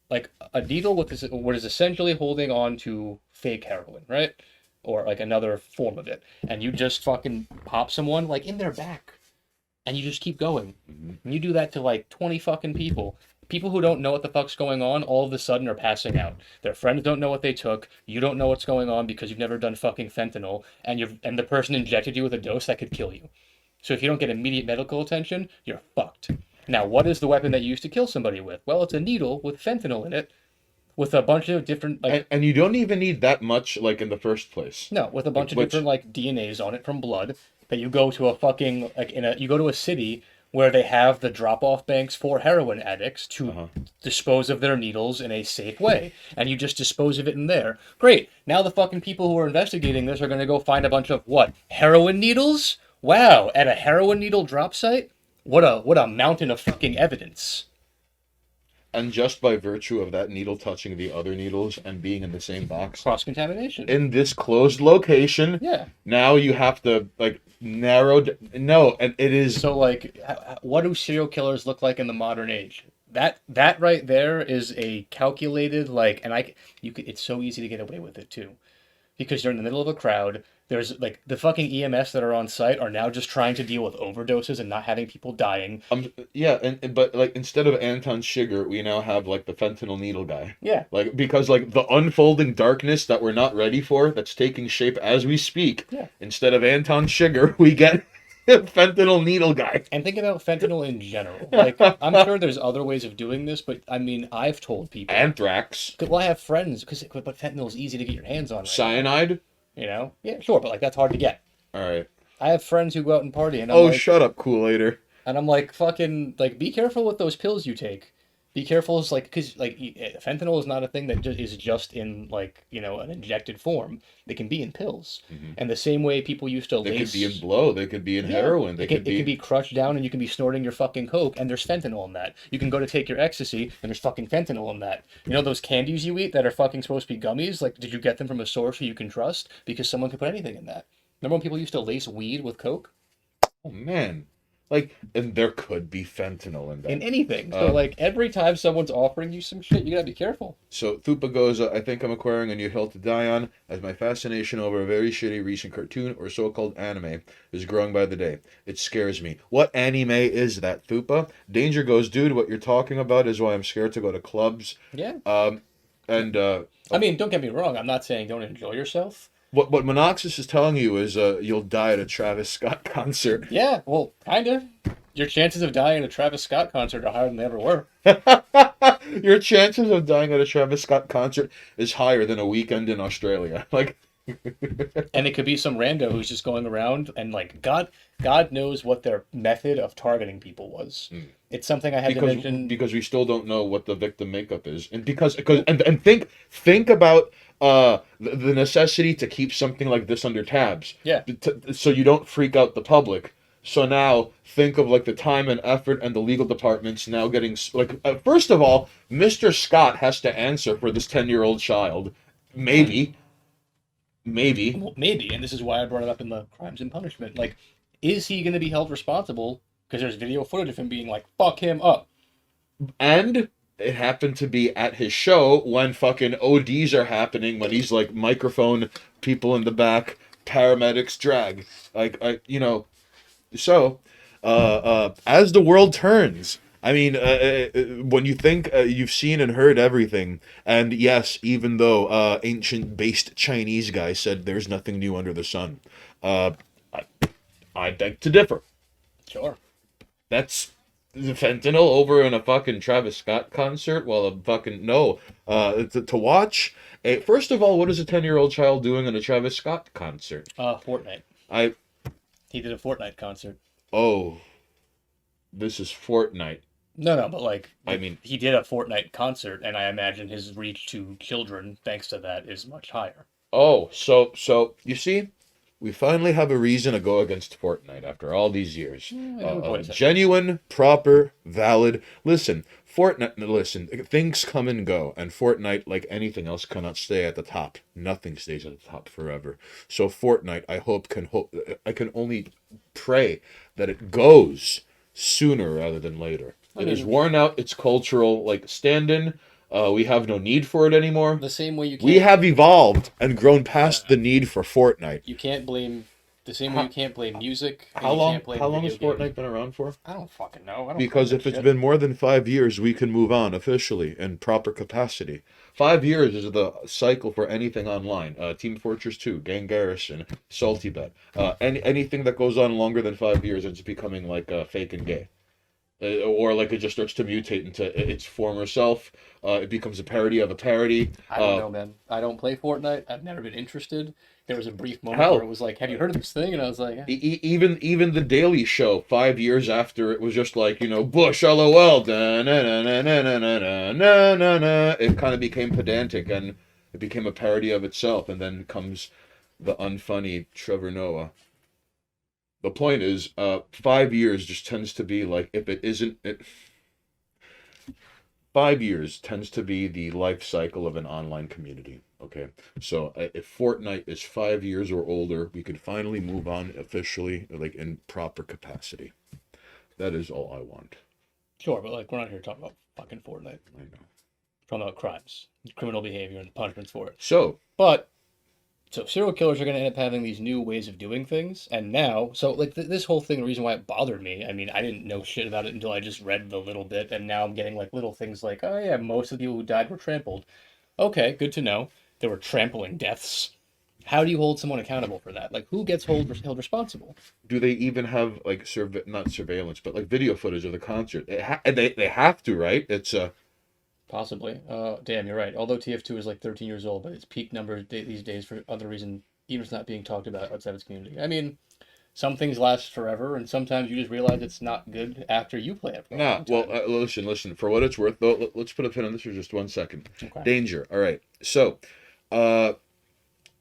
like a needle with what is essentially holding on to fake heroin, right? Or like another form of it. And you just fucking pop someone like in their back. And you just keep going. And you do that to like 20 fucking people. People who don't know what the fuck's going on all of a sudden are passing out. Their friends don't know what they took. You don't know what's going on because you've never done fucking fentanyl, and the person injected you with a dose that could kill you. So if you don't get immediate medical attention, you're fucked. Now, what is the weapon that you used to kill somebody with? Well, it's a needle with fentanyl in it, with a bunch of different And you don't even need that much, like, in the first place. no, with a bunch of Which- different like DNAs on it from blood. That you go to a fucking you go to a city where they have the drop-off banks for heroin addicts to dispose of their needles in a safe way, and you just dispose of it in there. Great. Now the fucking people who are investigating this are going to go find a bunch of what? Heroin needles? Wow, at a heroin needle drop site? What a mountain of fucking evidence. And just by virtue of that needle touching the other needles and being in the same box, Cross-contamination. in this closed location, Yeah. now you have to, like, no, and it is... So like, what do serial killers look like in the modern age? That right there is a calculated like, and it's so easy to get away with it too, because you're in the middle of a crowd. There's like the fucking EMS that are on site are now just trying to deal with overdoses and not having people dying. Yeah, but, like, instead of Anton Chigurh, we now have, like, the fentanyl needle guy. Yeah. Like, because, like, the unfolding darkness that we're not ready for, that's taking shape as we speak, Yeah. instead of Anton Chigurh, we get fentanyl needle guy. And think about fentanyl in general. Like, I'm sure there's other ways of doing this, but I mean, I've told people. Anthrax. Well, I have friends but fentanyl is easy to get your hands on. Right Cyanide. now, you know? Yeah, sure, but like that's hard to get. Alright. I have friends who go out and party, and I'm Oh, like, shut up, Kool-Aider. and I'm like, fucking, like, be careful with those pills you take. Be careful, is like, because like fentanyl is not a thing that is just in like an injected form. They can be in pills, and the same way people used to They lace. could be in blow. They could be in heroin. They It can, could it be... can be crushed down, and you can be snorting your fucking coke, and there's fentanyl in that. You can go to take your ecstasy, and there's fucking fentanyl in that. You know those candies you eat that are fucking supposed to be gummies? Like, did you get them from a source who you can trust? Because someone could put anything in that. Remember when people used to lace weed with coke? Oh, man. Like, and there could be fentanyl in that. In anything. So, like, every time someone's offering you some shit, you gotta be careful. So, Thupa goes, I think I'm acquiring a new hill to die on, as my fascination over a very shitty recent cartoon or so-called anime is growing by the day. It scares me. What anime is that, Thupa? Danger goes, dude, what you're talking about is why I'm scared to go to clubs. Yeah. I mean, don't get me wrong. I'm not saying don't enjoy yourself. What Monoxis is telling you is you'll die at a Travis Scott concert. Yeah, well, kinda. Your chances of dying at a Travis Scott concert are higher than they ever were. Your chances of dying at a Travis Scott concert is higher than a weekend in Australia. Like, And it could be some rando who's just going around and like God knows what their method of targeting people was. Mm. It's something I had to mention. Because we still don't know what the victim makeup is, and because and think about the necessity to keep something like this under tabs, Yeah. so you don't freak out the public. So now think of like the time and effort and the legal departments now getting like first of all, Mr. Scott has to answer for this 10-year-old child, maybe. Well, maybe, and this is why I brought it up in the crimes and punishment. Like, is he going to be held responsible? Because there's video footage of him being like, "Fuck him up." And it happened to be at his show when fucking ODs are happening, when he's like microphone people in the back, paramedics drag. So, as the world turns, I mean, when you think you've seen and heard everything, and yes, even though ancient-based Chinese guy said there's nothing new under the sun, I, I beg to differ. Sure. That's the fentanyl over in a fucking Travis Scott concert. Well, a fucking no. To watch. First of all, what is a 10-year-old child doing in a Travis Scott concert? Fortnite. He did a Fortnite concert. Oh, this is Fortnite. No, but like, I mean, he did a Fortnite concert, and I imagine his reach to children, thanks to that, is much higher. oh, so you see, we finally have a reason to go against Fortnite after all these years. Genuine, proper, valid. Listen, things come and go, and Fortnite, like anything else, cannot stay at the top. Nothing stays at the top forever. So Fortnite, I can only pray that it goes sooner rather than later. It has worn out its cultural stand-in. We have no need for it anymore. The same way you can't... We have evolved and grown past the need for Fortnite. You can't blame... The same way you can't blame music. How long has Fortnite been around for? I don't fucking know. Because if it's been more than 5 years, we can move on officially in proper capacity. 5 years is the cycle for anything online. Team Fortress 2, Gang Garrison, Salty Bet. Anything that goes on longer than 5 years, it's becoming like fake and gay. Or like it just starts to mutate into its former self. It becomes a parody of a parody. I don't know, man. I don't play Fortnite. I've never been interested. There was a brief moment where it was like, "Have you heard of this thing?" And I was like, even the Daily Show, 5 years after it was just like, Bush, LOL, da, na, na, na, na, na, na, na, na, na. It kind of became pedantic and it became a parody of itself. And then comes the unfunny Trevor Noah. The point is, 5 years just tends to be like, if it isn't, 5 years tends to be the life cycle of an online community. Okay, so if Fortnite is 5 years or older, we could finally move on officially, like in proper capacity. That is all I want. Sure, but like, we're not here talking about fucking Fortnite. I know. We're talking about crimes, criminal behavior, and the punishments for it. So serial killers are going to end up having these new ways of doing things, and now, this whole thing, the reason why it bothered me, I mean, I didn't know shit about it until I just read the little bit, and now I'm getting like little things like, oh yeah, most of the people who died were trampled. Okay, good to know. There were trampling deaths. How do you hold someone accountable for that? Like, who gets held responsible? Do they even have like not surveillance, but like video footage of the concert? They have to, right? It's Possibly. Damn, you're right. Although TF2 is like 13 years old, but its peak numbers these days for other reason, even if it's not being talked about outside its community. I mean, some things last forever, and sometimes you just realize it's not good after you play it. Listen. For what it's worth, though, let's put a pin on this for just 1 second. Okay. Danger. All right. So,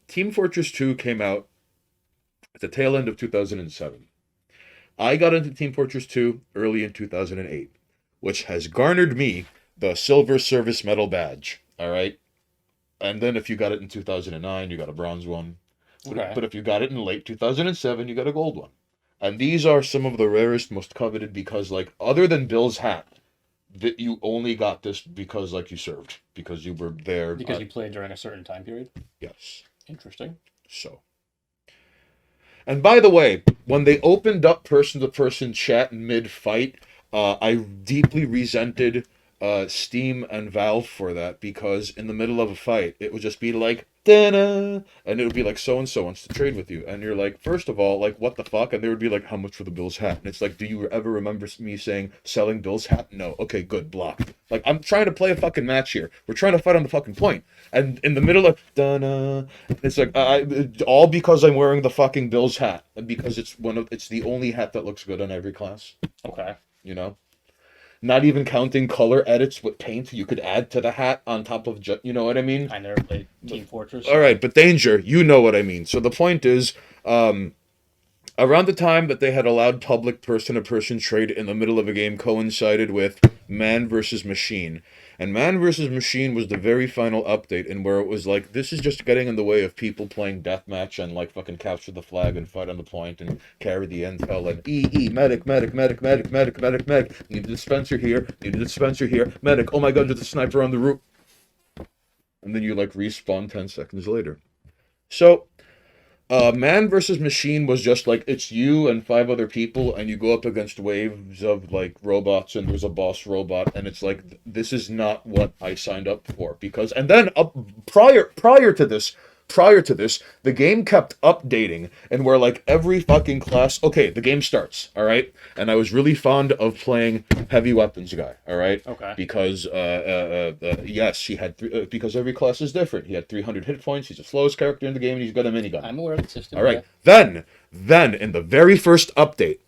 Team Fortress 2 came out at the tail end of 2007. I got into Team Fortress 2 early in 2008, which has garnered me the Silver Service Medal badge. All right. And then if you got it in 2009, you got a bronze one. Okay. But if you got it in late 2007, you got a gold one. And these are some of the rarest, most coveted because, like, other than Bill's hat, that you only got this because, like, you served. Because you were there. Because you played during a certain time period? Yes. Interesting. So. And by the way, when they opened up person-to-person chat mid-fight, I deeply resented Steam and Valve for that, because in the middle of a fight, it would just be like, da-na, and it would be like so and so wants to trade with you, and you're like, first of all, like what the fuck, and they would be like, how much for the Bills hat? And it's like, do you ever remember me saying selling Bills hat? No. Okay, good, block. Like I'm trying to play a fucking match here. We're trying to fight on the fucking point, and in the middle of da-na, it's like all because I'm wearing the fucking Bills hat, and because it's the only hat that looks good on every class. Okay. You know. Not even counting color edits with paint you could add to the hat on top of, you know what I mean? I never played Team Fortress. All right, but Danger, you know what I mean. So the point is, around the time that they had allowed public person-to-person trade in the middle of a game coincided with Man vs. Machine. And Man vs. Machine was the very final update, and where it was like, this is just getting in the way of people playing deathmatch and like fucking capture the flag and fight on the point and carry the intel and medic, need a dispenser here, medic, oh my god, there's a sniper on the roof. And then you like respawn 10 seconds later. So, Man vs. Machine was just like, it's you and 5 other people, and you go up against waves of like robots, and there's a boss robot, and it's like, this is not what I signed up for. Because, and then prior to this, the game kept updating, and where like every fucking class, okay, the game starts, all right, and I was really fond of playing heavy weapons guy, all right, Okay. because yes, he had because every class is different. He had 300 hit points. He's the slowest character in the game, and he's got a minigun. I'm aware of the system. All right, Yeah. then in the very first update,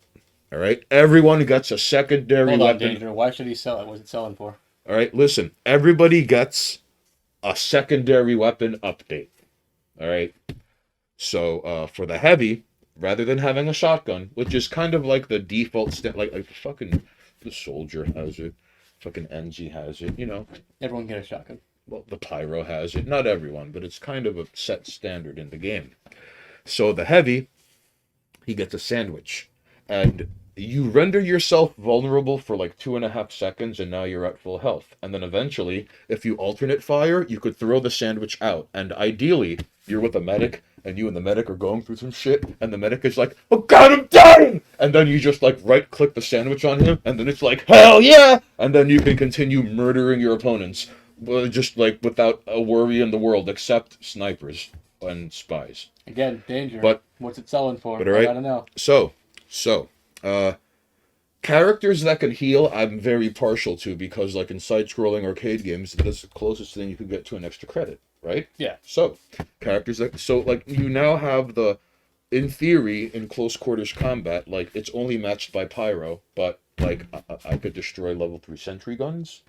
all right, everyone gets a secondary Hold on, weapon. Danger. Why should he sell it? What's it selling for? All right, listen, everybody gets a secondary weapon update. All right, so for the heavy, rather than having a shotgun, which is kind of like the default like fucking the soldier has it, fucking NG has it, you know. Everyone get a shotgun. Well, the pyro has it. Not everyone, but it's kind of a set standard in the game. So the heavy, he gets a sandwich, and you render yourself vulnerable for like 2.5 seconds, and now you're at full health. And then eventually, if you alternate fire, you could throw the sandwich out. And ideally, you're with a medic, and you and the medic are going through some shit, and the medic is like, oh god, I'm dying! And then you just like right-click the sandwich on him, and then it's like, hell yeah! And then you can continue murdering your opponents, just like without a worry in the world, except snipers and spies. Again, Danger. But what's it selling for? but all right. I gotta know. So, characters that can heal, I'm very partial to, because like in side-scrolling arcade games, that's the closest thing you could get to an extra credit, right? Yeah. So, characters that, so like you now have the, in theory, in close quarters combat, like it's only matched by pyro, but like I could destroy level 3 sentry guns.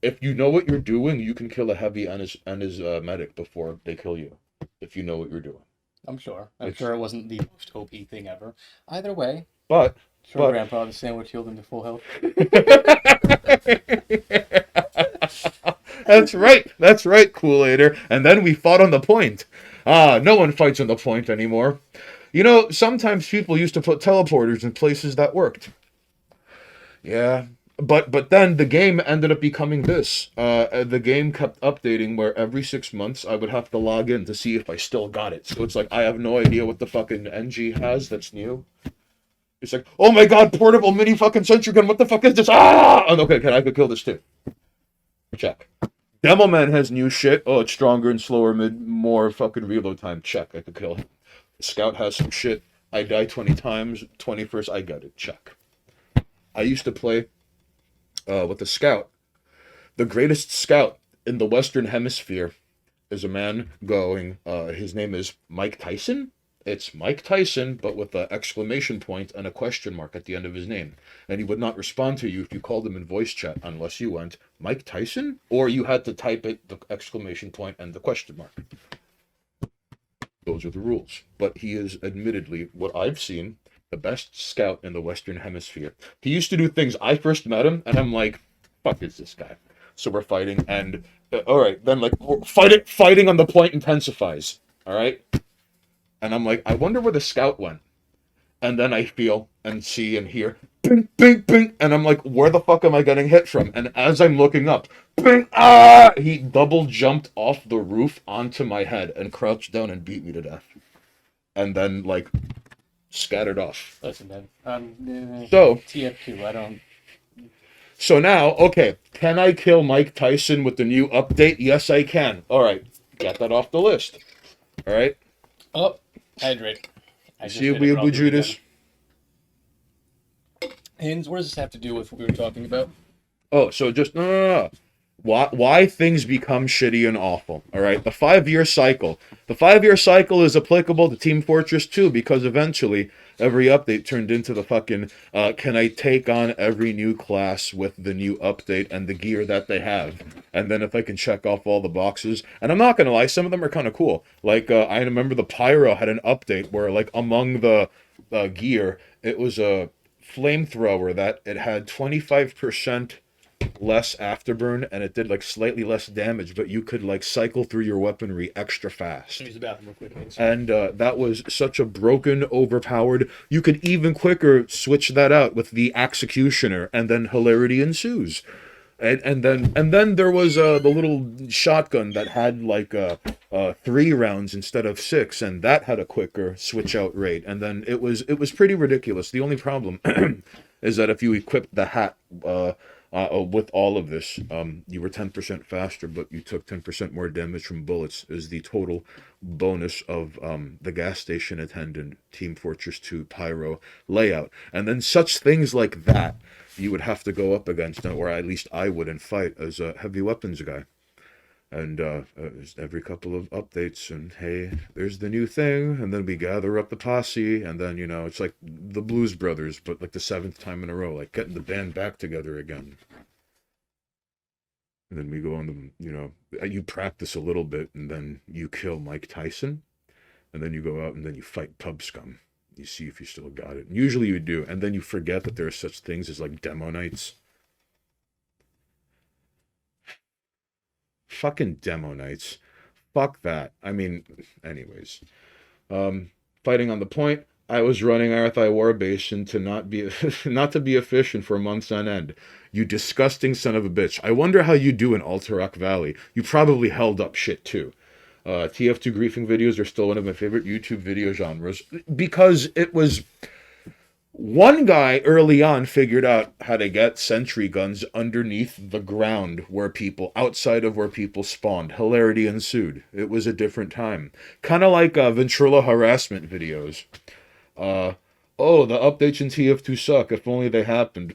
If you know what you're doing, you can kill a heavy and his medic before they kill you. If you know what you're doing. I'm sure. I'm sure it wasn't the most OP thing ever. Either way, But sure, Grandpa, the sandwich healed him to full health. That's right, Kool-Aider. And then we fought on the point. No one fights on the point anymore. You know, sometimes people used to put teleporters in places that worked. Yeah. But then the game ended up becoming this. The game kept updating where every 6 months I would have to log in to see if I still got it. So it's like, I have no idea what the fucking NG has that's new. It's like, oh my god, portable mini fucking sentry gun, what the fuck is this? Ah! Oh, okay, I could kill this too. Check. Demo Man has new shit. Oh, it's stronger and slower, more fucking reload time. Check, I could kill him. Scout has some shit. I die 20 times. 21st, I got it. Check. I used to play with the Scout. The greatest Scout in the Western Hemisphere is a man going, his name is Mike Tyson? It's Mike Tyson, but with an exclamation point and a question mark at the end of his name. And he would not respond to you if you called him in voice chat unless you went, Mike Tyson? Or you had to type it, the exclamation point and the question mark. Those are the rules. But he is admittedly, what I've seen, the best Scout in the Western Hemisphere. He used to do things, I first met him, and I'm like, fuck is this guy? So we're fighting, and, alright, then like, fighting on the point intensifies, alright? And I'm like, I wonder where the Scout went. And then I feel and see and hear, ping, ping, ping. And I'm like, where the fuck am I getting hit from? And as I'm looking up, ping, ah! He double jumped off the roof onto my head and crouched down and beat me to death. And then, like, scattered off. Listen, man. So, TF2, I don't... So now, okay, can I kill Mike Tyson with the new update? Yes, I can. Alright, Got that off the list. All right. Oh, hydrate. I just See you, did it, but I'll do it Judas. again. Haynes, what does this have to do with what we were talking about? Oh, so just no. Why things become shitty and awful. All right. The 5-year cycle. The 5-year cycle is applicable to Team Fortress 2 because eventually every update turned into the fucking can I take on every new class with the new update and the gear that they have. And then if I can check off all the boxes. And I'm not going to lie, some of them are kind of cool. Like I remember the Pyro had an update where like among the gear, it was a flamethrower that it had 25% less afterburn and it did like slightly less damage, but you could like cycle through your weaponry extra fast. Use the bathroom real quick, Haynes. And that was such a broken, overpowered. You could even quicker switch that out with the Executioner, and then hilarity ensues. And then there was the little shotgun that had like 3 rounds instead of 6, and that had a quicker switch out rate. And then it was pretty ridiculous. The only problem is that if you equipped the hat with all of this, you were 10% faster, but you took 10% more damage from bullets. Is the total bonus of the gas station attendant Team Fortress 2 Pyro layout. And then such things like that you would have to go up against, or at least I wouldn't fight as a heavy weapons guy. And every couple of updates, and hey, there's the new thing, and then we gather up the posse, and then, you know, it's like the Blues Brothers, but like the 7th time in a row, like getting the band back together again. And then we go on the, you know, you practice a little bit, and then you kill Mike Tyson, and then you go out and then you fight Pub Scum. You see if you still got it. And usually you do, and then you forget that there are such things as like demo nights. Fucking demo nights. Fuck that. I mean, anyways. Fighting on the point, I was running Arathai Warbase to not to be efficient for months on end. You disgusting son of a bitch. I wonder how you do in Alterac Valley. You probably held up shit too. TF2 griefing videos are still one of my favorite YouTube video genres because it was... One guy early on figured out how to get sentry guns underneath the ground outside of where people spawned. Hilarity ensued. It was a different time. Kind of like Ventrilo harassment videos. Oh, the updates in TF2 suck. If only they happened.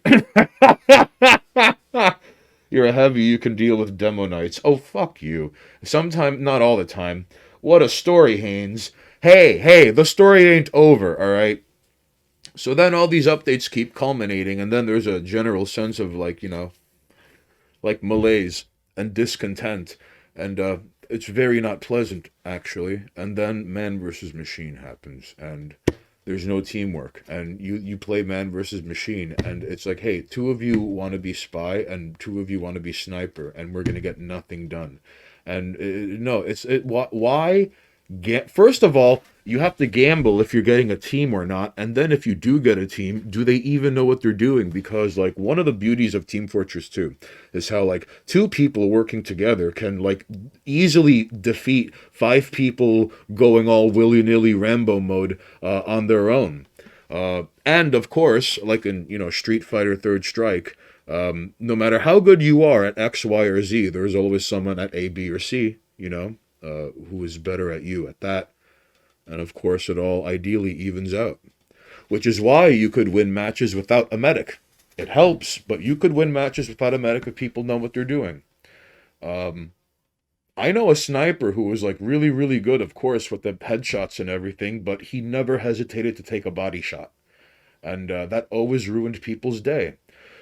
You're a heavy, you can deal with demo nights. Oh, fuck you. Sometimes, not all the time. What a story, Haynes. Hey, the story ain't over, alright? So then all these updates keep culminating, and then there's a general sense of, like, you know, like malaise and discontent. And it's very not pleasant, actually. And then man versus machine happens, and there's no teamwork. And you play man versus machine, and it's like, hey, 2 of you want to be spy, and 2 of you want to be sniper, and we're going to get nothing done. And why? First of all, you have to gamble if you're getting a team or not, and then if you do get a team, do they even know what they're doing? Because like one of the beauties of Team Fortress 2 is how like 2 people working together can like easily defeat 5 people going all willy-nilly Rambo mode on their own. And of course, like in, you know, Street Fighter Third Strike, no matter how good you are at X, Y, or Z, there's always someone at A, B, or C, you know, who is better at you at that. And of course, it all ideally evens out. Which is why you could win matches without a medic. It helps, but you could win matches without a medic if people know what they're doing. I know a sniper who was like really, really good, of course, with the headshots and everything, but he never hesitated to take a body shot. And that always ruined people's day.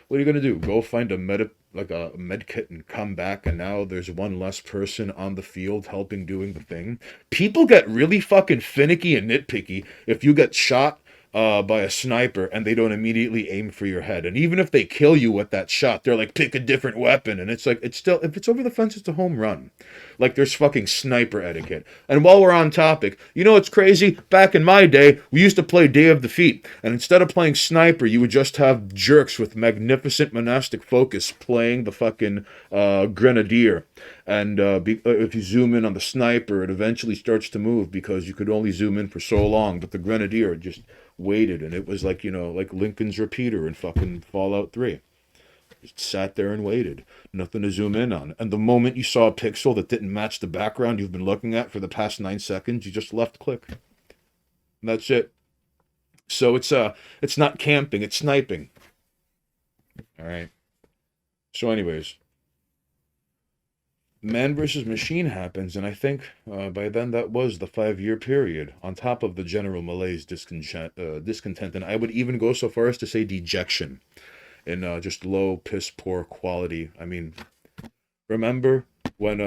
What are you going to do? Go find a med kit and come back, and now there's one less person on the field helping doing the thing? People get really fucking finicky and nitpicky if you get shot by a sniper and they don't immediately aim for your head. And even if they kill you with that shot, they're like, pick a different weapon. And it's like, it's still, if it's over the fence, it's a home run. Like there's fucking sniper etiquette. And while we're on topic, you know what's crazy? Back in my day, we used to play Day of Defeat. And instead of playing sniper, you would just have jerks with magnificent monastic focus playing the fucking grenadier. And if you zoom in on the sniper, it eventually starts to move because you could only zoom in for so long. But the grenadier just waited, and it was like, you know, like Lincoln's repeater in fucking Fallout 3. Just sat there and waited. Nothing to zoom in on. And the moment you saw a pixel that didn't match the background you've been looking at for the past 9 seconds, you just left click. And that's it. So it's not camping, it's sniping. All right. So anyways, Man versus Machine happens, and I think by then that was the 5-year period, on top of the general malaise, discontent, and I would even go so far as to say dejection, in just low, piss poor quality. I mean, remember when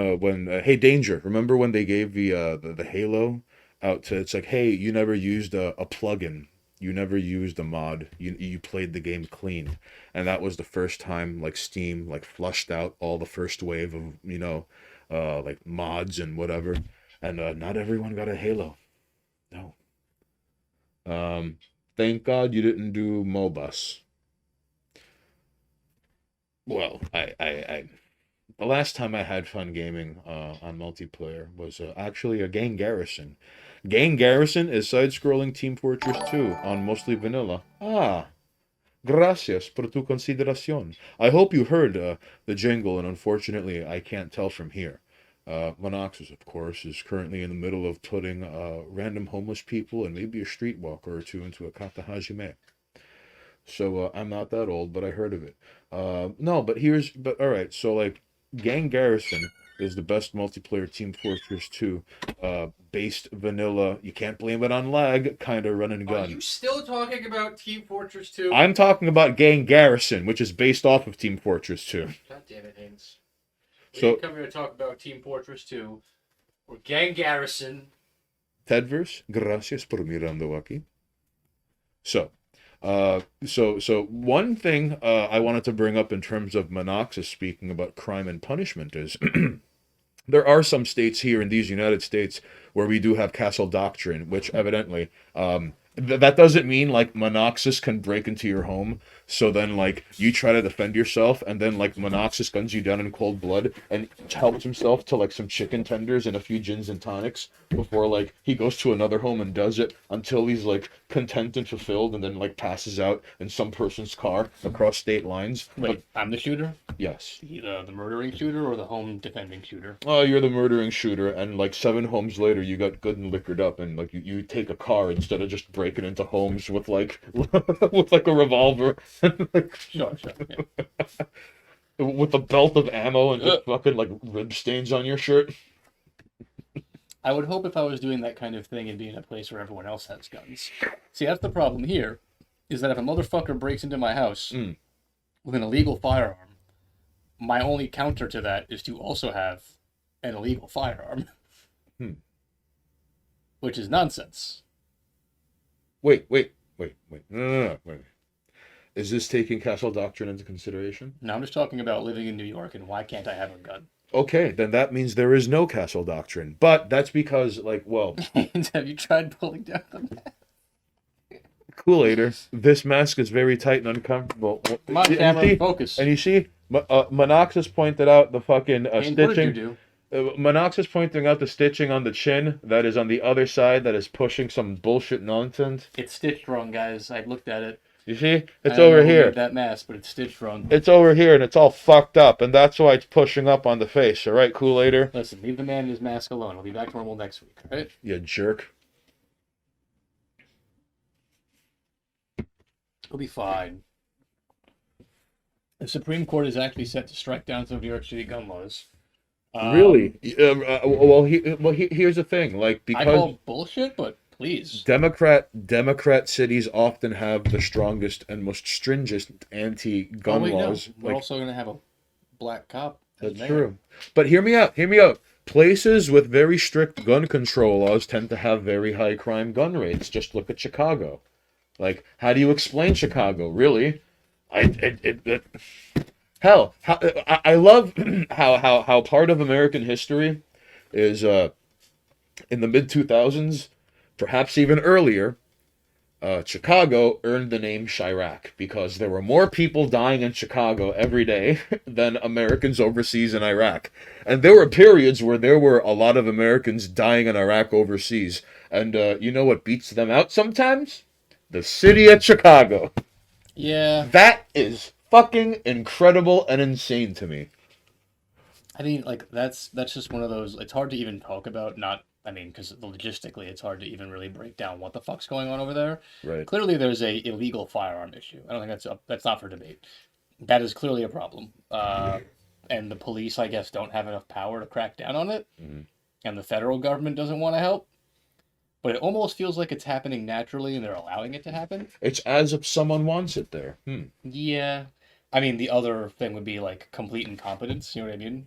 Hey Danger, remember when they gave the Halo out to, it's like, hey, you never used a plugin. You never used a mod. You played the game clean. And that was the first time like Steam like flushed out all the first wave of, like mods and whatever. And not everyone got a Halo. No. Thank God you didn't do Mobus. Well, I the last time I had fun gaming on multiplayer was actually a Gang Garrison. Gang Garrison is side-scrolling Team Fortress 2 on mostly vanilla. Gracias por tu consideración. I hope you heard the jingle, and unfortunately I can't tell from here. Monoxus, of course, is currently in the middle of putting random homeless people and maybe a streetwalker or two into a kata hajime. So I'm not that old, but I heard of it. No, but all right, so like Gang Garrison is the best multiplayer Team Fortress 2 based vanilla, you can't blame it on lag, kind of run and gun. Are you still talking about Team Fortress 2? I'm talking about Gang Garrison, which is based off of Team Fortress 2. God damn it, Haynes. So, We come here to talk about Team Fortress 2 or Gang Garrison. Tedverse, gracias por mirando aquí. So one thing I wanted to bring up in terms of Monoxus speaking about crime and punishment is there are some states here in these United States where we do have castle doctrine, which evidently that doesn't mean like Monoxus can break into your home, so then like you try to defend yourself, and then like Monoxus guns you down in cold blood and helps himself to like some chicken tenders and a few gins and tonics before like he goes to another home and does it until he's like content and fulfilled, and then like passes out in some person's car across state lines. Wait, I'm the shooter? Yes. The murdering shooter or the home defending shooter? Oh, you're the murdering shooter, and like 7 homes later, you got good and liquored up, and like you take a car instead of just breaking into homes with like with like a revolver, Sure. Yeah. with a belt of ammo and just fucking like rib stains on your shirt. I would hope if I was doing that kind of thing and being in a place where everyone else has guns. See, that's the problem here, is that if a motherfucker breaks into my house with an illegal firearm, my only counter to that is to also have an illegal firearm. Which is nonsense. Wait. No. Wait. Is this taking castle doctrine into consideration? No, I'm just talking about living in New York and why can't I have a gun? Okay, then that means there is no castle doctrine. But that's because, like, well... Have you tried pulling down the mask? Kool-Aider, this mask is very tight and uncomfortable. Come on, camera, focus. And you see, Monoxus pointed out the fucking stitching. What did you do? Monoxus pointing out the stitching on the chin that is on the other side that is pushing some bullshit nonsense. It's stitched wrong, guys. I looked at it. You see? It's over here. That mask, but it's stitched wrong. It's over here, and it's all fucked up, and that's why it's pushing up on the face. All right, Kool-Aider? Listen, leave the man in his mask alone. I'll be back to normal next week, all right? You jerk. He'll be fine. The Supreme Court is actually set to strike down some of New York City gun laws. Really? Here's the thing. Like, because I call bullshit, but please. Democrat cities often have the strongest and most stringent anti-gun laws. No. We're also going to have a black cop. That's true. But hear me out. Places with very strict gun control laws tend to have very high crime gun rates. Just look at Chicago. Like, how do you explain Chicago? Really? Hell, I love how part of American history is in the mid-2000s, perhaps even earlier, Chicago earned the name Chirac because there were more people dying in Chicago every day than Americans overseas in Iraq. And there were periods where there were a lot of Americans dying in Iraq overseas. And you know what beats them out sometimes? The city of Chicago. Yeah. That is fucking incredible and insane to me. I mean, like that's just one of those. It's hard to even talk about. Not, I mean, because logistically, it's hard to even really break down what the fuck's going on over there. Right. Clearly, there's a illegal firearm issue. I don't think that's not for debate. That is clearly a problem. And the police, I guess, don't have enough power to crack down on it, and the federal government doesn't want to help. But it almost feels like it's happening naturally, and they're allowing it to happen. It's as if someone wants it there. Yeah, I mean, the other thing would be like complete incompetence. You know what I mean?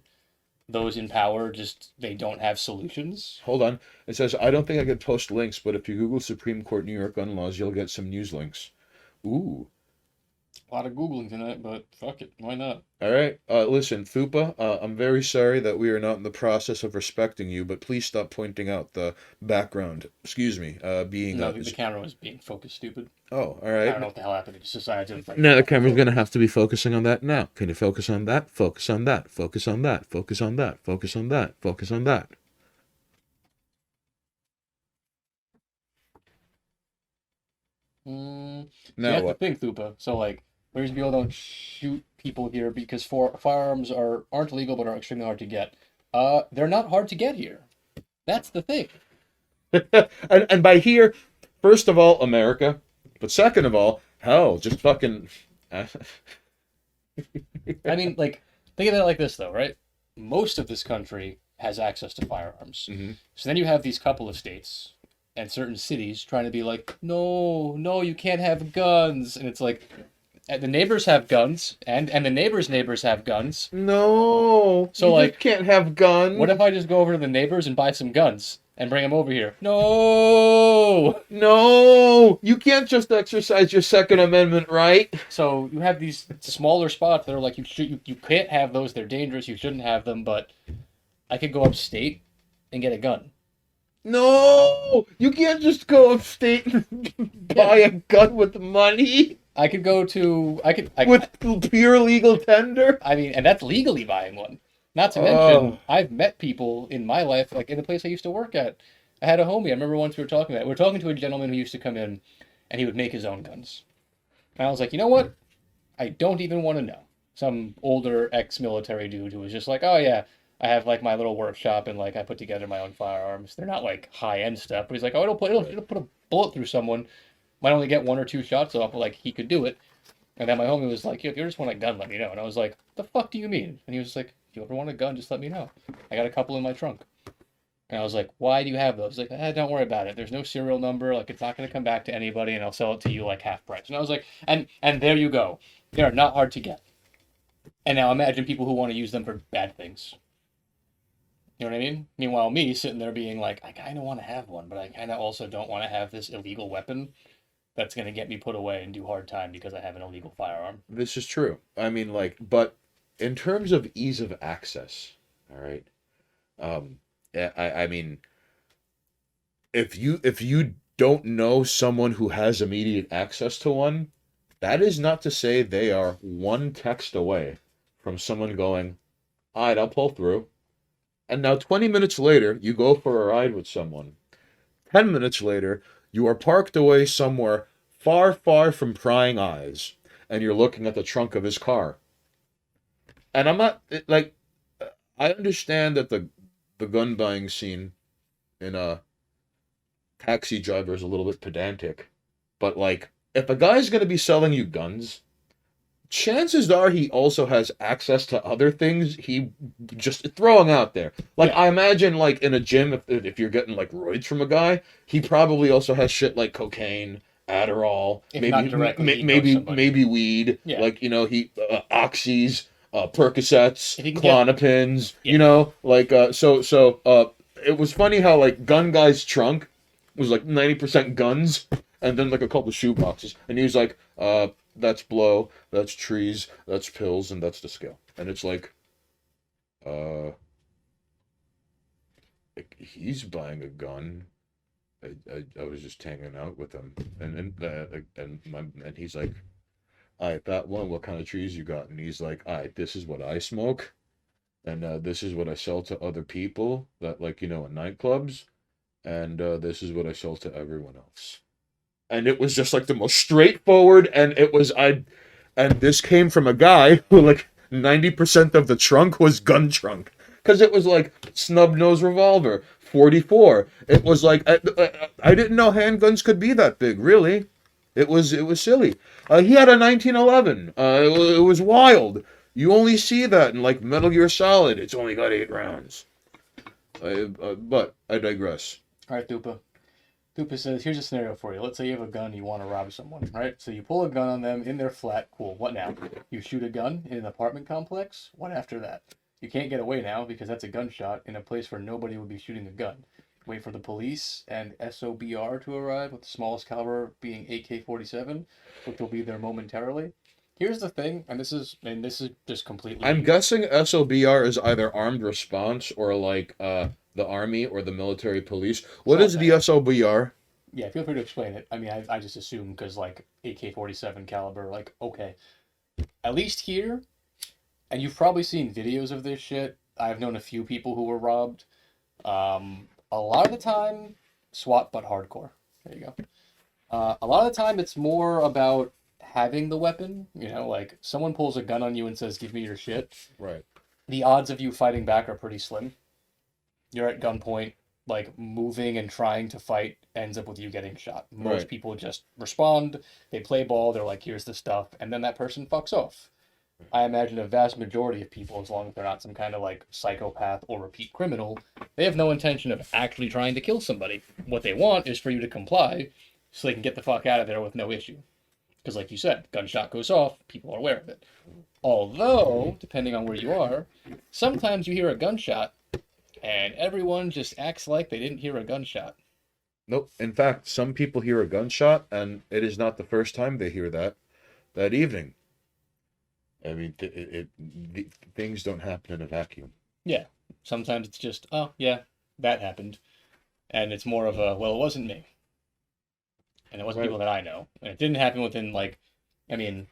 Those in power just they don't have solutions. Hold on. It says, I don't think I could post links, but if you Google Supreme Court New York gun laws, you'll get some news links. Ooh. A lot of Googling tonight, but fuck it. Why not? All right. Listen, Fupa, I'm very sorry that we are not in the process of respecting you, but please stop pointing out the background. Excuse me. Being No, the camera was being focused stupid. Oh, all I right. don't know what the hell happened. It just decided to. Now the camera's gonna have to be focusing on that now. Can you focus on that? Focus on that. Focus on that. Focus on that. Focus on that. Focus on that. You Now have to what? think, Thupa. So like, whereas people don't shoot people here because firearms aren't legal but are extremely hard to get. They're not hard to get here. That's the thing. and by here, first of all, America, but second of all, hell, just fucking. I mean, like, think of it like this, though, right? Most of this country has access to firearms. So then you have these couple of states and certain cities trying to be like, no, you can't have guns. And it's like, the neighbors have guns, and the neighbors' have guns. No. So, you like, just can't have guns. What if I just go over to the neighbors and buy some guns and bring them over here? No! No, you can't just exercise your Second Amendment right. So you have these smaller spots that are like, you can't have those, they're dangerous, you shouldn't have them, but I could go upstate and get a gun. No, you can't just go upstate and buy a gun with money. I could go to, With pure legal tender. I mean, and that's legally buying one. Not to mention, I've met people in my life, like in the place I used to work at. I had a homie, I remember once we were talking about it. We were talking to a gentleman who used to come in, and he would make his own guns. And I was like, you know what? I don't even want to know. Some older ex-military dude who was just like, oh yeah, I have like my little workshop and like I put together my own firearms. They're not like high-end stuff, but he's like, oh, it'll put a bullet through someone. Might only get 1 or 2 shots off, but like he could do it. And then my homie was like, if you just want a gun, let me know. And I was like, the fuck do you mean? And he was like, if you ever want a gun, just let me know. I got a couple in my trunk. And I was like, why do you have those? He's like, don't worry about it. There's no serial number. Like, it's not going to come back to anybody, and I'll sell it to you like half price. And I was like, and there you go. They are not hard to get. And now imagine people who want to use them for bad things. You know what I mean? Meanwhile, me sitting there being like, I kind of want to have one, but I kind of also don't want to have this illegal weapon that's going to get me put away and do hard time because I have an illegal firearm. This is true. I mean, like, but in terms of ease of access, all right. I mean, if you don't know someone who has immediate access to one, that is not to say they are one text away from someone going, all right, I'll pull through. And now 20 minutes later, you go for a ride with someone. 10 minutes later, you are parked away somewhere far, far from prying eyes, and you're looking at the trunk of his car. And I'm not, like, I understand that the gun buying scene in a Taxi Driver is a little bit pedantic, but like, if a guy's going to be selling you guns, chances are he also has access to other things he just throwing out there. Like, I imagine, like, in a gym, if you're getting, like, roids from a guy, he probably also has shit like cocaine, Adderall, If not directly, he knows maybe somebody. weed, Yeah. like, you know, oxys, Percocets, If he can get- Klonopins, Yeah. you know, like, it was funny how, like, gun guy's trunk was like 90% guns and then like a couple of shoe boxes, and he was like, that's blow, that's trees, that's pills, and that's the scale. And it's like, he's buying a gun. I was just hanging out with him, and he's like, all right, that one, what kind of trees you got? And he's like, all right, this is what I smoke, and this is what I sell to other people that, like, you know, in nightclubs, and this is what I sell to everyone else. And it was just like the most straightforward, and it was And this came from a guy who, like, 90% of the trunk was gun trunk. Because it was like snub nose revolver, 44. It was like, I didn't know handguns could be that big, really. It was silly. He had a 1911. It was wild. You only see that in like Metal Gear Solid. It's only got 8 rounds. But I digress. All right, Thupa. Thupa says, here's a scenario for you. Let's say you have a gun, you want to rob someone, right? So you pull a gun on them in their flat. Cool. What now? You shoot a gun in an apartment complex. What after that? You can't get away now because that's a gunshot in a place where nobody would be shooting a gun. Wait for the police and SOBR to arrive, with the smallest caliber being AK-47, which will be there momentarily. Here's the thing, and this is just completely. I'm guessing SOBR is either armed response or like the army or the military police. What is the SOBR? Yeah, feel free to explain it. I mean, I just assume because like AK-47 caliber, like okay, at least here, and you've probably seen videos of this shit. I've known a few people who were robbed. A lot of the time, SWAT but hardcore. There you go. A lot of the time, it's more about having the weapon. You know, like someone pulls a gun on you and says, "Give me your shit." Right. The odds of you fighting back are pretty slim. You're at gunpoint, like moving and trying to fight ends up with you getting shot. Most Right. people just respond, they play ball, they're like, here's the stuff, and then that person fucks off. I imagine a vast majority of people, as long as they're not some kind of like psychopath or repeat criminal, they have no intention of actually trying to kill somebody. What they want is for you to comply so they can get the fuck out of there with no issue. Because like you said, gunshot goes off, people are aware of it. Although, depending on where you are, sometimes you hear a gunshot and everyone just acts like they didn't hear a gunshot. Nope. In fact, some people hear a gunshot, and it is not the first time they hear that evening. I mean, things don't happen in a vacuum. Yeah. Sometimes it's just, oh, yeah, that happened. And it's more of a, well, it wasn't me. And it wasn't Right. people that I know. And it didn't happen within, like, I mean,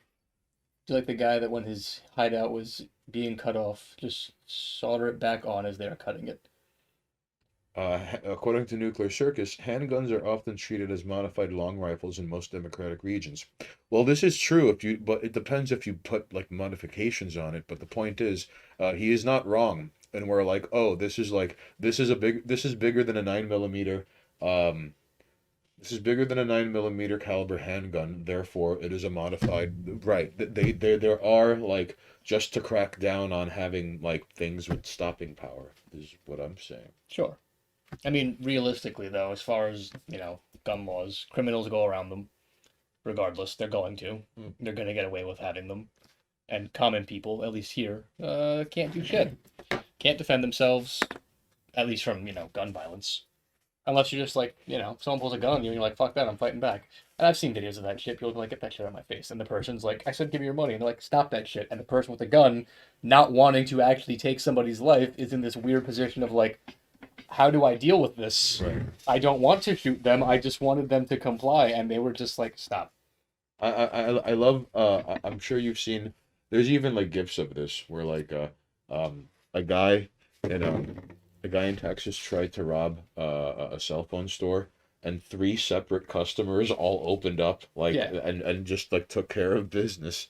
like the guy that when his hideout was being cut off, just solder it back on as they're cutting it. According to Nuclear Circus, handguns are often treated as modified long rifles in most democratic regions. Well, this is true but it depends if you put like modifications on it. But the point is, he is not wrong. And we're like, oh, this is bigger than a 9mm. This is bigger than a 9mm caliber handgun. Therefore, it is a modified. Right? There are like just to crack down on having like things with stopping power. Is what I'm saying. Sure. I mean, realistically, though, as far as, you know, gun laws, criminals go around them. Regardless, they're going to. They're going to get away with having them. And common people, at least here, can't do shit. Can't defend themselves, at least from, you know, gun violence. Unless you're just like, you know, someone pulls a gun on you and you're like, fuck that, I'm fighting back. And I've seen videos of that shit. People be like, get that shit out of my face. And the person's like, I said, give me your money. And they're like, stop that shit. And the person with the gun, not wanting to actually take somebody's life, is in this weird position of like, how do I deal with this? Right. I don't want to shoot them. I just wanted them to comply. And they were just like, stop. I love I'm sure you've seen there's even like gifs of this where like a guy in Texas tried to rob a cell phone store, and 3 separate customers all opened up like Yeah. and just like took care of business.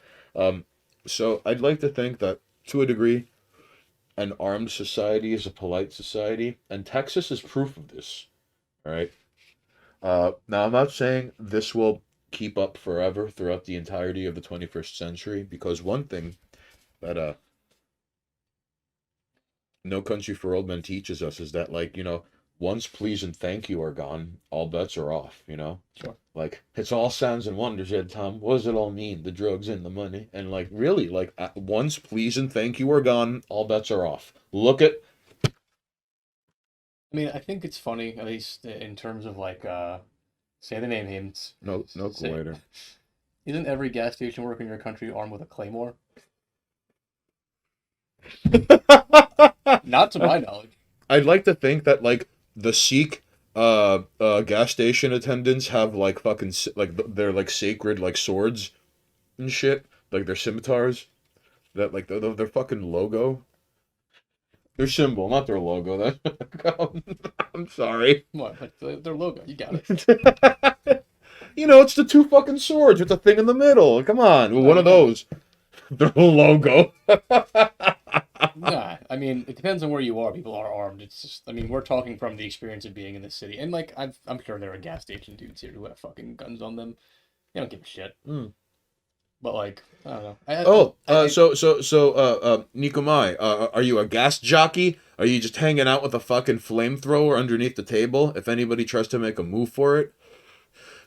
So I'd like to think that to a degree an armed society is a polite society, and Texas is proof of this. All right. Now I'm not saying this will keep up forever throughout the entirety of the 21st century, because one thing that No Country for Old Men teaches us is that, like, you know, once please and thank you are gone, all bets are off, you know? Sure. Like, it's all sounds and wonders, Ed Tom. What does it all mean? The drugs and the money. And, like, really, like, once please and thank you are gone, all bets are off. Look at. I mean, I think it's funny, at least in terms of like, say the name hints. No Say- later. Isn't every gas station worker in your country armed with a claymore? Not to my knowledge. I'd like to think that, like, the Sikh gas station attendants have like fucking they're like sacred like swords and shit, like their scimitars, that like their fucking logo, their symbol, not their logo. That I'm sorry. What? Like their logo. You got it. You know, it's the two fucking swords with the thing in the middle. Come on, one of those. The logo. Nah, I mean, it depends on where you are. People are armed. It's just, I mean, we're talking from the experience of being in the city, and like, I'm sure there are gas station dudes here who have fucking guns on them. They don't give a shit. But like, I don't know. Nikomai, are you a gas jockey? Are you just hanging out with a fucking flamethrower underneath the table if anybody tries to make a move for it?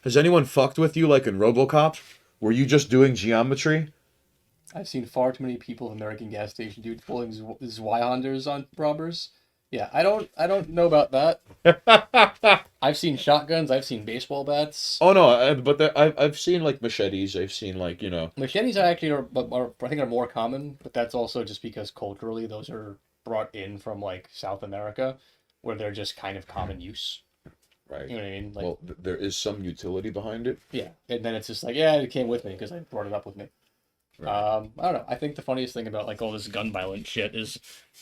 Has anyone fucked with you like in RoboCop? Were you just doing geometry? I've seen far too many people in American gas station dudes pulling Zweihanders on robbers. Yeah, I don't know about that. I've seen shotguns. I've seen baseball bats. Oh no, I've seen like machetes. I've seen like Machetes actually are I think are more common, but that's also just because culturally those are brought in from like South America, where they're just kind of common use. Right. You know what I mean? Like, well, there is some utility behind it. yeah, and then it's just like, yeah, it came with me because I brought it up with me. Right. I don't know. I think the funniest thing about like all this gun violence shit is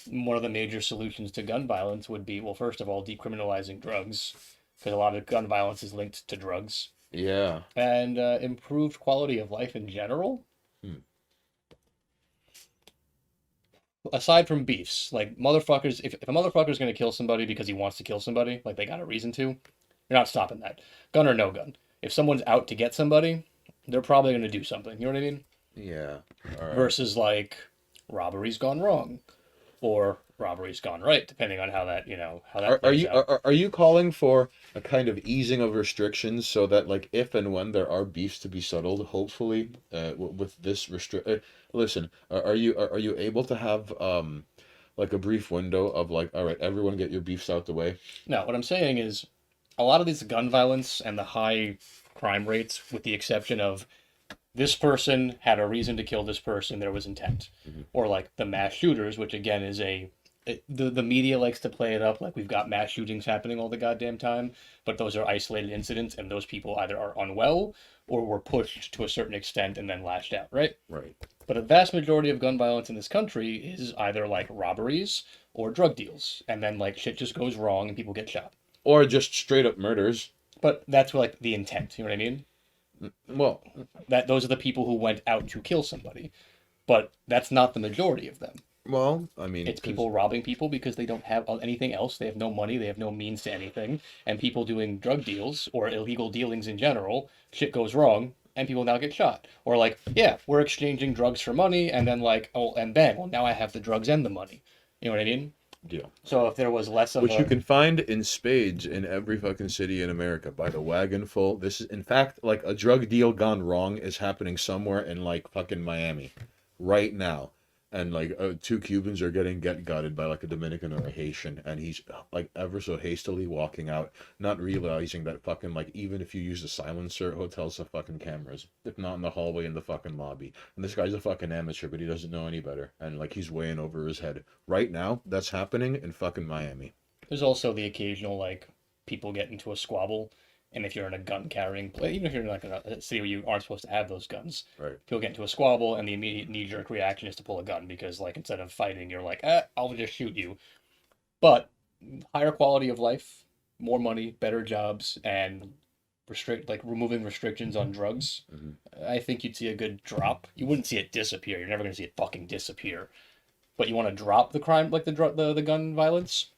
one of the major solutions to gun violence would be, well, first of all, decriminalizing drugs, because a lot of gun violence is linked to drugs. Yeah. And improved quality of life in general. Aside from beefs, like motherfuckers, if a motherfucker's gonna kill somebody because he wants to kill somebody, like they got a reason to, you're not stopping that. Gun or no gun. If someone's out to get somebody, they're probably gonna do something. You know what I mean? Yeah. All right. Versus like robbery's gone wrong, or robbery's gone right, depending on how that how that. Are you calling for a kind of easing of restrictions so that like if and when there are beefs to be settled, hopefully, with this listen, are you able to have like a brief window of like, all right, everyone get your beefs out the way? No, what I'm saying is, a lot of this gun violence and the high crime rates, with the exception of this person had a reason to kill this person, there was intent. Or like the mass shooters, which again is the media likes to play it up like we've got mass shootings happening all the goddamn time, but those are isolated incidents, and those people either are unwell or were pushed to a certain extent and then lashed out, right? Right. But a vast majority of gun violence in this country is either like robberies or drug deals, and then like shit just goes wrong and people get shot. Or just straight up murders. But that's like the intent, you know what I mean? Well, that those are the people who went out to kill somebody, but that's not the majority of them. Well, I mean, it's people robbing people because they don't have anything else. They have no money. They have no means to anything. And people doing drug deals or illegal dealings in general, shit goes wrong, and people now get shot. Or like, yeah, we're exchanging drugs for money, and then like, oh, and bang, well, now I have the drugs and the money. You know what I mean? Deal. So if there was less of which you can find in spades in every fucking city in America by the wagon full. This is, in fact, like a drug deal gone wrong is happening somewhere in like fucking Miami right now. And like 2 Cubans are getting gutted by like a Dominican or a Haitian, and he's like ever so hastily walking out, not realizing that fucking like even if you use a silencer, hotels have fucking cameras, if not in the hallway, in the fucking lobby. And this guy's a fucking amateur, but he doesn't know any better, and like he's way in over his head right now. That's happening in fucking Miami. There's also the occasional like people get into a squabble. And if you're in a gun carrying place, even if you're in like a city where you aren't supposed to have those guns, right, people get into a squabble, and the immediate knee-jerk reaction is to pull a gun because, like, instead of fighting, you're like, I'll just shoot you. But higher quality of life, more money, better jobs, and removing restrictions on drugs, I think you'd see a good drop. You wouldn't see it disappear. You're never gonna see it fucking disappear. But you want to drop the crime, like the gun violence.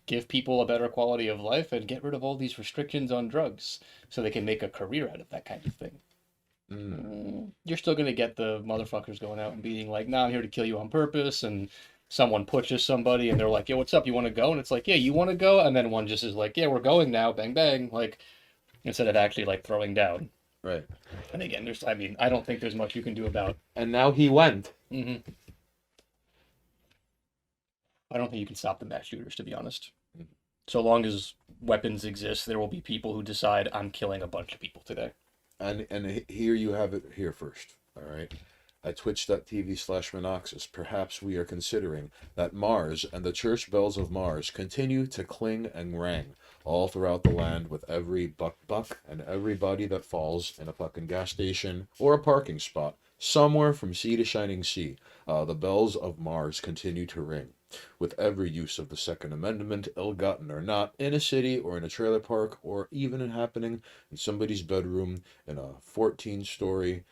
Give people a better quality of life and get rid of all these restrictions on drugs so they can make a career out of that kind of thing. You're still going to get the motherfuckers going out and being like, nah, I'm here to kill you on purpose, and someone pushes somebody and they're like, yo, what's up, you want to go? And it's like, yeah, you want to go? And then one just is like, yeah, we're going now, bang bang, like, instead of actually like throwing down. Right. And again, I don't think there's much you can do about. And now he went. I don't think you can stop the mass shooters, to be honest. So long as weapons exist, there will be people who decide, I'm killing a bunch of people today. And here you have it here first, all right? At twitch.tv/Minoxus, perhaps we are considering that Mars and the church bells of Mars continue to cling and rang all throughout the land with every buck and everybody that falls in a fucking gas station or a parking spot somewhere from sea to shining sea. The bells of Mars continue to ring. with every use of the Second Amendment, ill-gotten or not, in a city or in a trailer park or even in happening in somebody's bedroom in a 14-story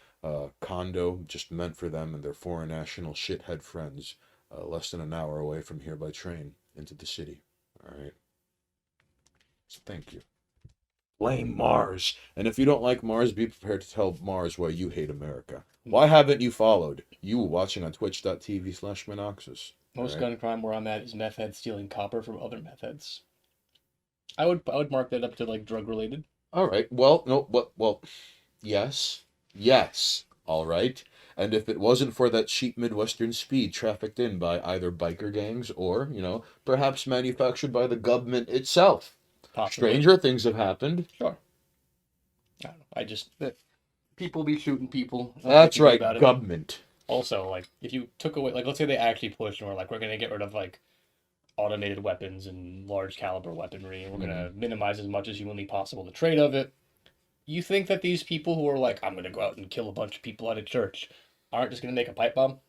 condo just meant for them and their foreign national shithead friends, less than an hour away from here by train into the city. All right. So thank you. Blame Mars. And if you don't like Mars, be prepared to tell Mars why you hate America. Why haven't you followed? You watching on twitch.tv/Minoxus. Most Right. gun crime where I'm at is meth heads stealing copper from other meth heads. I would mark that up to like drug related. All right. Well, no, well, yes. Yes. All right. And if it wasn't for that cheap Midwestern speed trafficked in by either biker gangs or, perhaps manufactured by the government itself, Possibly. stranger things have happened. Sure. I don't know. People be shooting people. That's right, About it. government. Also, like, if you took away, like, let's say they actually pushed and were like, we're going to get rid of, like, automated weapons and large caliber weaponry, and we're going to minimize as much as humanly possible the trade of it. You think that these people who are like, I'm going to go out and kill a bunch of people at a church, aren't just going to make a pipe bomb?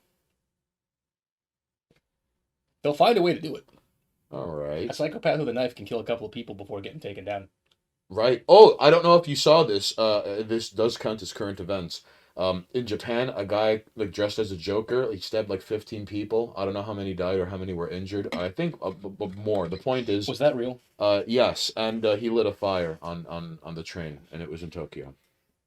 They'll find a way to do it. All right. A psychopath with a knife can kill a couple of people before getting taken down. Right. Oh, I don't know if you saw this. This does count as current events. In Japan, a guy like dressed as a Joker, he stabbed like 15 people. I don't know how many died or how many were injured. I think more. The point is, Was that real? yes, and he lit a fire on the train, and it was in Tokyo.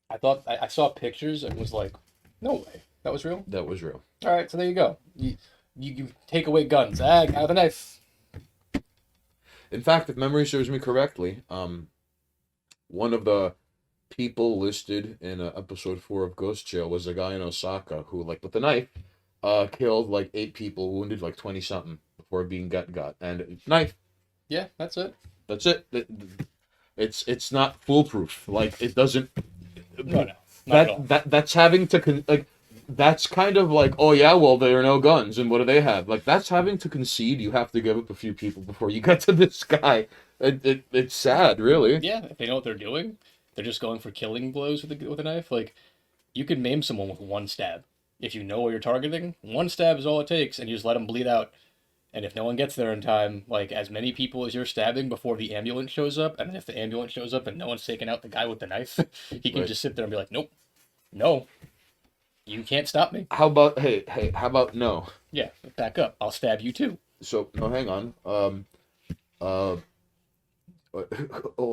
I thought I saw pictures and was like, no way, that was real. That was real. All right, so there you go. You take away guns. Guy with a knife. In fact, if memory serves me correctly, one of the people listed in episode 4 of Ghost Jail was a guy in Osaka who, like, with a knife, killed like 8 people, wounded like 20 something before being got. And knife. Yeah, that's it. That's it. It's not foolproof. Like, it doesn't. No, not at all. That's having to like. That's kind of like, oh yeah, well, there are no guns, and what do they have? Like, that's having to concede. You have to give up a few people before you get to this guy. It's sad, really. Yeah, if they know what they're doing, they're just going for killing blows with a knife. Like, you could maim someone with one stab. If you know where you're targeting, one stab is all it takes, and you just let them bleed out. And if no one gets there in time, like, as many people as you're stabbing before the ambulance shows up, and if the ambulance shows up and no one's taking out the guy with the knife, he can just sit there and be like, nope, no, you can't stop me. How about, hey, how about no? Yeah, back up. I'll stab you too. So, no, hang on. Hold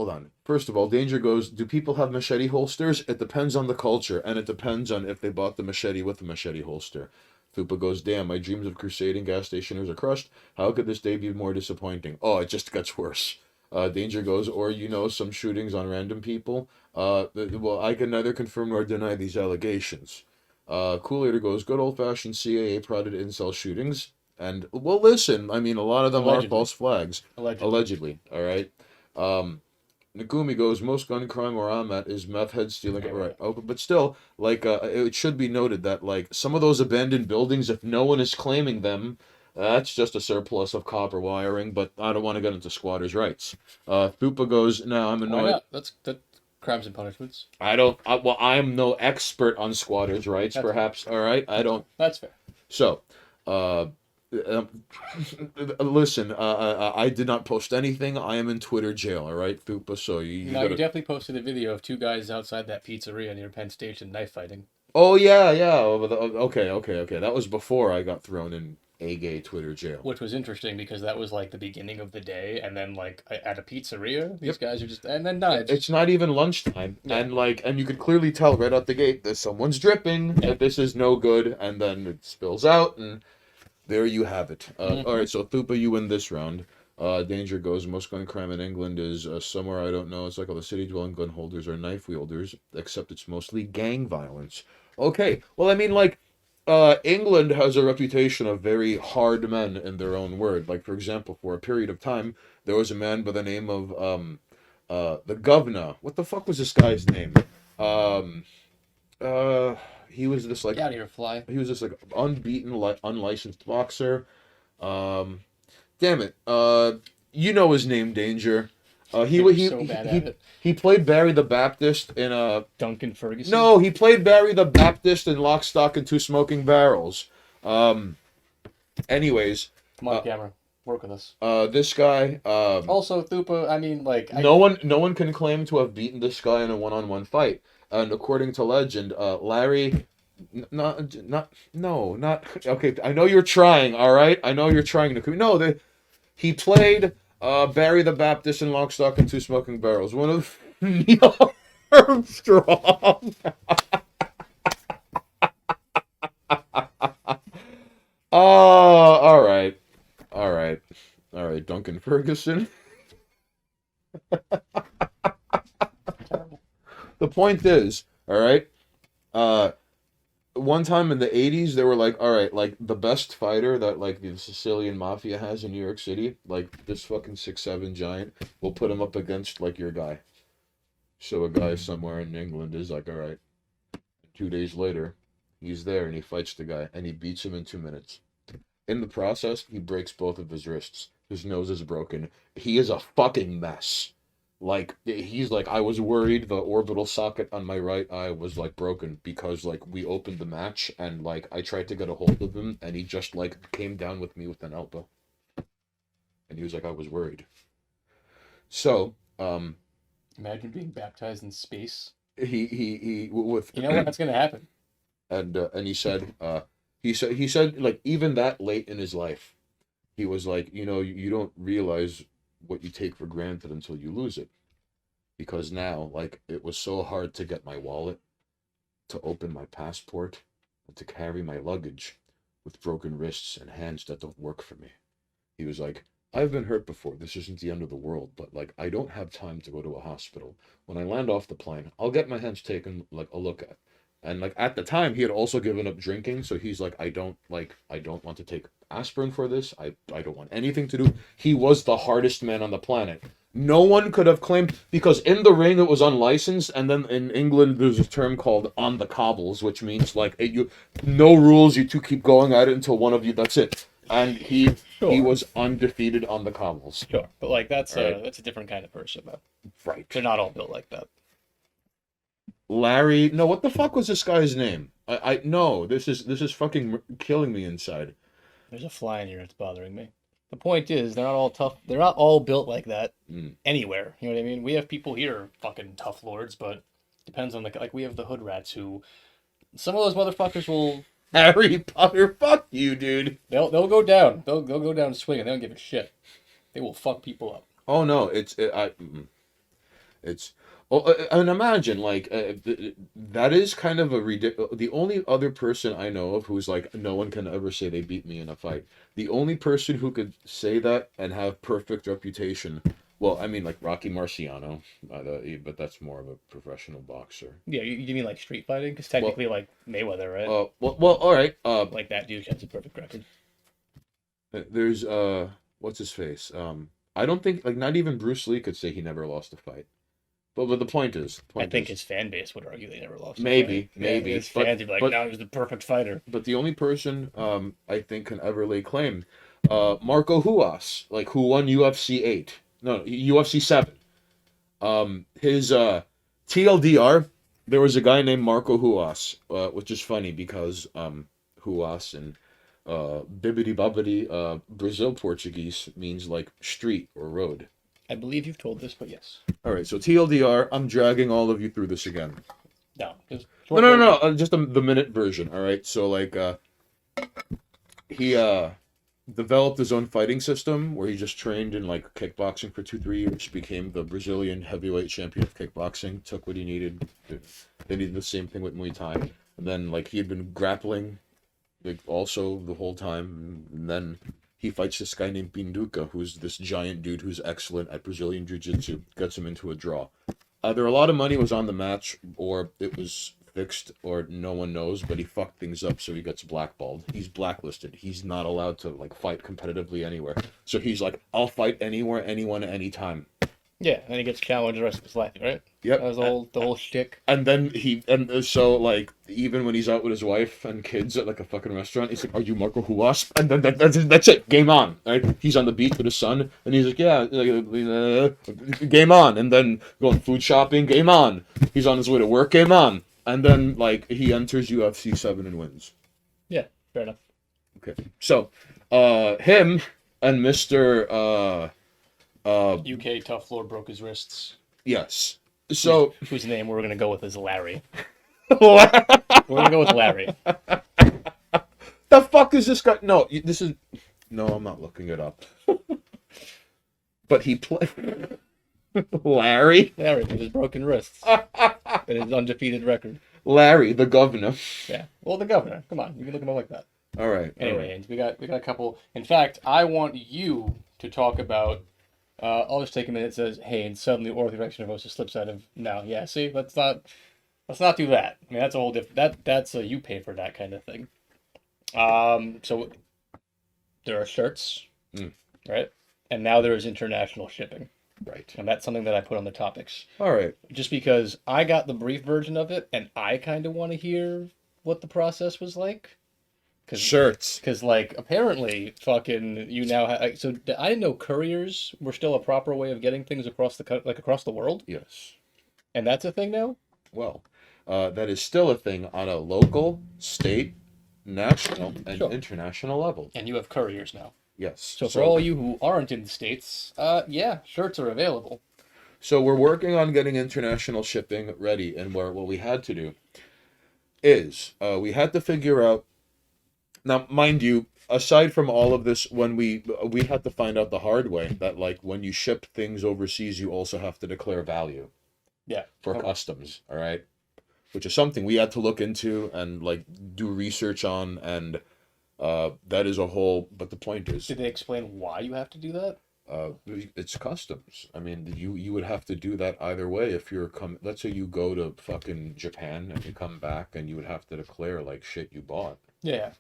on. First of all, Danger goes, do people have machete holsters? It depends on the culture, and it depends on if they bought the machete with the machete holster. Thupa goes, damn, my dreams of crusading gas stationers are crushed. How could this day be more disappointing? Oh, it just gets worse. Danger goes, or, some shootings on random people. Well, I can neither confirm nor deny these allegations. Coolator goes, good old-fashioned CIA prodded incel shootings. And, well, listen, I mean, a lot of them are false flags. Allegedly, all right? Nagumi goes, most gun crime where I'm at is meth heads stealing. Right. Oh, but still, like, it should be noted that, like, some of those abandoned buildings, if no one is claiming them, that's just a surplus of copper wiring, but I don't want to get into squatters' rights. Thupa goes, no, I'm annoyed. Why not? That's crimes and punishments. I'm no expert on squatters' rights, That's perhaps, all right? I don't. That's fair. So, listen, I did not post anything. I am in Twitter jail, all right, Thupa? So you You definitely posted a video of 2 guys outside that pizzeria near Penn Station knife fighting. Oh, yeah. Okay. That was before I got thrown in a gay Twitter jail. Which was interesting because that was like the beginning of the day, and then like at a pizzeria, these guys are just, and then knives. It's not even lunchtime, and you could clearly tell right out the gate that someone's dripping, that this is no good, and then it spills out, and there you have it. All right, so Thupa, you win this round. Danger goes, most gun crime in England is somewhere I don't know. It's like all the city-dwelling gun holders are knife wielders, except it's mostly gang violence. Okay, well, I mean, like, England has a reputation of very hard men in their own word. Like, for example, for a period of time, there was a man by the name of the governor. What the fuck was this guy's name? He was this, like... Get out of here, fly. He was this, like, unbeaten, unlicensed boxer. Damn it. You know his name, Danger. He played Barry the Baptist in Duncan Ferguson. No, he played Barry the Baptist in Lock, Stock, and Two Smoking Barrels. Anyways, Come on, camera. Work with us. This guy. Also, Thupa, I mean, like... No one can claim to have beaten this guy in a one-on-one fight. And according to legend, Larry... Not... Okay, I know you're trying, alright? I know you're trying to... No, he played Barry the Baptist in Lock, Stock, and Two Smoking Barrels. One of Neil Armstrong. Oh, alright. Alright, Duncan Ferguson. The point is, alright, one time in the 80s, they were like, alright, like, the best fighter that, like, the Sicilian Mafia has in New York City, like, this fucking 6'7" giant, we'll put him up against, like, your guy. So a guy somewhere in England is like, alright, 2 days later, he's there and he fights the guy, and he beats him in 2 minutes. In the process, he breaks both of his wrists. His nose is broken. He is a fucking mess. Like, he's like, I was worried the orbital socket on my right eye was, like, broken because, like, we opened the match and, like, I tried to get a hold of him and he just, like, came down with me with an elbow. And he was like, I was worried. So, Imagine being baptized in space. He with... You know what? That's gonna happen. And he said, he said, like, even that late in his life, he was like, you know, you don't realize what you take for granted until you lose it. Because now, like, it was so hard to get my wallet, to open my passport, and to carry my luggage with broken wrists and hands that don't work for me. He was like, I've been hurt before. This isn't the end of the world, but, like, I don't have time to go to a hospital. When I land off the plane, I'll get my hands taken, like, a look at. And, like, at the time, he had also given up drinking, so he's like, I don't want to take aspirin for this. I don't want anything to do. He was the hardest man on the planet. No one could have claimed, because in the ring it was unlicensed, and then in England there's a term called on the cobbles, which means, like, no rules, you two keep going at it until one of you, that's it. And he was undefeated on the cobbles. Sure, but, like, that's Right. that's a different kind of person, though. Right. They're not all built like that. Larry, no, what the fuck was this guy's name? No, this is fucking killing me inside. There's a fly in here that's bothering me. The point is, they're not all tough. They're not all built like that anywhere. You know what I mean? We have people here, fucking tough lords, but depends on like we have the hood rats who, some of those motherfuckers will. Harry Potter, fuck you, dude. They'll go down. They'll go down swinging. They don't give a shit. They will fuck people up. Oh no, and imagine, like, that is kind of a ridiculous. The only other person I know of who's like, no one can ever say they beat me in a fight. The only person who could say that and have perfect reputation, well, I mean, like Rocky Marciano, but that's more of a professional boxer. Yeah, you mean like street fighting? Because technically, like Mayweather, right? Well, all right. Like that dude has a perfect record. There's what's his face? I don't think, like, not even Bruce Lee could say he never lost a fight. But the point is, I think his fan base would argue they never lost. Maybe. His fans would be like, no, he was the perfect fighter. But the only person I think can ever lay claim, Marco Huas, like, who won UFC 8. No, UFC 7. His TLDR, there was a guy named Marco Huas, which is funny because Huas and Bibbidi Bobbidi, Brazil Portuguese means, like, street or road. I believe you've told this, but yes. All right, so TLDR, I'm dragging all of you through this again. No. No, just the minute version, all right? So, like, he developed his own fighting system where he just trained in, like, kickboxing for 2-3 years, became the Brazilian heavyweight champion of kickboxing, took what he needed. They needed the same thing with Muay Thai. And then, like, he had been grappling, like, also the whole time, and then he fights this guy named Pinduka, who's this giant dude who's excellent at Brazilian Jiu-Jitsu, gets him into a draw. Either a lot of money was on the match, or it was fixed, or no one knows, but he fucked things up, so he gets blackballed. He's blacklisted. He's not allowed to, like, fight competitively anywhere. So he's like, I'll fight anywhere, anyone, anytime. Yeah, and he gets challenged the rest of his life, right? Yep. That was the whole shtick. And then so, like, even when he's out with his wife and kids at, like, a fucking restaurant, he's like, are you Marco Huas? And then that's it. Game on, right? He's on the beach with his son, and he's like, yeah, game on. And then going food shopping, game on. He's on his way to work, game on. And then, like, he enters UFC 7 and wins. Yeah, fair enough. Okay. So, him and Mr. UK Tough Floor broke his wrists. Yes. So Whose name we're gonna go with is Larry. the We're gonna go with Larry. fuck is this guy? No, this is. No, I'm not looking it up. But he played Larry. Larry with his broken wrists and his undefeated record. Larry, the governor. Yeah. Well, the governor. Come on, you can look him up like that. All right. Anyway, Ains, we got a couple. In fact, I want you to talk about. I'll just take a minute. It says, "Hey," and suddenly Orthodox Nervosa slips out of now. Yeah, see, let's not do that. I mean, that's a whole different. That's you pay for that kind of thing. So there are shirts, right? And now there is international shipping, Right. and that's something that I put on the topics. All right. Just because I got the brief version of it, and I kind of want to hear what the process was like. Shirts. Because, like, apparently, fucking, you now have... So, I didn't know couriers were still a proper way of getting things across the world. Yes. And that's a thing now? Well, that is still a thing on a local, state, national, and Sure. international level. And you have couriers now. Yes. So, for all you who aren't in the States, yeah, shirts are available. So we're working on getting international shipping ready, and what we had to do is we had to figure out. Now, mind you, aside from all of this, when we had to find out the hard way that, like, when you ship things overseas, you also have to declare value Yeah. for Okay. customs, all right? Which is something we had to look into and, like, do research on, and that is a whole. But the point is, Did they explain why you have to do that? it's customs. I mean, you would have to do that either way if you're let's say you go to fucking Japan and you come back, and you would have to declare, like, shit you bought. Yeah.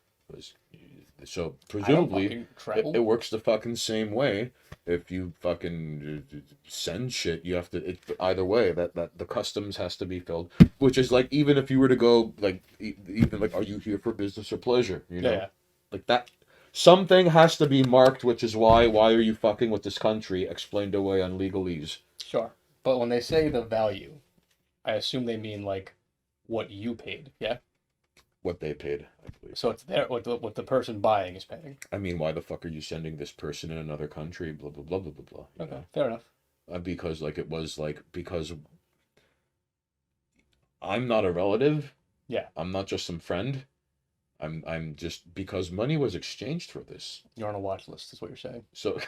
So I don't presumably fucking travel. it works the fucking same way. If you fucking send shit, you have to either way that the customs has to be filled, which is like, even if you were to go, like, even like, are you here for business or pleasure, you know? Yeah. Like that, something has to be marked, which is why are you fucking with this country, explained away on legalese. Sure. But when they say the value, I assume they mean, like, what you paid, yeah? What they paid, I believe. So it's there what the person buying is paying. I mean, why the fuck are you sending this person in another country? Blah blah blah blah blah blah. You Okay, know? fair enough. Because, like, it was like, because I'm not a relative. Yeah. I'm not just some friend. I'm just, because money was exchanged for this. You're on a watch list, is what you're saying. So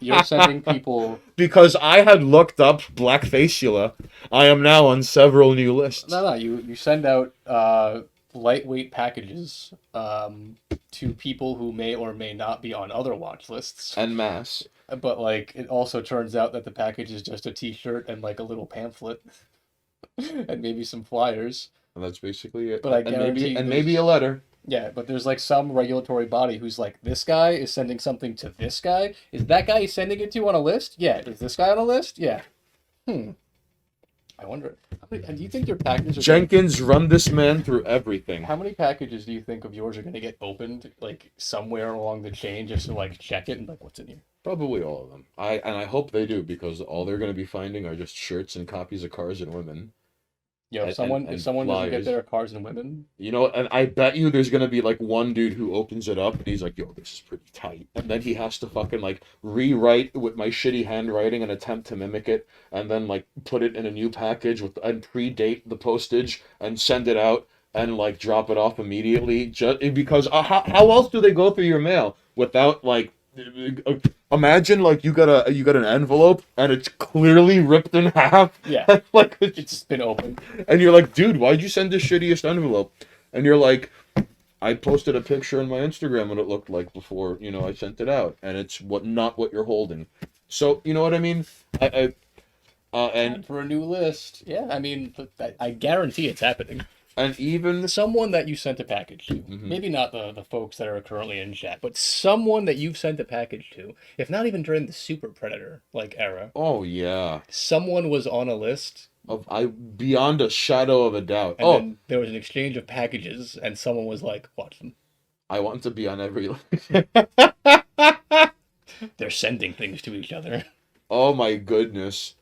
You're sending people. because I had looked up Black Facula, I am now on several new lists. No. You send out lightweight packages to people who may or may not be on other watch lists. En masse. But, like, it also turns out that the package is just a T-shirt and, like, a little pamphlet, and maybe some flyers. And that's basically it. But I and guarantee maybe a letter. Yeah, but there's, like, some regulatory body who's like, this guy is sending something to this guy. Is that guy he's sending it to on a list? Yeah. Is this guy on a list? Yeah. I wonder. Do you think your packages are Jenkins, run this man through everything. How many packages do you think of yours are going to get opened, like, somewhere along the chain, just to, like, check it and, like, what's in here? Probably all of them. I hope they do, because all they're going to be finding are just shirts and copies of Cars and Women. Yo, if someone doesn't flyers. get their Cars and Women, You know, and I bet you there's gonna be, like, one dude who opens it up and he's like, yo, this is pretty tight. And then he has to fucking, like, rewrite with my shitty handwriting and attempt to mimic it, and then, like, put it in a new package and predate the postage and send it out and, like, drop it off immediately. Just because how else do they go through your mail without, like, imagine, like, you got an envelope and it's clearly ripped in half. yeah, Like, it's been opened. and you're like, dude, why'd you send this shittiest envelope? And you're like, I posted a picture on my Instagram what it looked like before, you know, I sent it out, and it's not what you're holding. So, you know what I mean? And And for a new list, yeah, I mean, I guarantee it's happening. even Someone that you sent a package to, Mhm. maybe not the folks that are currently in chat, but someone that you've sent a package to, if not even during the Super Predator, like, era, oh yeah, someone was on a list, beyond a shadow of a doubt. and Oh, then there was an exchange of packages, and someone was like, watch them. I want to be on every. They're sending things to each other. Oh my goodness.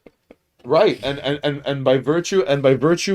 Right, and by virtue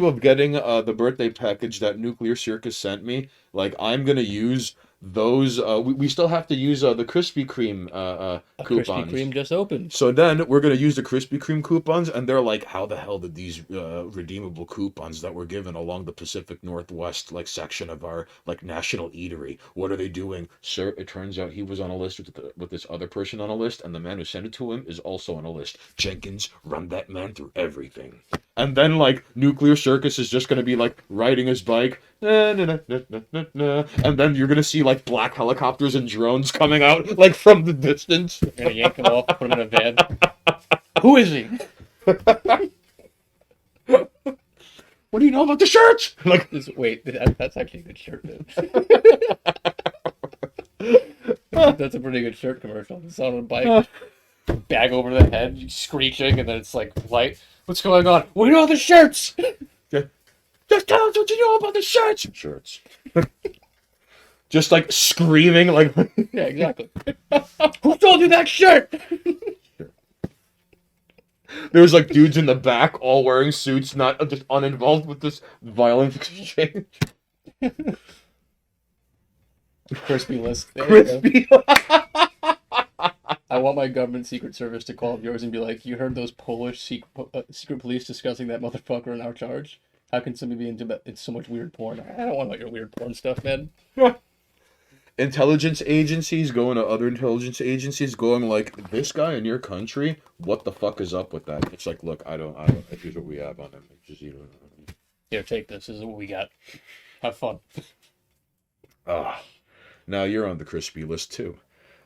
of getting the birthday package that Nuclear Circus sent me, like, I'm gonna use those we still have to use the Krispy Kreme A coupons. Krispy Kreme just opened. So then we're gonna use the Krispy Kreme coupons, and they're like, how the hell did these redeemable coupons that were given along the Pacific Northwest like section of our like national eatery? What are they doing, sir? It turns out he was on a list with this other person on a list, and the man who sent it to him is also on a list. Jenkins, run that man through everything. And then like Nuclear Circus is just gonna be like riding his bike, na, na, na, na, na, na, na. And then you're gonna see like black helicopters and drones coming out like from the distance. You're gonna yank him off, put him in a van. Who is he? What do you know about the shirts? Like, Wait, that's actually a good shirt, man. That's a pretty good shirt commercial. It's on a bike, bag over the head, screeching, and then it's like light. What's going on? We know the shirts. just tell us what you know about the shirts. Shirts. Just like screaming, like. Yeah, exactly. Who sold you that shirt? There's like dudes in the back, all wearing suits, not just uninvolved with this violent exchange. Crispy list. There you go. Crispy. I want my government secret service to call up yours and be like, "You heard those Polish secret police discussing that motherfucker in our charge? How can somebody be into so much weird porn? I don't want about your weird porn stuff, man." Intelligence agencies going to other intelligence agencies, going like, "This guy in your country, what the fuck is up with that?" It's like, look, I don't. Here's what we have on him. Just Here, take this. This is what we got. Have fun. Now you're on the crispy list too.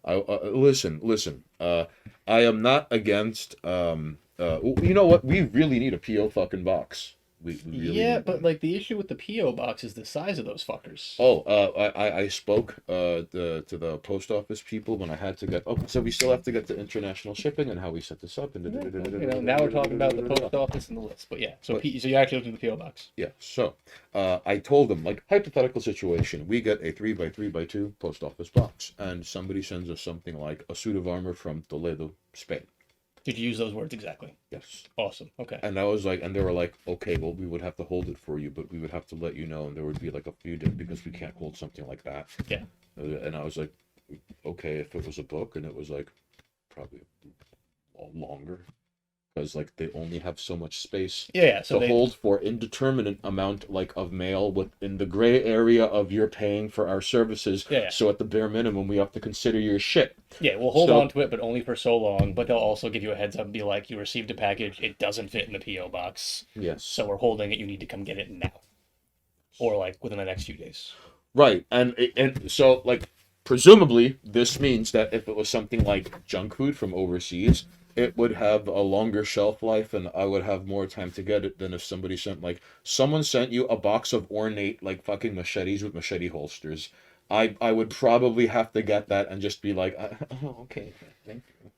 Listen. I am not against. You know what? We really need a PO fucking box. We really need but one. like the issue with the PO box is the size of those fuckers. I spoke to the post office people when I had to get. Oh, so we still have to get the international shipping and how we set this up and. Now we're talking about the post office and the list, but yeah. So you actually looked at the PO box. Yeah. So I told them, like, hypothetical situation: we get a 3x3x2 post office box, and somebody sends us something like a suit of armor from Toledo, Spain. Did you use those words exactly? Yes. Awesome. Okay. And I was like, and they were like, okay, well, we would have to hold it for you, but we would have to let you know, and there would be like a few days because we can't hold something like that. Yeah. And I was like, okay, if it was a book, and it was like probably longer, because like they only have so much space Yeah. So to hold for indeterminate amount like of mail within the gray area of you're paying for our services. Yeah. So at the bare minimum, we have to consider your shit. Yeah, we'll hold on to it, but only for so long. But they'll also give you a heads up and be like, you received a package, it doesn't fit in the PO box, Yes. so we're holding it. You need to come get it now, or like within the next few days. Right, and so like presumably this means that if it was something like junk food from overseas, it would have a longer shelf life, and I would have more time to get it than if somebody sent like someone sent you a box of ornate like fucking machetes with machete holsters. I would probably have to get that and just be like, oh, okay, thank you,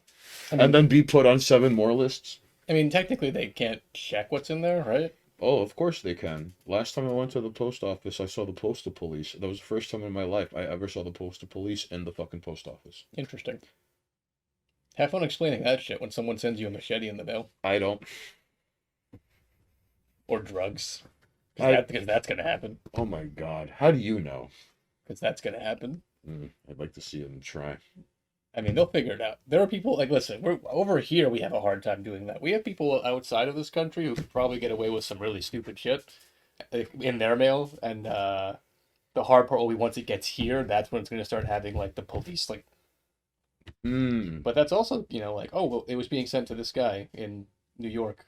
and then be put on 7 more lists. I mean, technically, they can't check what's in there, right? Oh, of course they can. Last time I went to the post office, I saw the postal police. That was the first time in my life I ever saw the postal police in the fucking post office. Interesting. Have fun explaining that shit when someone sends you a machete in the mail. I don't. Or drugs. Because that's going to happen. Oh my god. How do you know? Because that's going to happen. I'd like to see them try. I mean, they'll figure it out. There are people, like, listen, we're over here, we have a hard time doing that. We have people outside of this country who could probably get away with some really stupid shit in their mail. And the hard part will be once it gets here, that's when it's going to start having, like, the police, like... But that's also, you know, like, oh, well, it was being sent to this guy in New York.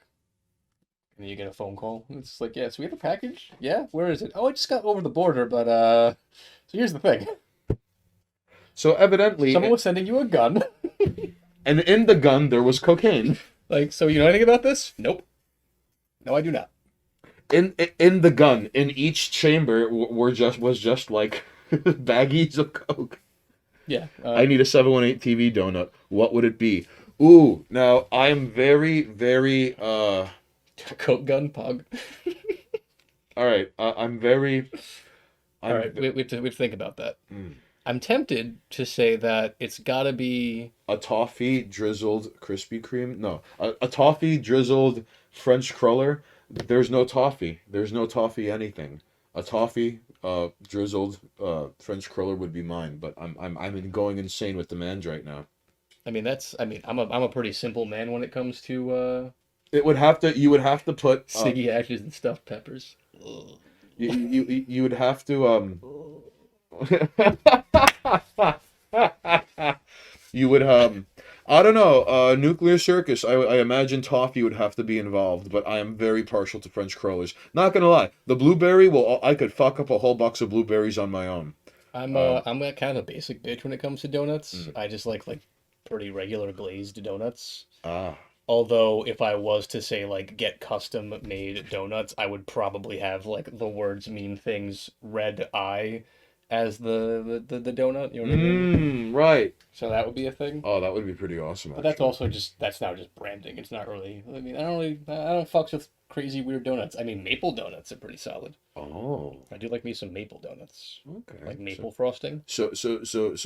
And then you get a phone call. And it's like, yeah, so we have a package? Yeah? Where is it? Oh, I just got over the border, but, So here's the thing. So evidently... Someone was sending you a gun. And in the gun, there was cocaine. Like, so you know anything about this? Nope. No, I do not. In the gun, in each chamber, was just like baggies of coke. Yeah. I need a 718 TV donut. What would it be? Ooh, now I'm very, very... Coke gun, pug. All right, I'm very... All right, we have to think about that. I'm tempted to say that it's got to be... A toffee drizzled Krispy Kreme? No. A toffee drizzled French cruller? There's no toffee. There's no toffee anything. A toffee drizzled French cruller would be mine, but I'm going insane with demands right now. I mean, I'm a pretty simple man when it comes to You would have to put sticky ashes and stuffed peppers. you would have to you would I don't know, nuclear circus. I imagine toffee would have to be involved, but I am very partial to French crullers. Not gonna lie, the blueberry I could fuck up a whole box of blueberries on my own. I'm a kind of a basic bitch when it comes to donuts. I just like pretty regular glazed donuts. Ah. Although if I was to say like get custom made donuts, I would probably have like the words mean things red eye as the donut. You know what I mean? Right. So that would be a thing. Oh, that would be pretty awesome. But that's also that's now just branding. It's not really. I mean, I don't fucks with crazy weird donuts. I mean, maple donuts are pretty solid. Oh. I do like me some maple donuts. Okay. Like maple frosting. So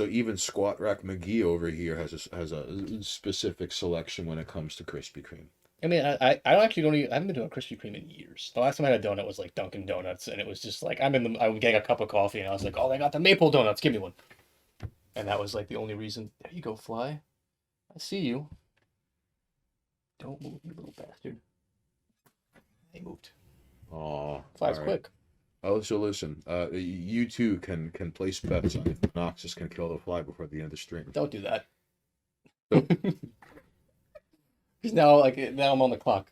even Squat Rack McGee over here has a specific selection when it comes to Krispy Kreme. I mean, I actually don't even. I haven't been to a Krispy Kreme in years. The last time I had a donut was like Dunkin' Donuts, and it was just like I'm getting a cup of coffee, and I was like, oh, they got the maple donuts. Give me one. And that was like the only reason. There you go, fly. I see you. Don't move, you little bastard. They moved. Oh, Fly's quick. Oh, so listen, you too can place bets on if Noxus can kill the fly before the end of the stream. Don't do that. Because now I'm on the clock.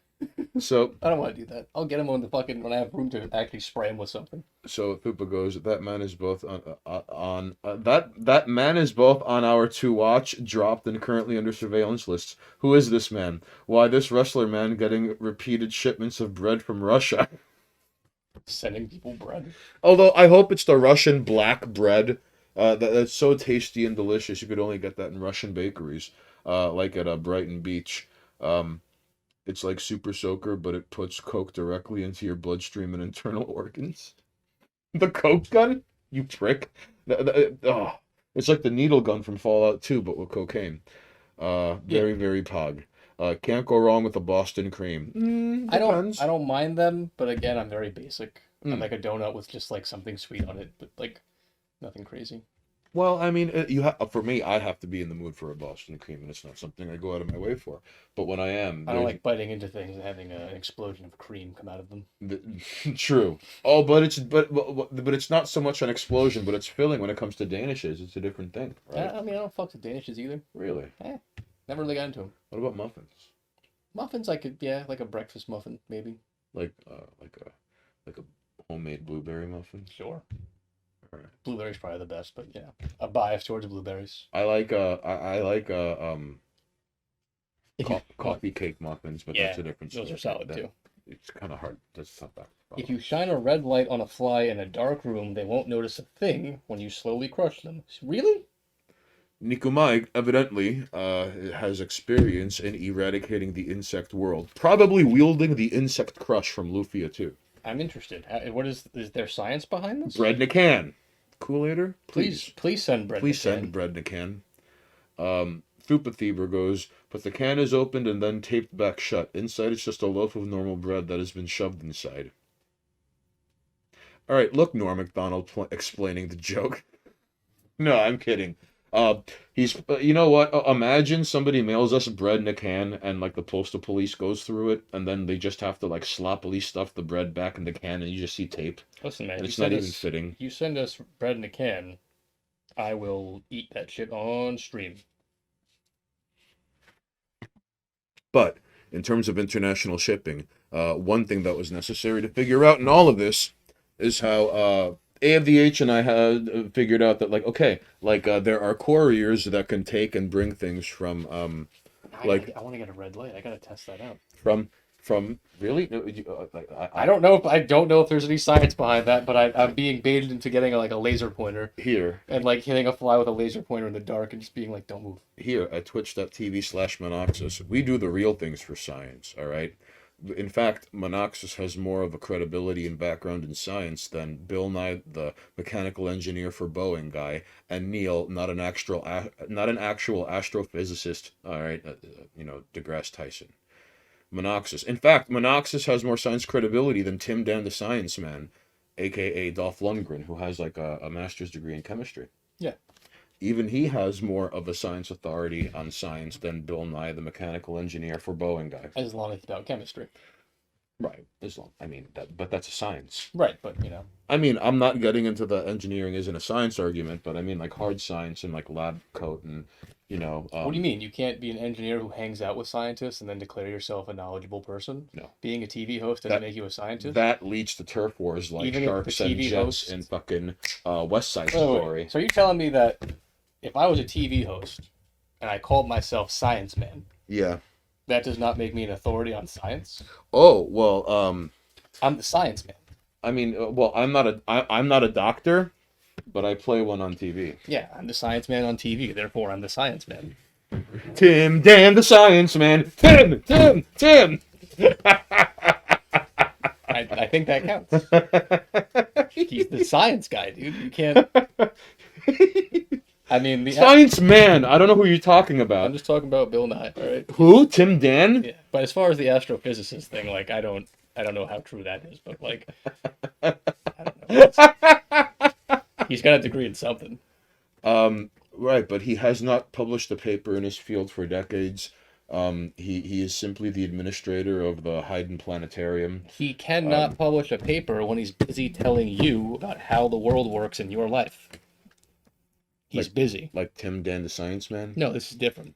So I don't want to do that. I'll get him on the fucking when I have room to actually spray him with something. So Thupa goes, that man is both that man is both on our to watch, dropped, and currently under surveillance lists. Who is this man? Why, this wrestler man getting repeated shipments of bread from Russia. Sending people bread. Although I hope it's the Russian black bread. That's so tasty and delicious. You could only get that in Russian bakeries, like at Brighton Beach. It's like Super Soaker, but it puts coke directly into your bloodstream and internal organs. The coke gun? You prick. It's like the needle gun from Fallout 2, but with cocaine. Very, very pog. Can't go wrong with the Boston cream. I don't mind them, but again, I'm very basic. I like a donut with just like something sweet on it, but like nothing crazy. Well, I mean, for me, I'd have to be in the mood for a Boston cream, and it's not something I go out of my way for. But when I am, I don't like biting into things and having an explosion of cream come out of them. True. Oh, but it's not so much an explosion, but it's filling. When it comes to Danishes, it's a different thing, right? I mean, I don't fuck with Danishes either. Really? Never really got into them. What about muffins? Muffins, like a breakfast muffin, maybe. Like a homemade blueberry muffin. Sure. All right. Blueberries probably the best, but yeah, a bias towards blueberries. I like coffee cake muffins, but that's a different story. Those are solid too. It's kind of hard. That's not that. If you shine a red light on a fly in a dark room, they won't notice a thing when you slowly crush them. Really? Nikumai evidently has experience in eradicating the insect world, probably wielding the insect crush from Lufia too. I'm interested. What is there science behind this? Bread in a can. Coolator? Please send bread. Please send bread in a can. Thupa Thieber goes, but the can is opened and then taped back shut. Inside it's just a loaf of normal bread that has been shoved inside. All right, look, Norm Macdonald explaining the joke. No, I'm kidding. He's, you know what? Imagine somebody mails us bread in a can, and like the postal police goes through it, and then they just have to like sloppily stuff the bread back in the can, and you just see tape. Listen, man, and it's not even fitting. You send us bread in a can, I will eat that shit on stream. But in terms of international shipping, one thing that was necessary to figure out in all of this is how AFDH and I had figured out that there are couriers that can take and bring things from I want to get a red light. I gotta test that out. From really? I don't know if there's any science behind that, but I'm being baited into getting a laser pointer here and like hitting a fly with a laser pointer in the dark and just being like, don't move. Here at twitch.tv/Monoxus, we do the real things for science. All right. In fact, Monoxus has more of a credibility and background in science than Bill Nye, the mechanical engineer for Boeing guy, and Neil, not an actual astrophysicist. All right, deGrasse Tyson. Monoxus. In fact, Monoxus has more science credibility than Tim Dan the Science Man. aka Dolph Lundgren, who has like a master's degree in chemistry. Yeah. Even he has more of a science authority on science than Bill Nye, the mechanical engineer for Boeing guy. As long as it's about chemistry. Right. As long, I mean, but that's a science. Right, but you know. I mean, I'm not getting into the engineering isn't a science argument, but I mean like hard science and like lab coat and, you know. What do you mean? You can't be an engineer who hangs out with scientists and then declare yourself a knowledgeable person? No. Being a TV host doesn't make you a scientist? That leads to turf wars like Even if the Sharks and TV Jets host- and fucking West Side Wait, wait, Story. wait. So you're telling me that if I was a TV host and I called myself Science Man, Yeah. that does not make me an authority on science? Oh, well, I'm the Science Man. I mean, well, I'm not a doctor, but I play one on TV. Yeah, I'm the Science Man on TV, therefore I'm the Science Man. Tim Dan the Science Man. Tim. I think that counts. He's the science guy, dude. You can't. I mean, Science Man. I don't know who you're talking I'm about. just talking about Bill Nye, all right? Who? Tim Dan? Yeah, but as far as the astrophysicist thing, like I don't know how true that is, but like I don't know. He's got a degree in something. Right, but he has not published a paper in his field for decades. He is simply the administrator of the Haydn Planetarium. He cannot publish a paper when he's busy telling you about how the world works in your life. He's busy. Like Tim Dan the Science Man? No, this is different.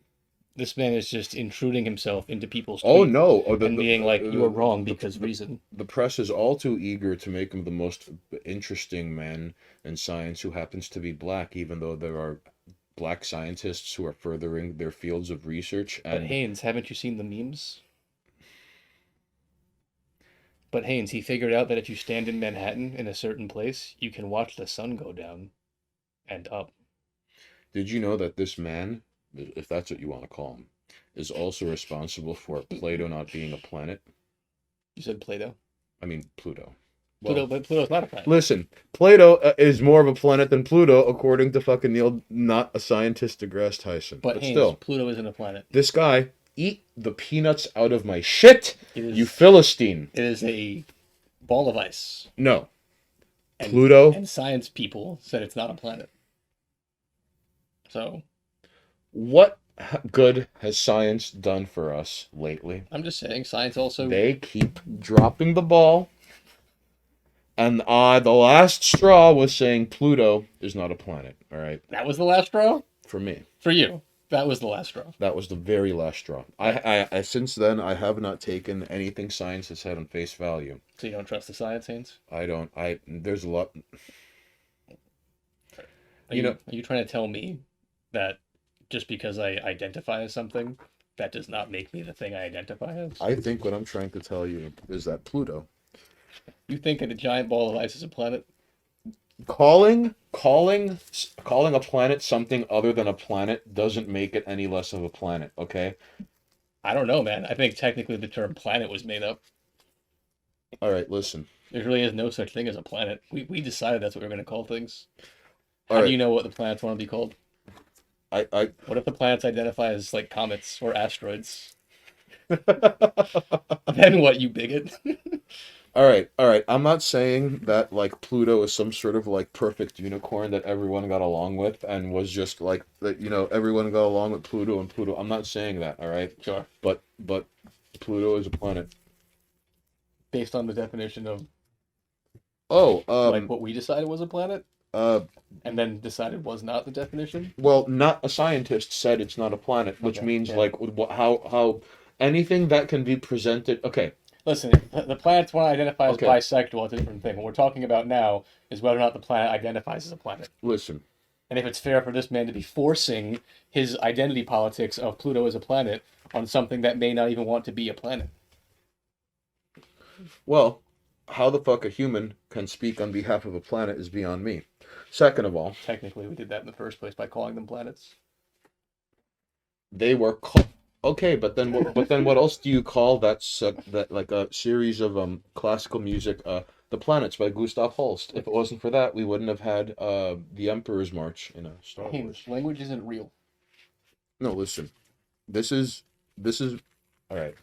This man is just intruding himself into people's Oh tweets no! and being like, "You are wrong because reason." The press is all too eager to make him the most interesting man in science who happens to be black, even though there are black scientists who are furthering their fields of research. But Haynes, haven't you seen the memes? But Haynes, he figured out that if you stand in Manhattan in a certain place, you can watch the sun go down and up. Did you know that this man, if that's what you want to call him, is also responsible for Plato not being a planet? You said Plato? I mean, Pluto. Pluto, but Pluto's not a planet. Listen, Plato is more of a planet than Pluto, according to fucking Neil, not a scientist, deGrasse Tyson. But Haynes, still, Pluto isn't a planet. this guy, eat the peanuts out of my shit, It is, you Philistine. It is a ball of ice. No. And, Pluto? And science people said it's not a planet. So, What good has science done for us lately? I'm just saying, science also... They keep dropping the ball. And the last straw was saying Pluto is not a planet, all right? That was the last straw? For me. For you. That was the last straw. That was the very last straw. I since then, I have not taken anything science has said on face value. So you don't trust the science, Haynes? There's a lot... Are you trying to tell me that just because I identify as something, that does not make me the thing I identify as? I think what I'm trying to tell you is that Pluto... You think that a giant ball of ice is a planet? Calling a planet something other than a planet doesn't make it any less of a planet, okay? I don't know, man. I think technically the term planet was made up. All right, listen. There really is no such thing as a planet. We decided that's what we're going to call things. How All do right. you know what the planets want to be called? What if the planets identify as like comets or asteroids? Then what, you bigot? All right. I'm not saying that like Pluto is some sort of like perfect unicorn that everyone got along with and was just like that. Everyone got along with Pluto and Pluto. I'm not saying that. All right. Sure. But Pluto is a planet. Based on the definition of Oh, like what we decided was a planet, and then decided was not the definition. well, not a scientist said it's not a planet, which Okay, means yeah. like how anything that can be presented. Okay. Listen, if the planets want to identify as Okay. bisexual, it's a different thing. What we're talking about now is whether or not the planet identifies as a planet. Listen. And if it's fair for this man to be forcing his identity politics of Pluto as a planet on something that may not even want to be a planet. Well, how the fuck a human can speak on behalf of a planet is beyond me. Second of all, Technically, we did that in the first place by calling them planets. they were okay, but then what else do you call that like a series of classical music, The Planets by Gustav Holst? If it wasn't for that, we wouldn't have had the Emperor's March in a Star Wars. Language isn't real. No, listen. This is all right.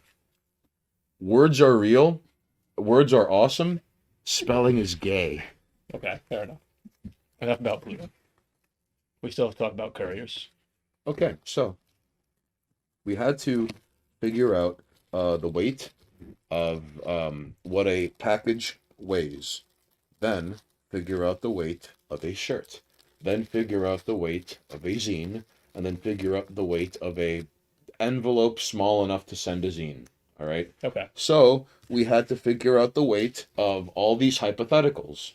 Words are real. Words are awesome. Spelling is gay. Okay, fair enough. Enough about Pluto. We still have to talk about couriers. Okay, so we had to figure out the weight of what a package weighs, then figure out the weight of a shirt, then figure out the weight of a zine, and then figure out the weight of a envelope small enough to send a zine. All right. Okay. So we had to figure out the weight of all these hypotheticals,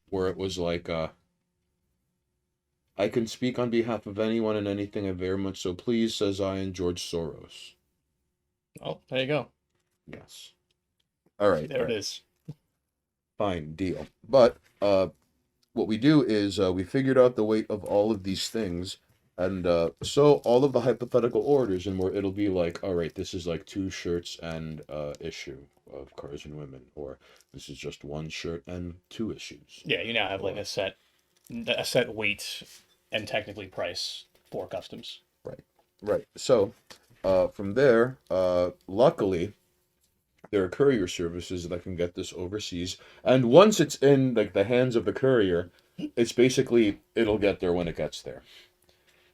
where it was like, I can speak on behalf of anyone and anything I very much so please, says I and George Soros. Oh, there you go. Yes. All right. There it is. Fine, deal. But what we do is we figured out the weight of all of these things, and so all of the hypothetical orders, and where it'll be like, all right, this is like 2 shirts and issue of Cars and Women, or this is just 1 shirt and 2 issues. Yeah, you now have like a set weight and technically price for customs. Right. So from there, luckily, there are courier services that can get this overseas, and once it's in like the hands of the courier, it's basically it'll get there when it gets there.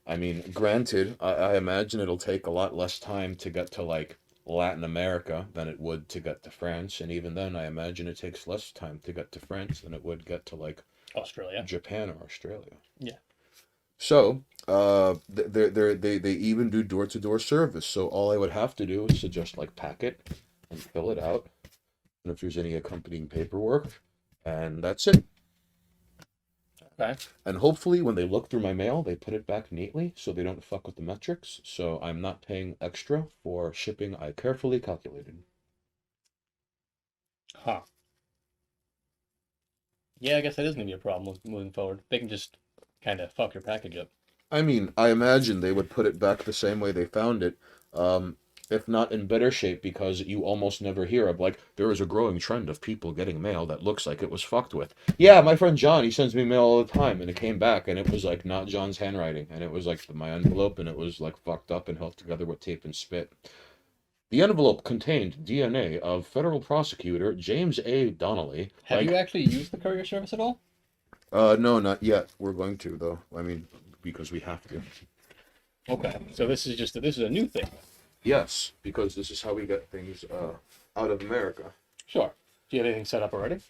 I mean, granted, I imagine it'll take a lot less time to get to like Latin America than it would to get to France, and even then, I imagine it takes less time to get to France than it would get to like Australia, Japan, or Australia. Yeah. So, they even do door-to-door service. So all I would have to do is to just like pack it and fill it out, and if there's any accompanying paperwork, and that's it. Okay. And hopefully when they look through my mail, they put it back neatly so they don't fuck with the metrics, so I'm not paying extra for shipping I carefully calculated. Huh. Yeah, I guess that is going to be a problem moving forward. They can just kind of fuck your package up. I mean, I imagine they would put it back the same way they found it, if not in better shape, because you almost never hear of, like, there is a growing trend of people getting mail that looks like it was fucked with. Yeah, my friend John, he sends me mail all the time, and it came back, and it was, like, not John's handwriting, and it was, like, my envelope, and it was, like, fucked up and held together with tape and spit. The envelope contained DNA of federal prosecutor James A. Donnelly. Have you actually used the courier service at all? No, not yet. We're going to, though. I mean, because we have to. Okay, so this is a new thing. Yes, because this is how we get things out of America. Sure. Do you have anything set up already? This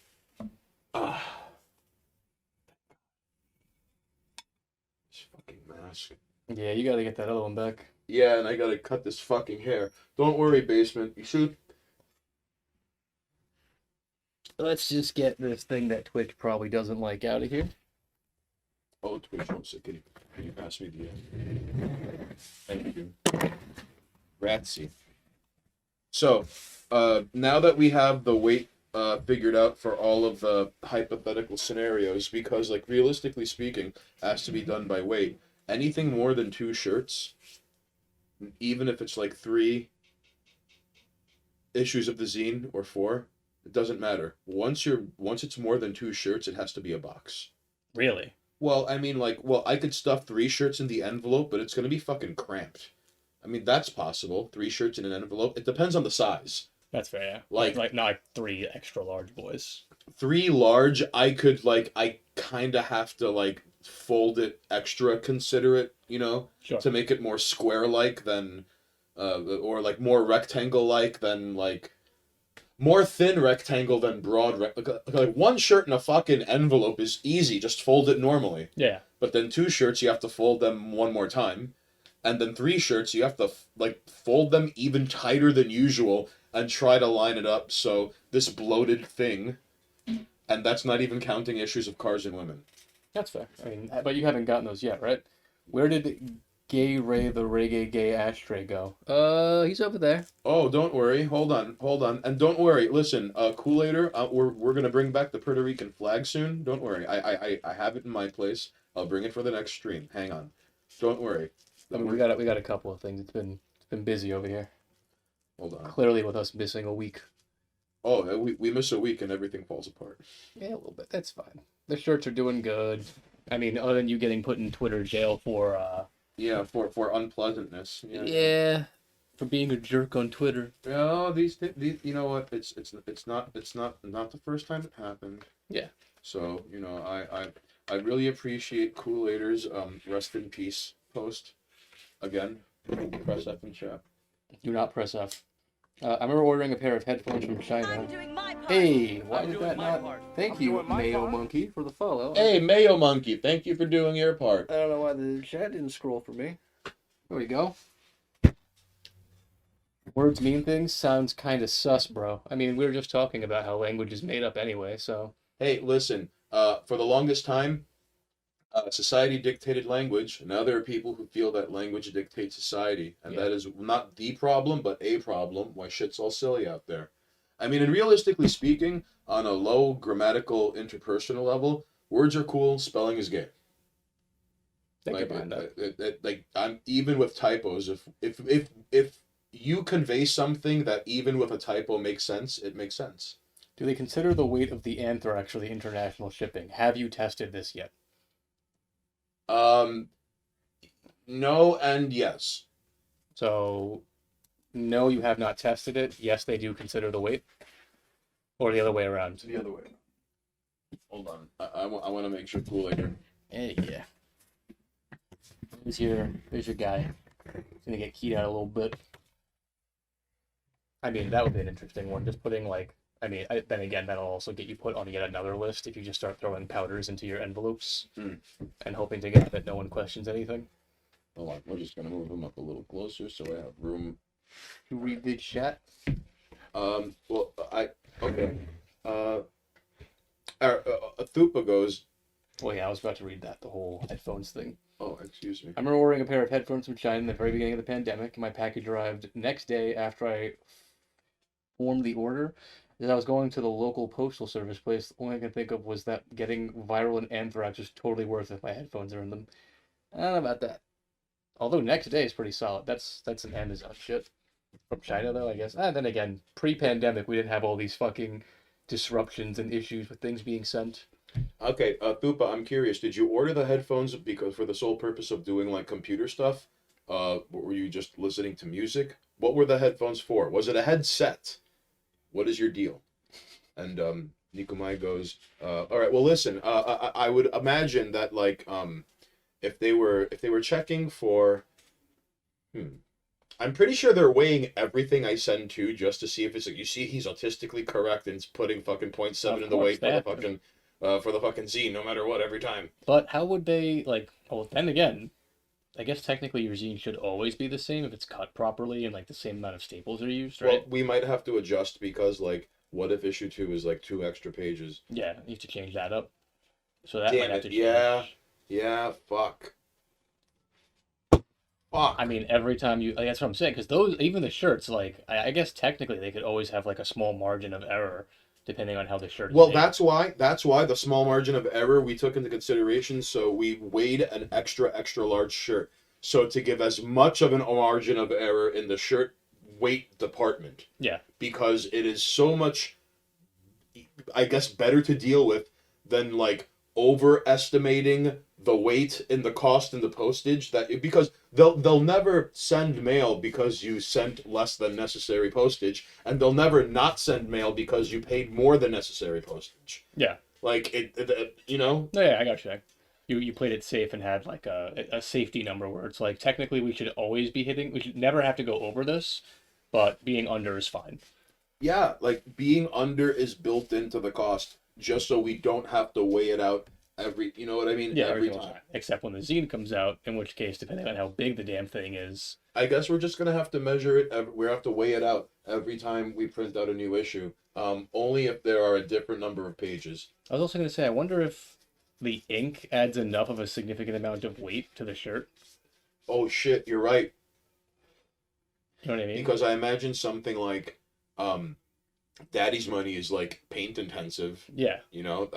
fucking mask. Yeah, you got to get that other one back. Yeah, and I gotta cut this fucking hair. Don't worry, basement. You shoot. Let's just get this thing that Twitch probably doesn't like out of here. Oh, Twitch, one second. Can you pass me the? Thank you. Ratsy. So, now that we have the weight figured out for all of the hypothetical scenarios, because, like, realistically speaking, it has to be done by weight. Anything more than 2 shirts, even if it's like 3 issues of the zine or 4, it doesn't matter. Once it's more than 2 shirts, it has to be a box. Really? Well, I mean, like, I could stuff 3 shirts in the envelope, but it's gonna be fucking cramped. I mean, that's possible. 3 shirts in an envelope. It depends on the size. That's fair, yeah. Like not like 3 extra large boys. 3 large, I could, like, I kind of have to, like, fold it extra considerate, you know? Sure. To make it more square-like than, or, like, more rectangle-like than, like, more thin rectangle than broad like 1 shirt in a fucking envelope is easy. Just fold it normally. Yeah. But then 2 shirts, you have to fold them 1 more time. And then 3 shirts, you have to, like, fold them even tighter than usual and try to line it up so this bloated thing, and that's not even counting issues of Cars and Women. That's fair. I mean, but you haven't gotten those yet, right? Where did Gay Ray the Reggae Gay Ashtray go? He's over there. Oh, don't worry. Hold on. And don't worry. Listen, Kool-Aider, we're going to bring back the Puerto Rican flag soon. Don't worry. I have it in my place. I'll bring it for the next stream. Hang on. Don't worry. I mean, we got a couple of things. It's been busy over here. Hold on. Clearly, with us missing a week. Oh, we miss a week and everything falls apart. Yeah, a little bit. That's fine. The shirts are doing good. I mean, other than you getting put in Twitter jail for Yeah, for unpleasantness. Yeah. for being a jerk on Twitter. No, these you know what? It's not the first time it happened. Yeah. So I really appreciate Kool-Aiders rest in peace post. Again, press F in chat. Do not press F. I remember ordering a pair of headphones from China. Hey, why did that not? Thank you, Mayo Monkey, for the follow. Hey, Mayo Monkey, thank you for doing your part. I don't know why the chat didn't scroll for me. There we go. Words mean things sounds kind of sus, bro. I mean, we were just talking about how language is made up anyway, so. Hey, listen. For the longest time, society dictated language. Now there are people who feel that language dictates society, and that is not the problem, but a problem. Why shit's all silly out there. I mean, and realistically speaking, on a low grammatical interpersonal level, words are cool. Spelling is gay. Like I'm even with typos. If you convey something that even with a typo makes sense, it makes sense. Do they consider the weight of the anthrax for the international shipping? Have you tested this yet? No and yes. So, no, you have not tested it. Yes, they do consider the weight. Or the other way around. The other way. Hold on. I want to make sure Kool-Aid. Hey, yeah. There's your guy. He's gonna get keyed out a little bit. I mean, that would be an interesting one. Just putting then again, that'll also get you put on yet another list if you just start throwing powders into your envelopes and hoping to get that no one questions anything. Hold on, we're just gonna move him up a little closer so I have room to read the chat. Okay. Thupa goes. Well, yeah, I was about to read that, the whole headphones thing. Oh, excuse me. I remember ordering a pair of headphones from China in the very beginning of the pandemic. My package arrived next day after I formed the order. As I was going to the local postal service place, the only thing I could think of was that getting viral and anthrax was totally worth it if my headphones are in them. I don't know about that. Although next day is pretty solid. That's an Amazon shit. From China, though, I guess. Then again, pre-pandemic, we didn't have all these fucking disruptions and issues with things being sent. Okay, Thupa, I'm curious. Did you order the headphones because for the sole purpose of doing like computer stuff? Were you just listening to music? What were the headphones for? Was it a headset? What is your deal? And Nikomai goes, all right. Well, listen. I would imagine that like if they were checking for, I'm pretty sure they're weighing everything I send to just to see if it's like, you see he's autistically correct and it's putting fucking 0.7 in the weight for the fucking zine no matter what every time. But how would they like? Well, then again, I guess technically your zine should always be the same if it's cut properly and like the same amount of staples are used, right? Well, we might have to adjust because like what if issue 2 is like 2 extra pages? Yeah, you have to change that up. So that Damn might have it. to change. Yeah, fuck. I mean, every time you, that's what I'm saying, because those, even the shirts, like, I guess technically they could always have like a small margin of error depending on how the shirt is Well, made. that's why the small margin of error we took into consideration, so we weighed an extra large shirt. So to give as much of an margin of error in the shirt weight department. Yeah. Because it is so much, I guess, better to deal with than like overestimating the weight and the cost and the postage because they'll never send mail because you sent less than necessary postage, and they'll never not send mail because you paid more than necessary postage. Yeah. Like you know. No, yeah, I got you. You played it safe and had like a safety number where it's like technically we should always be hitting. We should never have to go over this, but being under is fine. Yeah, like being under is built into the cost just so we don't have to weigh it out you know what I mean? Yeah, every time. Except when the zine comes out, in which case, depending on how big the damn thing is. I guess we're just going to have to measure it. We have to weigh it out every time we print out a new issue. Only if there are a different number of pages. I was also going to say, I wonder if the ink adds enough of a significant amount of weight to the shirt. Oh, shit, you're right. You know what I mean? Because I imagine something like Daddy's Money is like paint intensive. Yeah. You know?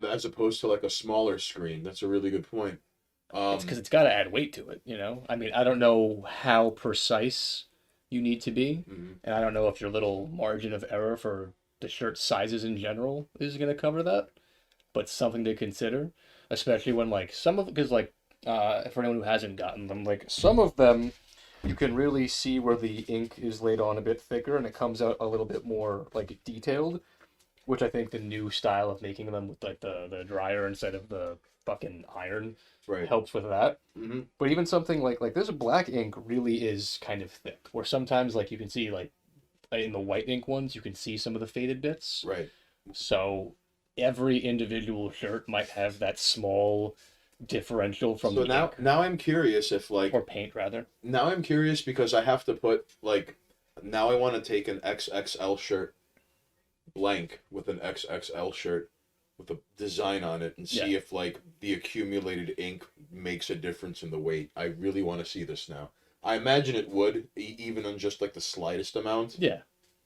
As opposed to like a smaller screen. That's a really good point. It's because it's got to add weight to it, you know? I mean, I don't know how precise you need to be, and I don't know if your little margin of error for the shirt sizes in general is going to cover that, but something to consider, especially when, like, because, like, for anyone who hasn't gotten them, like, some of them you can really see where the ink is laid on a bit thicker, and it comes out a little bit more like detailed, which I think the new style of making them with like the dryer instead of the fucking iron Right. helps with that. Mm-hmm. But even something like this black ink really is kind of thick, where sometimes like you can see like in the white ink ones you can see some of the faded bits. Right. So every individual shirt might have that small differential from So the now, ink, now I'm curious if like or paint rather. now I'm curious because I have to put like now I want to take an XXL shirt blank with an XXL shirt with a design on it and see if like the accumulated ink makes a difference in the weight. I really want to see this now. I imagine it would even on just like the slightest amount. Yeah,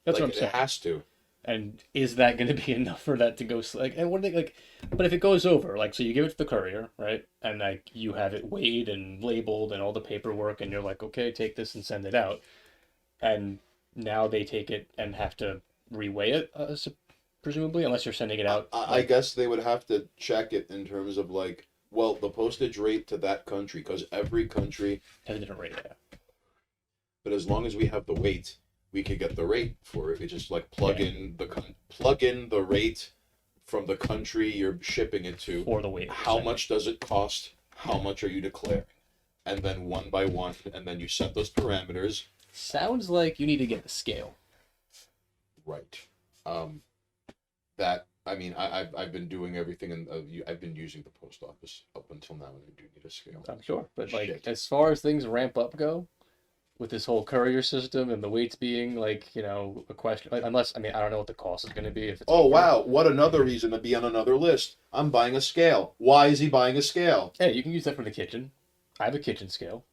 that's Like what I'm saying. it has to. And is that going to be enough for that to go like? And what are they like? But if it goes over, like, so you give it to the courier, right? And like you have it weighed and labeled and all the paperwork, and you're like, okay, take this and send it out. And now they take it and have to reweigh it, presumably, unless you're sending it out. I guess they would have to check it in terms of like, well, the postage rate to that country, because every country has a different rate. Yeah. but as long as we have the weight, we could get the rate for it. We just like plug in the rate from the country you're shipping it to. For the weight. How much does it cost? How much are you declaring? And then one by one, and then you set those parameters. Sounds like you need to get the scale. Right. That I mean, I've been doing everything, and I've been using the post office up until now, and I do need a scale. I'm sure, but like Shit. as far as things ramp up go, with this whole courier system and the weights being like a question, unless I don't know what the cost is going to be if it's. Oh wow! What another reason to be on another list? I'm buying a scale. Why is he buying a scale? Hey, you can use that for the kitchen. I have a kitchen scale.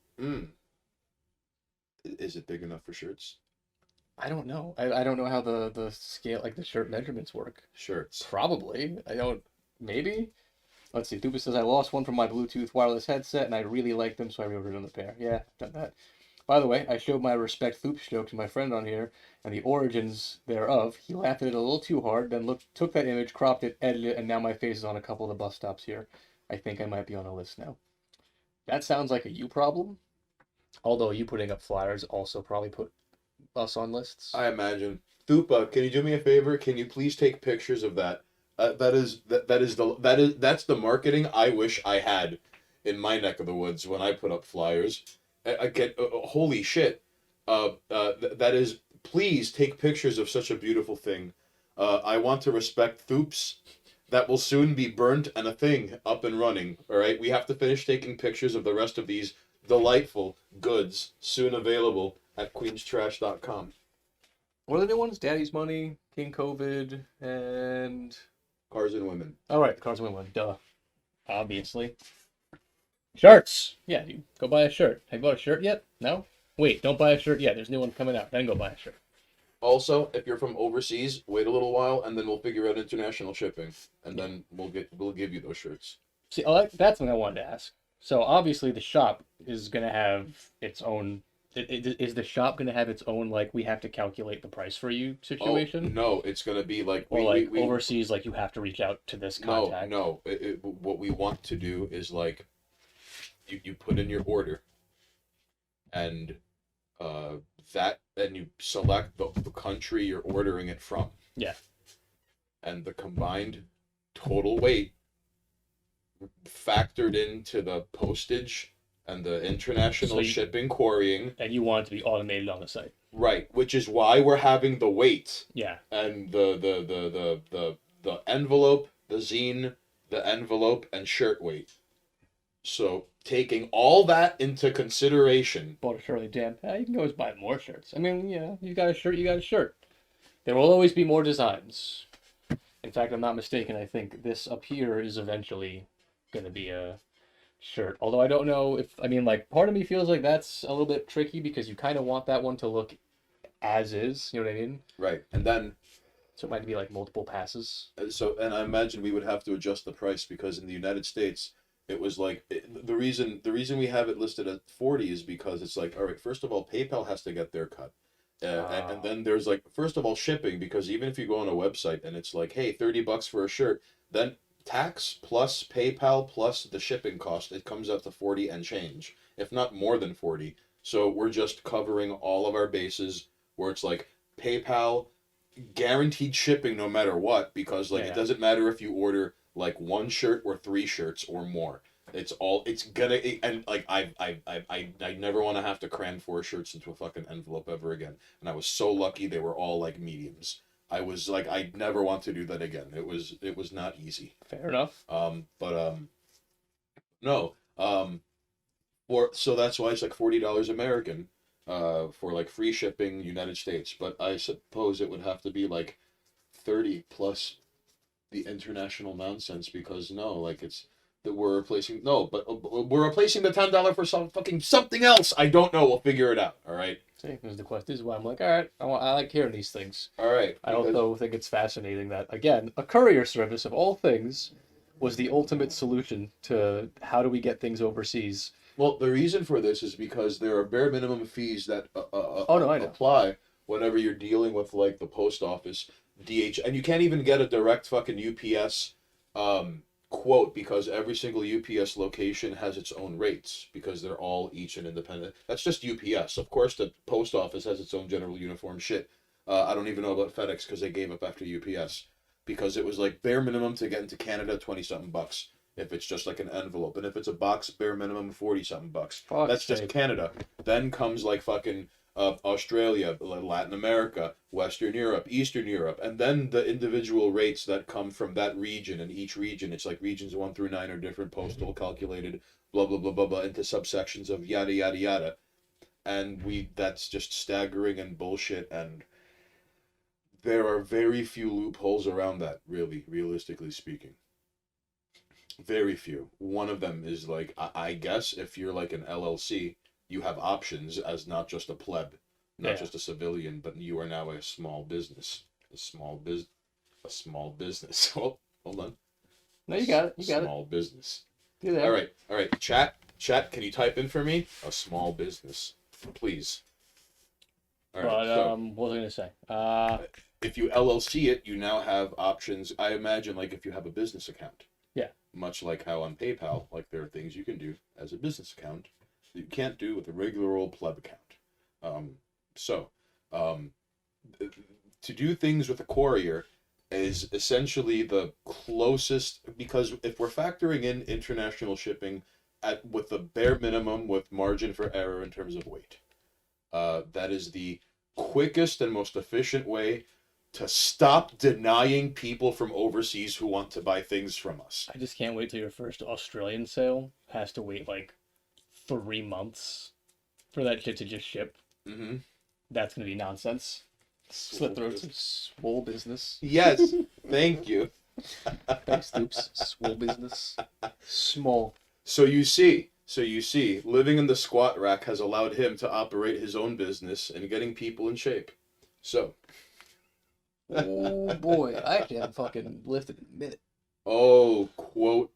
Is it big enough for shirts? I don't know. I don't know how the scale, like the shirt measurements work. Shirts. Probably. I don't. Maybe. Let's see. Thuba says I lost one from my Bluetooth wireless headset and I really liked them, so I reordered another pair. Yeah, done that. By the way, I showed my respect Thoops joke to my friend on here and the origins thereof. He laughed at it a little too hard, then took that image, cropped it, edited it, and now my face is on a couple of the bus stops here. I think I might be on a list now. That sounds like a you problem. Although you putting up flyers also probably put us on lists. I imagine. Thupa, can you do me a favor? Can you please take pictures of that? That's the marketing I wish I had in my neck of the woods when I put up flyers. I get holy shit. That is, please take pictures of such a beautiful thing. I want to respect Thoops. That will soon be burnt and a thing up and running. All right, we have to finish taking pictures of the rest of these delightful goods soon available at queenstrash.com. What are the new ones? Daddy's Money, King COVID, and Cars and Women. oh right, the Cars and Women one. Duh, obviously. Shirts. Yeah, you go buy a shirt. Have you bought a shirt yet? No. Wait, don't buy a shirt yet. There's a new one coming out. Then go buy a shirt. Also, if you're from overseas, wait a little while, and then we'll figure out international shipping, and then we'll give you those shirts. See, that's what I wanted to ask. So obviously the shop is gonna have its own. Is the shop gonna have its own like we have to calculate the price for you situation? Oh, no, it's gonna be like Or like overseas, like you have to reach out to this contact. No. What we want to do is like you put in your order, and you select the country you're ordering it from. Yeah. And the combined total weight factored into the postage and the international shipping, quarrying. And you want it to be automated on the site. Right, which is why we're having the weight. Yeah. And the envelope, the zine, the envelope, and shirt weight. So taking all that into consideration. Bought a Shirley Jam. You can always buy more shirts. I mean, you got a shirt, you got a shirt. There will always be more designs. In fact, I'm not mistaken, I think this up here is eventually going to be a shirt. Although I don't know if, part of me feels like that's a little bit tricky because you kind of want that one to look as is, you know what I mean? Right, and then... So it might be like multiple passes. And I imagine we would have to adjust the price because in the United States, it was like the reason we have it listed at 40 is because it's like, all right, first of all, PayPal has to get their cut, and then there's like, first of all, shipping, because even if you go on a website and it's like, hey, $30 for a shirt, then tax plus PayPal plus the shipping cost, it comes out to 40 and change, if not more than 40. So we're just covering all of our bases where it's like PayPal guaranteed shipping no matter what, because like Yeah. it doesn't matter if you order like one shirt or three shirts or more. It's gonna and like I never want to have to cram four shirts into a fucking envelope ever again. And I was so lucky they were all like mediums. I was like I never want to do that again. It was not easy. Fair enough. But no. So that's why it's like $40 American, for like free shipping United States. But I suppose it would have to be like 30 plus the international nonsense, because no, like it's that we're replacing we're replacing the $10 for some fucking something else. I don't know. We'll figure it out. All right. See, because the question is why I'm like, all right, I like hearing these things. All right. I also think it's fascinating that, again, a courier service of all things was the ultimate solution to how do we get things overseas. Well, the reason for this is because there are bare minimum fees that Oh, no, I know. apply whenever you're dealing with like the post office, DH, and you can't even get a direct fucking UPS quote, because every single UPS location has its own rates, because they're all each an independent. That's just UPS. Of course, the post office has its own general uniform shit. I don't even know about FedEx because they gave up after UPS, because it was like bare minimum to get into Canada, 20 something bucks. If it's just like an envelope, and if it's a box, bare minimum 40 something bucks. Fuck's That's just sake. Canada. Then comes like fucking Australia, Latin America, Western Europe, Eastern Europe, and then the individual rates that come from that region. And each region, it's like regions 1 through 9 are different, postal calculated, blah blah blah blah blah, into subsections of yada yada yada. And that's just staggering and bullshit. And there are very few loopholes around that, really, realistically speaking. Very few. One of them is like, I guess if you're like an LLC, you have options as not just a pleb, not Yeah. just a civilian, but you are now a small business. A small business. Oh, hold on. No, you got it. You got it. Small business. Do that. All right. Chat, can you type in for me? A small business, please. All right. But So what was I gonna say? if you LLC it, you now have options. I imagine like if you have a business account. Yeah. Much like how on PayPal, like there are things you can do as a business account that you can't do with a regular old pleb account. So, to do things with a courier is essentially the closest, because if we're factoring in international shipping with the bare minimum with margin for error in terms of weight, that is the quickest and most efficient way to stop denying people from overseas who want to buy things from us. I just can't wait till your first Australian sale has to wait like 3 months for that shit to just ship. Mm-hmm. That's gonna be nonsense. Slit throats and swole business. Yes, thank you. Thanks, Stoops. Swole business. Small. So you see, living in the squat rack has allowed him to operate his own business and getting people in shape. So, Oh boy, I actually haven't fucking lifted in a minute. oh, quote,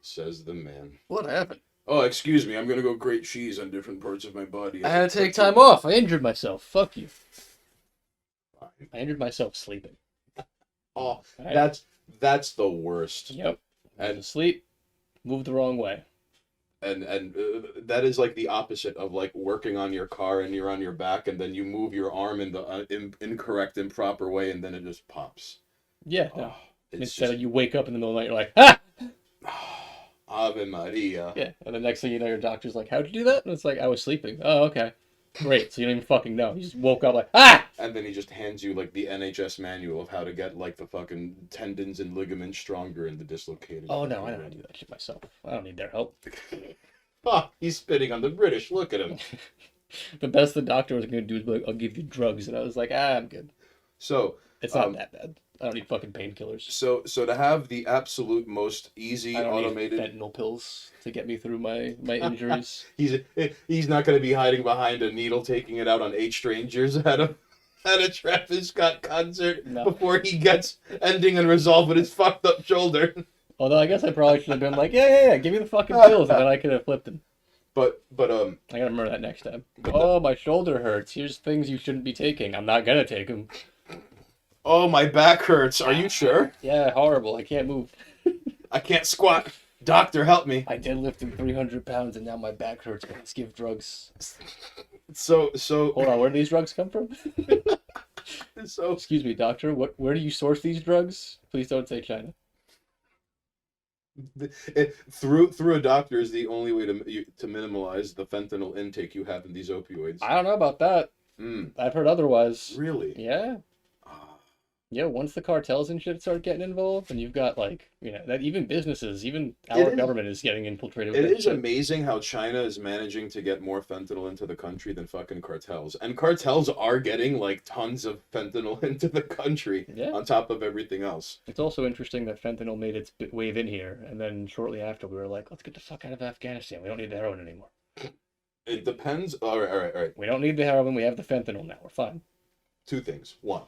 says the man. What happened? Oh, excuse me, I'm gonna go grate cheese on different parts of my body. I had to take time off. I injured myself. Fuck you. Fine. I injured myself sleeping. Oh, Alright. that's the worst. Yep. I And was asleep. Moved the wrong way. and that is like the opposite of like working on your car and you're on your back and then you move your arm in the incorrect, improper way and then it just pops. Yeah. No. Oh, it's Instead just, of you wake up in the middle of the night, you're like, ah! Ave Maria. Yeah. And the next thing you know, your doctor's like, how'd you do that? And it's like, I was sleeping. Oh, okay. Great. So you don't even fucking know. You just woke up like, ah! And then he just hands you like the NHS manual of how to get like the fucking tendons and ligaments stronger in the dislocated. Oh no, I know how to do that shit myself. I don't need their help. Oh, he's spitting on the British. Look at him. The best the doctor was gonna do is be like, I'll give you drugs, and I was like, I'm good. So It's not that bad. I don't need fucking painkillers. so to have the absolute most easy I don't automated. need fentanyl pills to get me through my injuries. He's not going to be hiding behind a needle, taking it out on 8 strangers at a Travis Scott concert No. before he gets ending and resolve with his fucked up shoulder. Although I guess I probably should have been like, yeah, give me the fucking pills, and then I could have flipped him. But I gotta remember that next time. Oh, my shoulder hurts. Here's things you shouldn't be taking. I'm not gonna take them. oh, my back hurts. Are you sure? Yeah, horrible. I can't move. I can't squat. Doctor, help me. I deadlifted 300 pounds and now my back hurts. Let's give drugs. So Hold on, where do these drugs come from? so Excuse me, doctor. Where do you source these drugs? Please don't say China. through a doctor is the only way to minimize the fentanyl intake you have in these opioids. I don't know about that. I've heard otherwise. Really? Yeah. Ah. Yeah, once the cartels and shit start getting involved, and you've got like, that even businesses, even our government is getting infiltrated with It that is shit. amazing how China is managing to get more fentanyl into the country than fucking cartels. And cartels are getting like tons of fentanyl into the country Yeah. on top of everything else. It's also interesting that fentanyl made its wave in here, and then shortly after we were like, let's get the fuck out of Afghanistan. We don't need the heroin anymore. It depends. All right. We don't need the heroin. We have the fentanyl now. We're fine. Two things. One,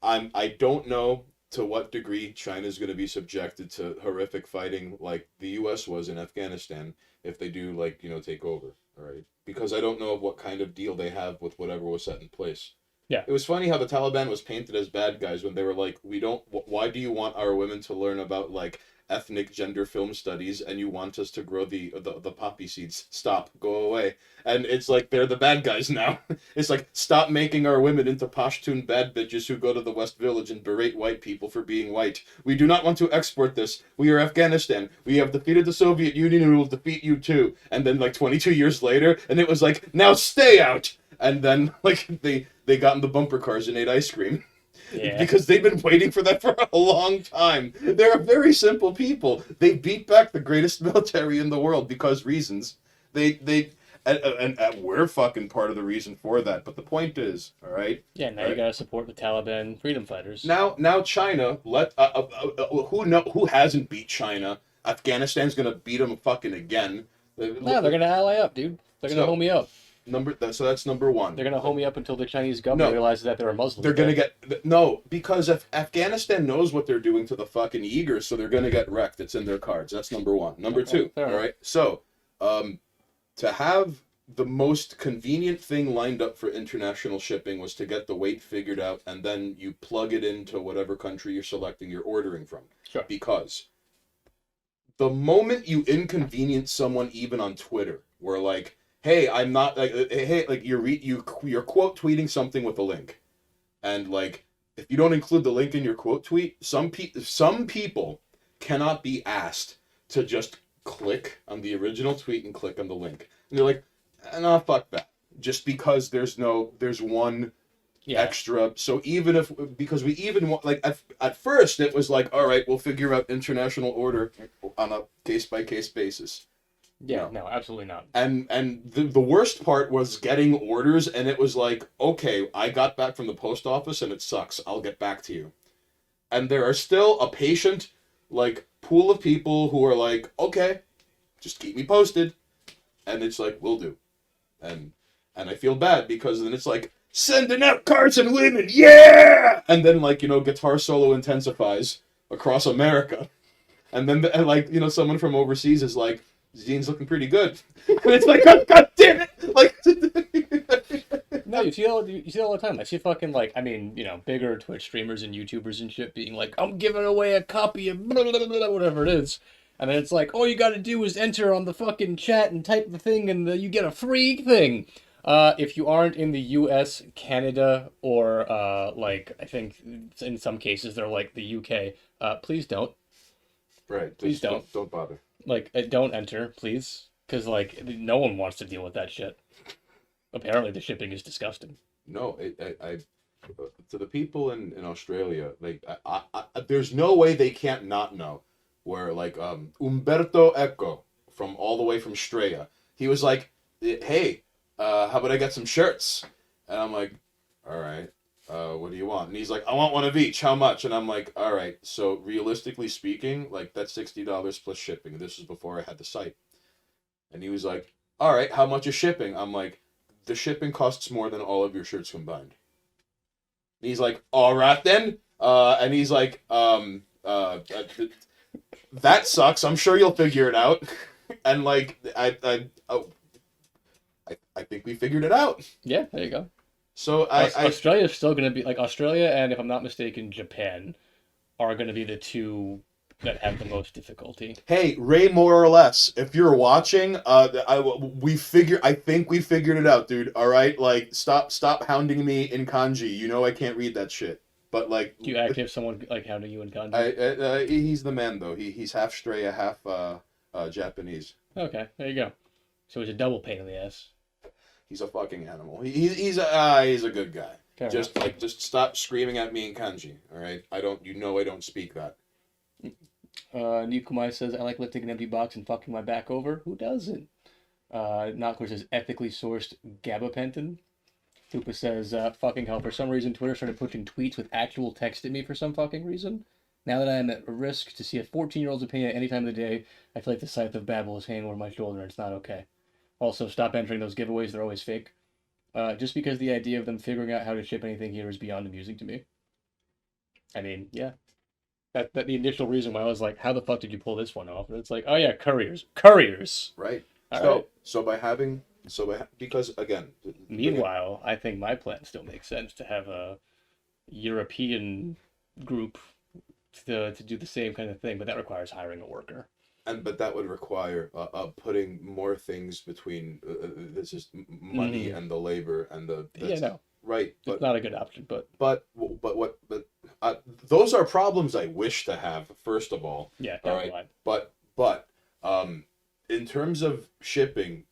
I don't know to what degree China is going to be subjected to horrific fighting like the U.S. was in Afghanistan if they do take over. All right, because I don't know what kind of deal they have with whatever was set in place. Yeah. It was funny how the Taliban was painted as bad guys when they were like, we don't. Why do you want our women to learn about like ethnic gender film studies and you want us to grow the poppy seeds? Stop, go away. And it's like they're the bad guys now. It's like, stop making our women into Pashtun bad bitches who go to the West Village and berate white people for being white. We do not want to export this. We are Afghanistan. We have defeated the Soviet Union and we will defeat you too. And then like 22 years later, and it was like, now stay out. And then like they got in the bumper cars and ate ice cream. Yeah. Because they've been waiting for that for a long time. They're very simple people. They beat back the greatest military in the world because reasons. And we're fucking part of the reason for that. But the point is, all right. Yeah, now you gotta support the Taliban freedom fighters. Now China who hasn't beat China? Afghanistan's gonna beat them fucking again. No, they're gonna ally up, dude. They're gonna hold me up. So that's number one. They're gonna hold me up until the Chinese government realizes that they're a Muslim. They're gonna because if Afghanistan knows what they're doing to the fucking Uyghurs, so they're gonna get wrecked. It's in their cards. That's number one. Number two. All right. So, to have the most convenient thing lined up for international shipping was to get the weight figured out, and then you plug it into whatever country you're selecting you're ordering from. Sure. Because the moment you inconvenience someone, even on Twitter, where like, hey, I'm not like, hey, like you're quote tweeting something with a link, and like if you don't include the link in your quote tweet, some people cannot be asked to just click on the original tweet and click on the link, and they're like, no, fuck that, just because there's one extra. So because we even want, like at first it was like, all right, we'll figure out international order on a case by case basis. Yeah, no, absolutely not. And the worst part was getting orders, and it was like, okay, I got back from the post office and it sucks. I'll get back to you. And there are still a patient, like, pool of people who are like, okay, just keep me posted. And it's like, will do. And I feel bad because then it's like, sending out cards and women, yeah! And then like, guitar solo intensifies across America. And then someone from overseas is like, Zine's looking pretty good. And it's like, God damn it! Like, no, you see all the time. I see fucking bigger Twitch streamers and YouTubers and shit being like, I'm giving away a copy of blah, blah, blah, whatever it is. And then it's like, all you gotta do is enter on the fucking chat and type the thing and you get a free thing. If you aren't in the US, Canada, or I think in some cases they're like the UK, please don't. Right. Please don't bother. Don't enter, please. Because, no one wants to deal with that shit. Apparently the shipping is disgusting. No, I to the people in Australia, like, I there's no way they can't not know. Where, like, Umberto Eco, from all the way from Straya, he was like, hey, how about I get some shirts? And I'm like, all right, what do you want? And he's like, I want one of each. How much? And I'm like, all right, so realistically speaking, like, that's $60 plus shipping. This was before I had the site. And he was like, all right, how much is shipping? I'm like, the shipping costs more than all of your shirts combined. And he's like, all right then. And he's like, that sucks. I'm sure you'll figure it out. And like, I think we figured it out. Yeah, there you go. So Australia's still going to be, Australia and, if I'm not mistaken, Japan are going to be the two that have the most difficulty. Hey, Ray, more or less, if you're watching, I think we figured it out, dude. All right, like, stop hounding me in kanji. You know I can't read that shit. But like, Do you actually have someone like hounding you in kanji? he's the man though. He's half stray, half Japanese. Okay, there you go. So he's a double pain in the ass. He's a fucking animal. He's a good guy. Fair Just stop screaming at me in kanji. All right, I don't speak that. Nikumai says, I like lifting an empty box and fucking my back over. Who doesn't? Knockler says, ethically sourced gabapentin. Tupa says, fucking hell, for some reason Twitter started pushing tweets with actual text at me for some fucking reason. Now that I am at risk to see a 14-year-old's opinion at any time of the day, I feel like the scythe of Babel is hanging over my shoulder and it's not okay. Also, stop entering those giveaways, they're always fake. Just because the idea of them figuring out how to ship anything here is beyond amusing to me. I mean, yeah. That the initial reason why I was like, how the fuck did you pull this one off? And it's like, oh yeah, couriers. Right. Because again. Meanwhile, I think my plan still makes sense to have a European group to do the same kind of thing, but that requires hiring a worker. But that would require putting more things between this is money and the labor and the right. But, it's not a good option, but those are problems I wish to have. First of all, yeah, all right. But in terms of shipping,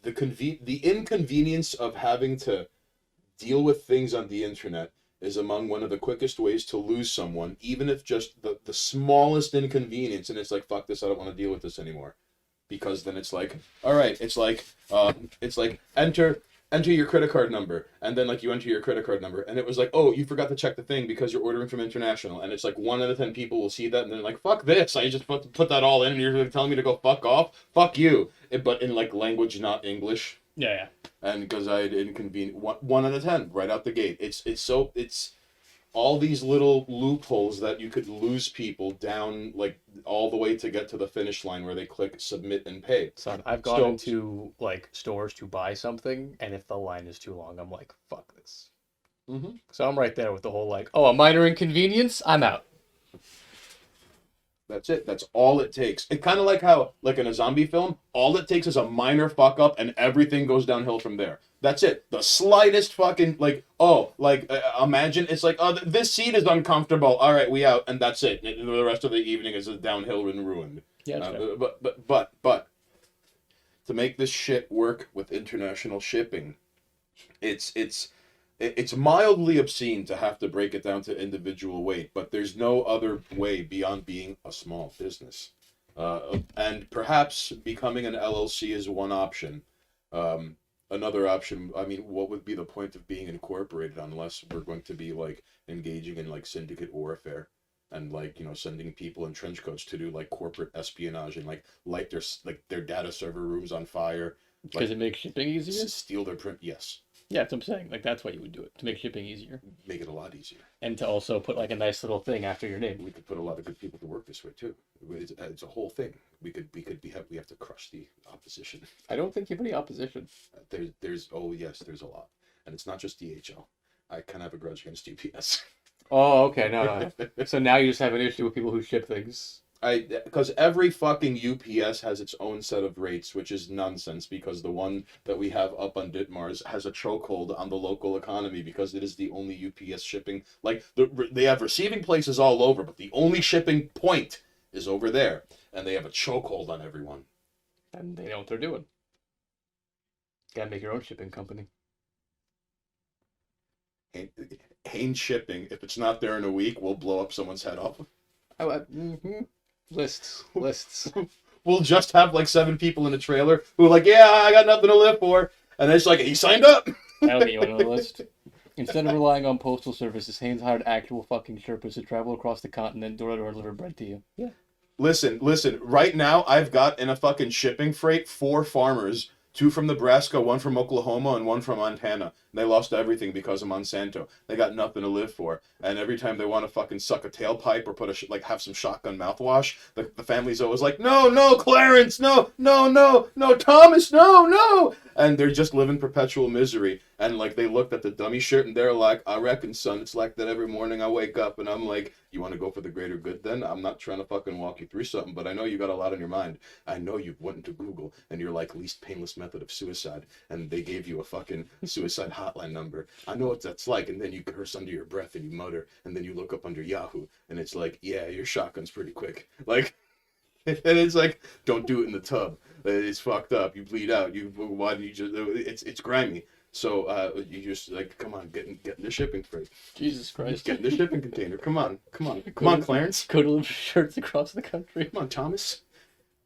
the inconvenience of having to deal with things on the internet is among one of the quickest ways to lose someone, even if just the smallest inconvenience, and it's like, fuck this, I don't want to deal with this anymore. Because then it's like, all right, it's like enter your credit card number, and then like you enter your credit card number, and it was like, oh, you forgot to check the thing because you're ordering from international, and it's like 1 out of 10 people will see that, and they're like, fuck this, I just put that all in, and you're telling me to go fuck off? Fuck you. But in like language, not English. Yeah. And because I had inconvenient 1 out of 10 right out the gate. It's all these little loopholes that you could lose people down like all the way to get to the finish line where they click submit and pay. So I've gone into like stores to buy something, and if the line is too long, I'm like, fuck this. Mm-hmm. So I'm right there with the whole like, oh, a minor inconvenience, I'm out. That's it. That's all it takes. It's kind of like how, like in a zombie film, all it takes is a minor fuck up and everything goes downhill from there. That's it. The slightest fucking, like, imagine it's like, oh, this seat is uncomfortable. All right, we out. And that's it. The rest of the evening is downhill and ruined. Yeah, but to make this shit work with international shipping, it's mildly obscene to have to break it down to individual weight, but there's no other way beyond being a small business. And perhaps becoming an LLC is one option. Another option, I mean, what would be the point of being incorporated unless we're going to be like engaging in like syndicate warfare and like, you know, sending people in trench coats to do like corporate espionage and like light their data server rooms on fire. Because it makes shipping easier? Steal their print, yes. Yeah, that's what I'm saying. Like, that's why you would do it, to make shipping easier. Make it a lot easier. And to also put, like, a nice little thing after your name. We could put a lot of good people to work this way, too. It's a whole thing. We have to crush the opposition. I don't think you have any opposition. There's a lot. And it's not just DHL. I kind of have a grudge against UPS. Oh, okay, no. So now you just have an issue with people who ship things. Because every fucking UPS has its own set of rates, which is nonsense, because the one that we have up on Ditmars has a chokehold on the local economy because it is the only UPS shipping. Like, they have receiving places all over, but the only shipping point is over there, and they have a chokehold on everyone. And they know what they're doing. Gotta make your own shipping company. Hanes Shipping, if it's not there in a week, we'll blow up someone's head off. Lists. We'll just have like 7 people in a trailer who are like, yeah, I got nothing to live for. And it's like, he signed up. I'll get you on the list. Instead of relying on postal services, Hanes hired actual fucking Sherpas to travel across the continent, door-to-door, deliver bread to you. Yeah. Listen. Right now, I've got in a fucking shipping freight 4 farmers, 2 from Nebraska, 1 from Oklahoma, and 1 from Montana. They lost everything because of Monsanto. They got nothing to live for. And every time they want to fucking suck a tailpipe or put have some shotgun mouthwash, the family's always like, no, Clarence, no, Thomas, no. And they're just living perpetual misery. And like they looked at the dummy shirt and they're like, I reckon, son, it's like that every morning I wake up. And I'm like, you want to go for the greater good then? I'm not trying to fucking walk you through something, but I know you got a lot on your mind. I know you went into Google and you're like, least painless method of suicide. And they gave you a fucking suicide hotline number. I know what that's like. And then you curse under your breath and you mutter. And then you look up under Yahoo and it's like, yeah, your shotgun's pretty quick. Like, and it's like, don't do it in the tub. It's fucked up. You bleed out. Why do you just? It's grimy. So you just like, come on, get in the shipping freight. Jesus Christ. Get in the shipping container. Come on, Clarence. Go deliver shirts across the country. Come on, Thomas.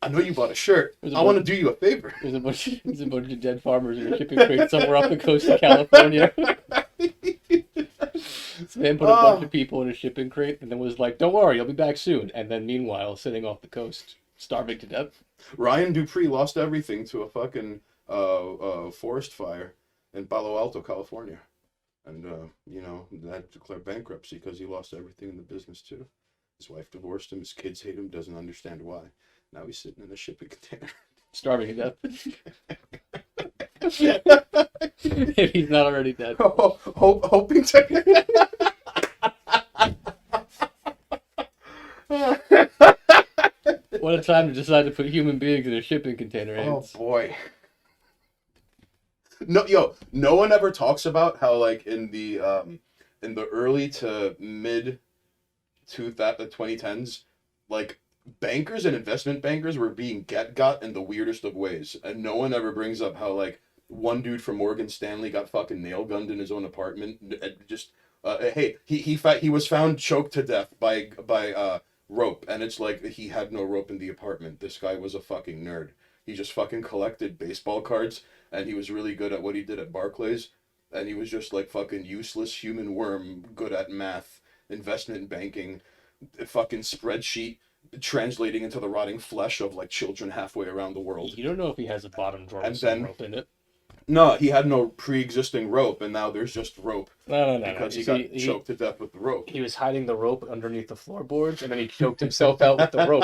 I know you bought a shirt. There's a I want to do you a favor. There's a bunch of dead farmers in a shipping crate somewhere off the coast of California. This man put a bunch of people in a shipping crate and then was like, don't worry, I'll be back soon. And then meanwhile, sitting off the coast, starving to death. Ryan Dupree lost everything to a fucking forest fire in Palo Alto, California. And, that declared bankruptcy because he lost everything in the business, too. His wife divorced him. His kids hate him. Doesn't understand why. Now he's sitting in a shipping container. Starving to death. If he's not already dead. Hoping to... What a time to decide to put human beings in a shipping container. Oh, boy. No one ever talks about how, like, in the early to mid 2010s, like, bankers and investment bankers were being got in the weirdest of ways. And no one ever brings up how, like, one dude from Morgan Stanley got fucking nail gunned in his own apartment. Hey, he was found choked to death by rope. And it's like, he had no rope in the apartment. This guy was a fucking nerd. He just fucking collected baseball cards. And he was really good at what he did at Barclays. And he was just like fucking useless human worm, good at math, investment banking, fucking spreadsheet, translating into the rotting flesh of like children halfway around the world. You don't know if he has a bottom drawer And with some then- rope in it. No, he had no pre-existing rope, and now there's just rope No. because You he got see, choked to death with the rope. He was hiding the rope underneath the floorboards, and then he choked himself out with the rope.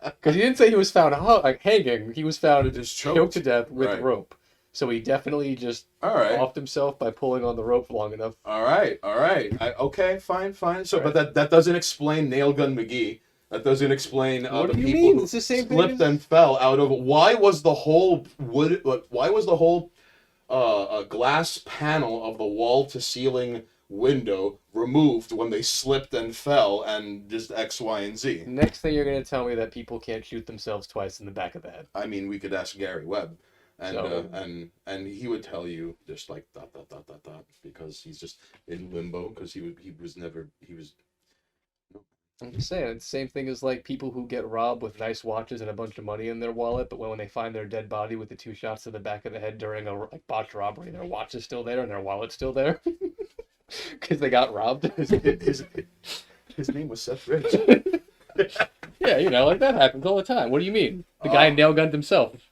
Because he didn't say he was found hanging. He was found Just choked to death with Right. rope. So he definitely just All right. offed himself by pulling on the rope long enough. All right. Okay, fine. So, Right. but that doesn't explain Nail Gun McGee. That doesn't explain What the do you people mean? who It's the same thing slipped as- and fell out of. Why was the whole glass panel of the wall to ceiling window removed when they slipped and fell and just X, Y, and Z? Next thing you're going to tell me that people can't shoot themselves twice in the back of the head. I mean, we could ask Gary Webb. And So- and he would tell you just like ... because he's just in limbo because he was I'm just saying, it's the same thing as like people who get robbed with nice watches and a bunch of money in their wallet, but when they find their dead body with the 2 shots to the back of the head during a botched robbery, their watch is still there and their wallet's still there because they got robbed. his name was Seth Rich. Yeah, like that happens all the time. What do you mean? The guy nail gunned himself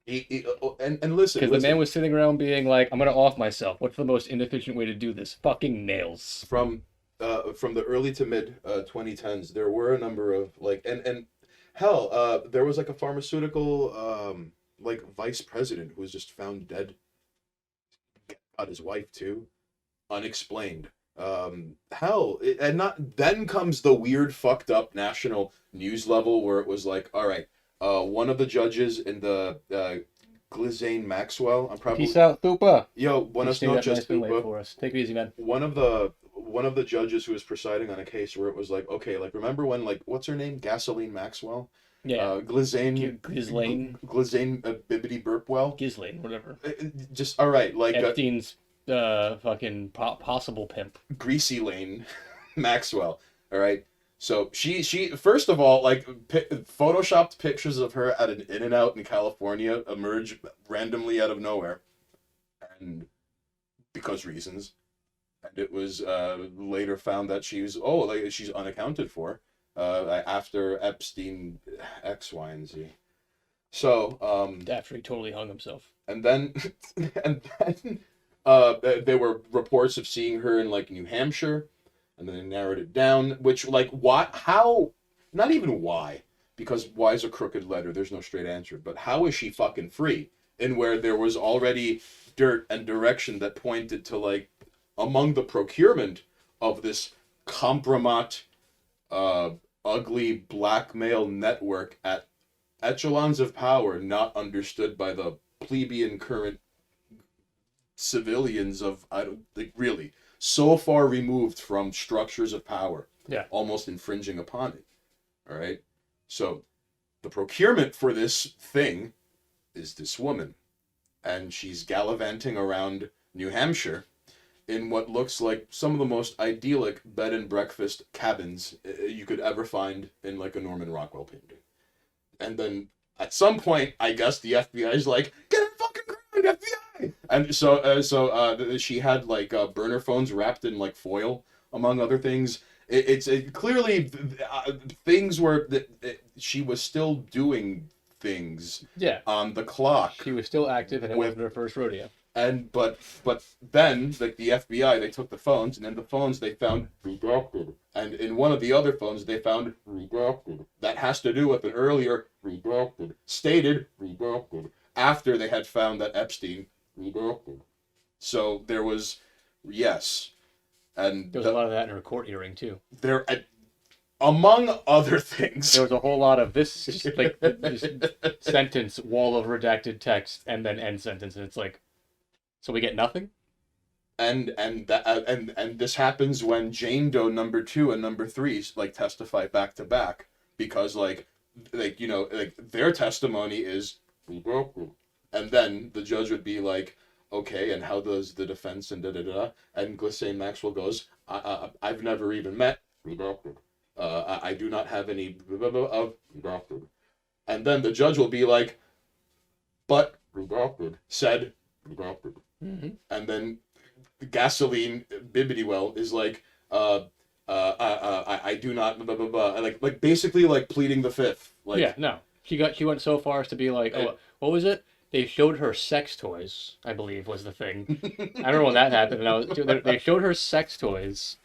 And listen, because the man was sitting around being like, "I'm gonna off myself. What's the most inefficient way to do this? Fucking nails." from the early to mid 2010s, there were a number of like and hell, there was like a pharmaceutical like vice president who was just found dead. Got his wife too, unexplained. And not then comes the weird fucked up national news level where it was like, all right, one of the judges in the Ghislaine Maxwell, I'm probably Peace out, Thupa. buenos You stayed up noches, nice and late Thupa. for us. Take it easy, man. One of the judges who was presiding on a case where it was like, okay, like remember when like what's her name, Gasoline Maxwell, Yeah, Ghislaine Ghislaine, Bibbidi Burpwell, Ghislaine, whatever. just all right, like Epstein's fucking possible pimp. Greasy Lane Maxwell, all right. So she first of all like photoshopped pictures of her at an In-N-Out in California emerge randomly out of nowhere, and because reasons, and it was later found that she's unaccounted for after Epstein X, Y, and Z. So After he totally hung himself. and then there were reports of seeing her in like New Hampshire. And then they narrowed it down, which, like, why, how, not even why, because why is a crooked letter, there's no straight answer, but how is she fucking free? in where there was already dirt and direction that pointed to like among the procurement of this compromat, ugly blackmail network at echelons of power not understood by the plebeian current civilians of, I don't think, really so far removed from structures of power, Yeah. almost infringing upon it. All right, so the procurement for this thing is this woman, and she's gallivanting around New Hampshire in what looks like some of the most idyllic bed and breakfast cabins you could ever find in like a Norman Rockwell painting. And then at some point, I guess the FBI is like, get her fucking ground, FBI! And so she had like burner phones wrapped in like foil, among other things. It's clearly things where she was still doing things Yeah. on the clock. She was still active, and it With- wasn't her first rodeo. And but then like the FBI, they took the phones, and in the phones they found redacted, and in one of the other phones they found redacted. That has to do with an earlier redacted, stated redacted, after they had found that Epstein redacted. So there was, yes, and There was a lot of that in her court hearing too. there, among other things, There was a whole lot of this, just like this sentence, wall of redacted text, and then end sentence, and it's like, so we get nothing. and this happens when Jane Doe number 2 and number 3 like testify back to back, because like you know, like their testimony is redacted, and then the judge would be like, okay, and how does the defense and da da da, and Ghislaine Maxwell goes, I've never even met redacted. I do not have any of redacted, and then the judge will be like, but redacted said redacted. Mm-hmm. And then Gasoline Bibbidywell is like, I do not blah blah blah, like basically like pleading the fifth. Like, Yeah, no. She went so far as to be like, oh, what was it? They showed her sex toys, I believe was the thing. I don't know when that happened. And they showed her sex toys,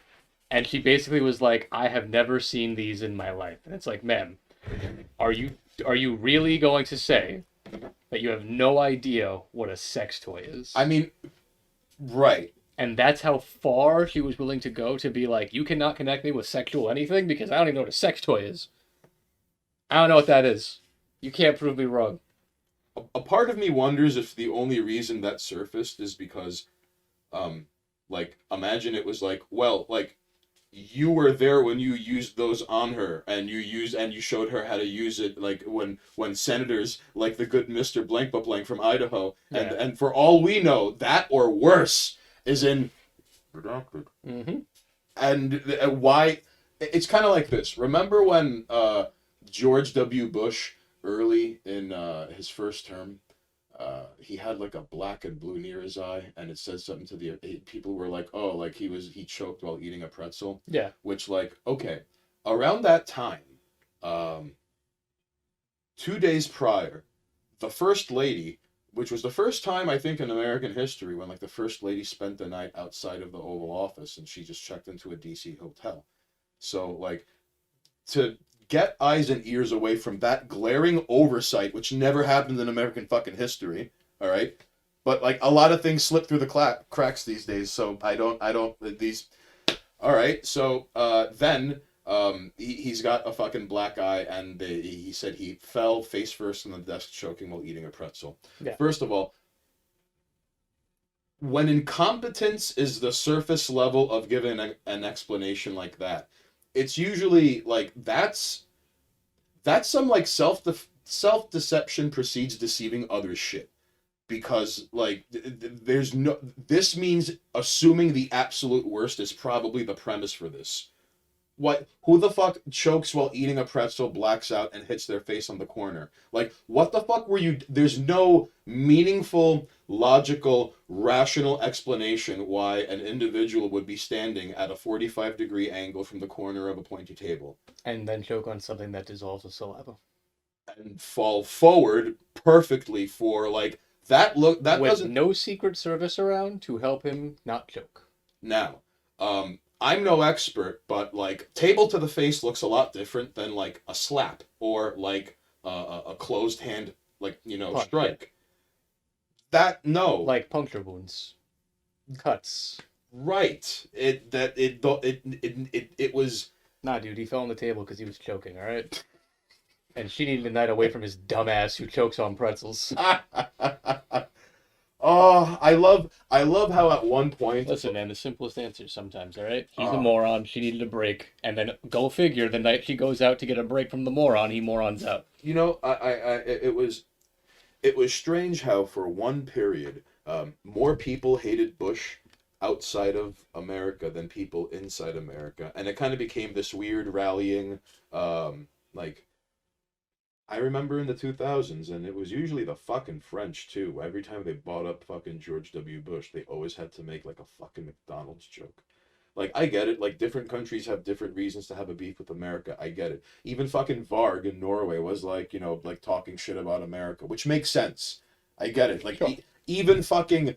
and she basically was like, I have never seen these in my life. And it's like, ma'am, are you really going to say that you have no idea what a sex toy is? I mean, right. And that's how far she was willing to go to be like, you cannot connect me with sexual anything because I don't even know what a sex toy is. I don't know what that is. You can't prove me wrong. A part of me wonders if the only reason that surfaced is because, like, imagine it was like, well, like, you were there when you used those on her, and you showed her how to use it, like when senators like the good Mr. Blank but Blank from Idaho, Yeah. and for all we know, that or worse is in redacted. Mm-hmm. And why? It's kind of like this. Remember when George W. Bush, early in his first term, he had like a black and blue near his eye, and it said something to the people were like, oh, like he choked while eating a pretzel. Yeah. Which, like, okay, around that time, 2 days prior, the First Lady, which was the first time I think in American history when like the First Lady spent the night outside of the Oval Office, and she just checked into a DC hotel. So like, to get eyes and ears away from that glaring oversight, which never happened in American fucking history, all right? But like a lot of things slip through the cracks these days, so I don't these. All right, so then he's got a fucking black eye, and he said he fell face first on the desk choking while eating a pretzel. Yeah. First of all, when incompetence is the surface level of giving an explanation like that, it's usually like that's some like self-deception precedes deceiving others shit, because like there's no, this means assuming the absolute worst is probably the premise for this. Who the fuck chokes while eating a pretzel, blacks out, and hits their face on the corner? Like, what the fuck were you? There's no meaningful, logical, rational explanation why an individual would be standing at a 45-degree angle from the corner of a pointy table And then choke on something that dissolves with saliva. and fall forward perfectly for like that look. That With doesn't. no Secret Service around to help him not choke. Now, I'm no expert, but like table to the face looks a lot different than like a slap or like a closed hand, like, you know, Punch. strike. That no. Like puncture wounds, cuts. Right. It was. Nah, dude, he fell on the table because he was choking. All right. And she needed a night away from his dumbass who chokes on pretzels. Oh, I love how at one point. Listen, man, the simplest answers sometimes, all right? He's a moron. She needed a break. And then go figure, the night she goes out to get a break from the moron, he morons out. You know, it was strange how for one period, more people hated Bush outside of America than people inside America, and it kind of became this weird rallying, like. I remember in the 2000s, and it was usually the fucking French too. Every time they bought up fucking George W. Bush, they always had to make like a fucking McDonald's joke. Like, I get it. Like, different countries have different reasons to have a beef with America. I get it. Even fucking Varg in Norway was like, you know, like talking shit about America, which makes sense. I get it. Like, Sure. Even fucking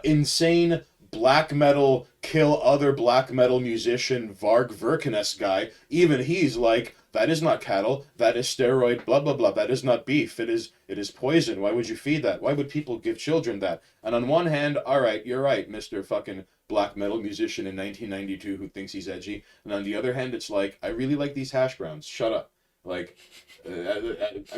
insane black metal, kill other black metal musician Varg Vikernes guy, even he's like, that is not cattle, that is steroid, blah blah blah, that is not beef, it is poison, why would you feed that, why would people give children that? And on one hand, alright, you're right, Mr. fucking black metal musician in 1992 who thinks he's edgy, and on the other hand, it's like, I really like these hash browns, shut up. Like,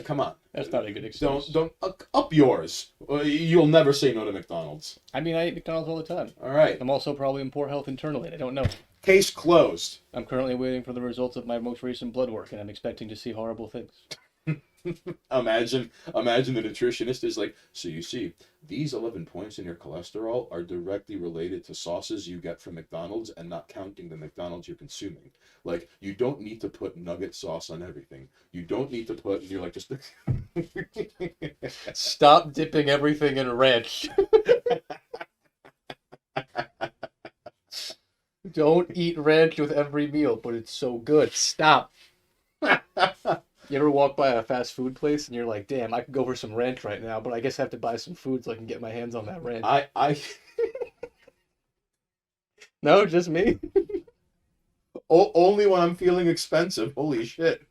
come on. That's not a good excuse. Don't up yours. You'll never say no to McDonald's. I mean, I eat McDonald's all the time. All right. I'm also probably in poor health internally. I don't know. Case closed. I'm currently waiting for the results of my most recent blood work, and I'm expecting to see horrible things. Imagine the nutritionist is like, so you see, these 11 points in your cholesterol are directly related to sauces you get from McDonald's and not counting the McDonald's you're consuming. Like, you don't need to put nugget sauce on everything. You don't need to put, and you're like, just... Stop dipping everything in ranch. Don't eat ranch with every meal, but it's so good. Stop. You ever walk by a fast food place and you're like, damn, I could go for some ranch right now, but I guess I have to buy some food so I can get my hands on that ranch. I No, just me. only when I'm feeling expensive. Holy shit.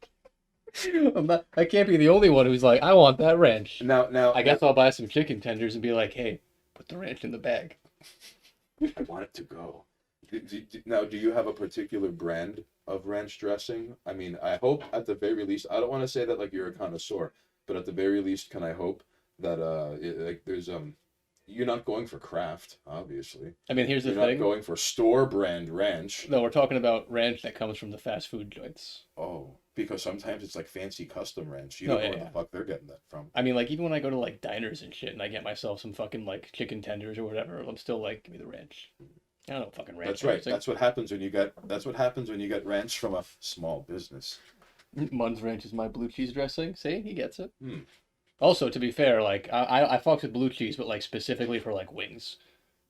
I can't be the only one who's like, I want that ranch. Now I guess I'll buy some chicken tenders and be like, hey, put the ranch in the bag. I want it to go. Now, do you have a particular brand of ranch dressing? I mean, I hope at the very least, I don't want to say that like you're a connoisseur, but at the very least, can I hope that like there's you're not going for Kraft, obviously. I mean, here's the You're not thing. going for store brand ranch. No, we're talking about ranch that comes from the fast food joints. Oh, because sometimes it's like fancy custom ranch. You No, don't know yeah, where yeah. the fuck they're getting that from. I mean, like, even when I go to, like, diners and shit and I get myself some fucking, like, chicken tenders or whatever, I'm still like, give me the ranch. I don't know fucking ranch. That's right. dressing. That's what happens when you get ranch from a small business. Munn's Ranch is my blue cheese dressing. See, he gets it. Hmm. Also, to be fair, like I fucks with blue cheese, but like specifically for like wings.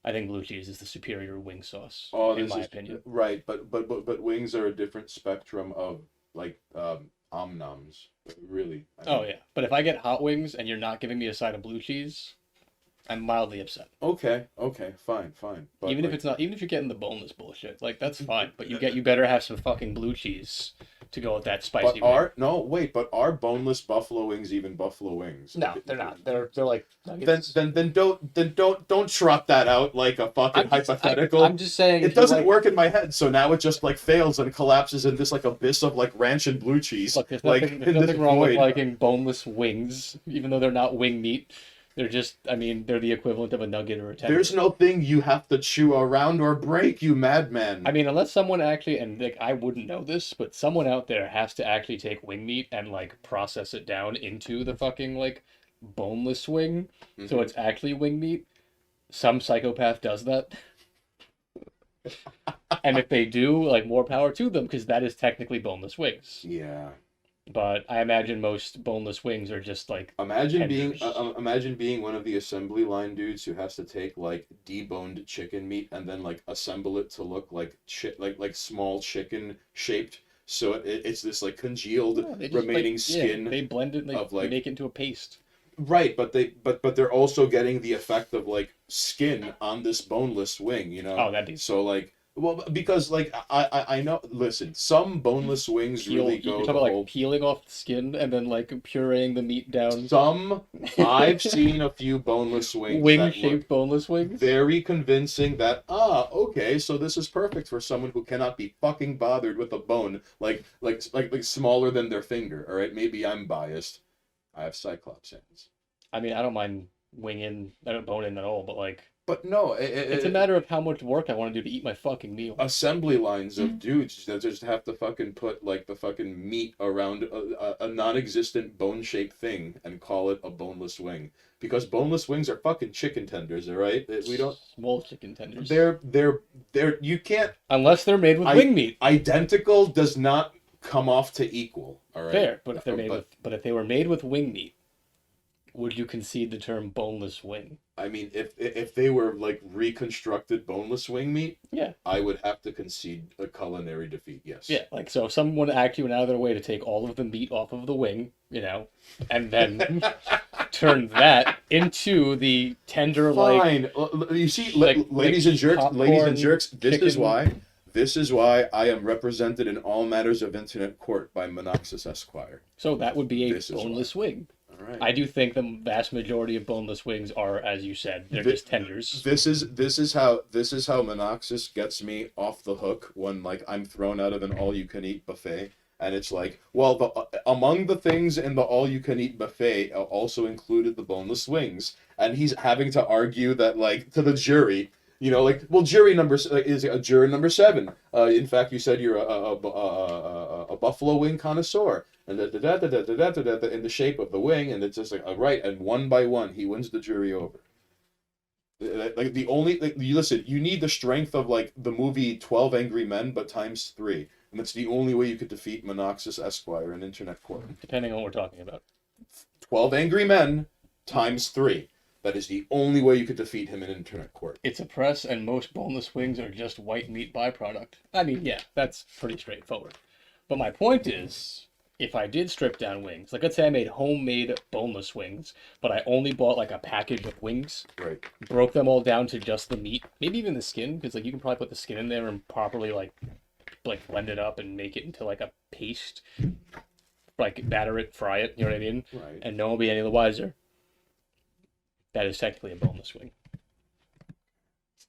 I think blue cheese is the superior wing sauce, Oh, in this my is opinion. right, but wings are a different spectrum of like omnoms. Really. Oh yeah, but if I get hot wings and you're not giving me a side of blue cheese, I'm mildly upset. Okay, fine. But Even if like, it's not, even if you're getting the boneless bullshit, like that's fine. But you better have some fucking blue cheese to go with that spicy wing. but are boneless buffalo wings even buffalo wings? No, they're not. They're like Then nuggets. don't trot that out like a fucking hypothetical. I'm just saying It if you doesn't like- work in my head, so now it just like fails and collapses in this like abyss of like ranch and blue cheese. Look, there's like nothing, in there's this nothing wrong with void. liking boneless wings, even though they're not wing meat. They're just, I mean, they're the equivalent of a nugget or a tender. There's no thing you have to chew around or break, you madman. I mean, unless someone actually, and like, I wouldn't know this, but someone out there has to actually take wing meat and like process it down into the fucking like boneless wing, so Mhm. it's actually wing meat. Some psychopath does that. And if they do, like, more power to them, because that is technically boneless wings. Yeah. But I imagine most boneless wings are just like, Imagine tenders. being one of the assembly line dudes who has to take like deboned chicken meat and then like assemble it to look like like small chicken shaped. So it's this like congealed yeah, they just, remaining like, skin. Yeah, they blend it and they of, like- make it into a paste. Right, but they're also getting the effect of like skin on this boneless wing, you know. Oh, that'd be So like Well, because like I know. Listen, some boneless wings really You're go talking the about like whole. peeling off the skin and then like pureeing the meat down. Some I've seen a few boneless wings Wing that look shaped boneless wings. very convincing. That okay, so this is perfect for someone who cannot be fucking bothered with a bone like smaller than their finger. All right, maybe I'm biased. I have cyclops hands. I mean, I don't mind winging, I don't bone in at all, but like, But no, it's a matter of how much work I want to do to eat my fucking meal. assembly lines of dudes that just have to fucking put like the fucking meat around a non-existent bone-shaped thing and call it a boneless wing because boneless wings are fucking chicken tenders, all right? We don't. Small chicken tenders. They're you can't. Unless they're made with I- wing meat. Identical does not come off to equal, all right? Fair, but if they're made But, with, but if they were made with wing meat, would you concede the term boneless wing? I mean, if they were like reconstructed boneless wing meat, Yeah. I would have to concede a culinary defeat. Yes. Yeah, like so if someone actually went out of their way to take all of the meat off of the wing, and then turn that into the tender like Fine. You see, like- ladies like and jerks, ladies and popcorn, jerks. This is chicken. why. This is why I am represented in all matters of internet court by Monoxus Esquire. so that would be a This is boneless wing. All right. I do think the vast majority of boneless wings are, as you said, they're Thi- just tenders. This is how Monoxus gets me off the hook when like I'm thrown out of an all-you-can-eat buffet, and it's like, well, among the things in the all-you-can-eat buffet also included the boneless wings, and he's having to argue that like to the jury. Like, well, jury number is a juror number 7. In fact, you said you're a buffalo wing connoisseur, and in the shape of the wing, and it's just like, right, and one by one, he wins the jury over. Like the only, you listen, you need the strength of like the movie 12 Angry Men, but times 3, and that's the only way you could defeat Monoxus Esquire in internet court. Depending on what we're talking about. 12 Angry Men times 3. That is the only way you could defeat him in internet court. It's a press, and most boneless wings are just white meat byproduct. I mean, yeah, that's pretty straightforward. But my point is, if I did strip down wings, like let's say I made homemade boneless wings, but I only bought like a package of wings, Right. broke them all down to just the meat, maybe even the skin, because like you can probably put the skin in there and properly like blend it up and make it into like a paste, like batter it, fry it, you know what I mean? Right. And no one will be any the wiser. That is technically a boneless wing.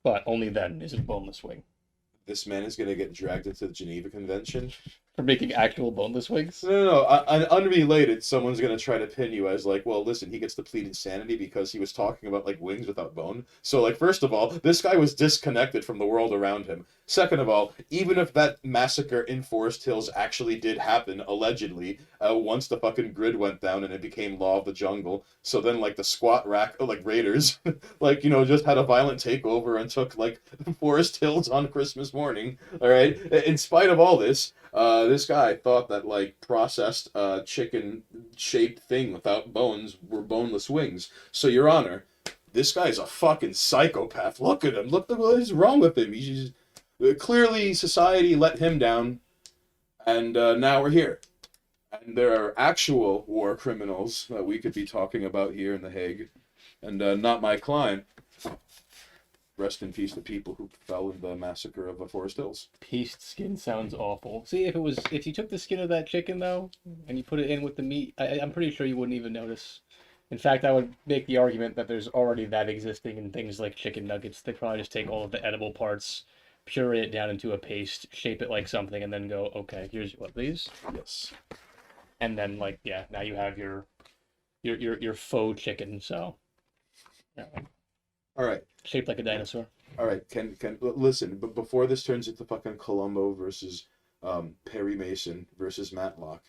But only then is it a boneless wing. This man is going to get dragged into the Geneva Convention. For making actual boneless wings? No. Unrelated, someone's going to try to pin you as like, well, listen, he gets to plead insanity because he was talking about like wings without bone. So like, first of all, this guy was disconnected from the world around him. Second of all, even if that massacre in Forest Hills actually did happen, allegedly, once the fucking grid went down and it became law of the jungle, so then like the squat rack, like raiders, like, just had a violent takeover and took like Forest Hills on Christmas morning, all right? In spite of all this, this guy thought that like processed chicken shaped thing without bones were boneless wings. So, Your Honor, this guy's a fucking psychopath. Look at him. Look at what is wrong with him. He's clearly society let him down, and now we're here. And there are actual war criminals that we could be talking about here in The Hague, and not my client. Rest in peace to people who fell in the massacre of Forest Hills. Paste skin sounds awful. See, if you took the skin of that chicken though, and you put it in with the meat, I'm pretty sure you wouldn't even notice. In fact, I would make the argument that there's already that existing in things like chicken nuggets. They probably just take all of the edible parts, puree it down into a paste, shape it like something, and then go, okay, here's what these, Yes. and then like yeah, now you have your faux chicken. So, yeah, All right. shaped like a dinosaur. All right. Can listen, but before this turns into fucking Columbo versus Perry Mason versus Matlock,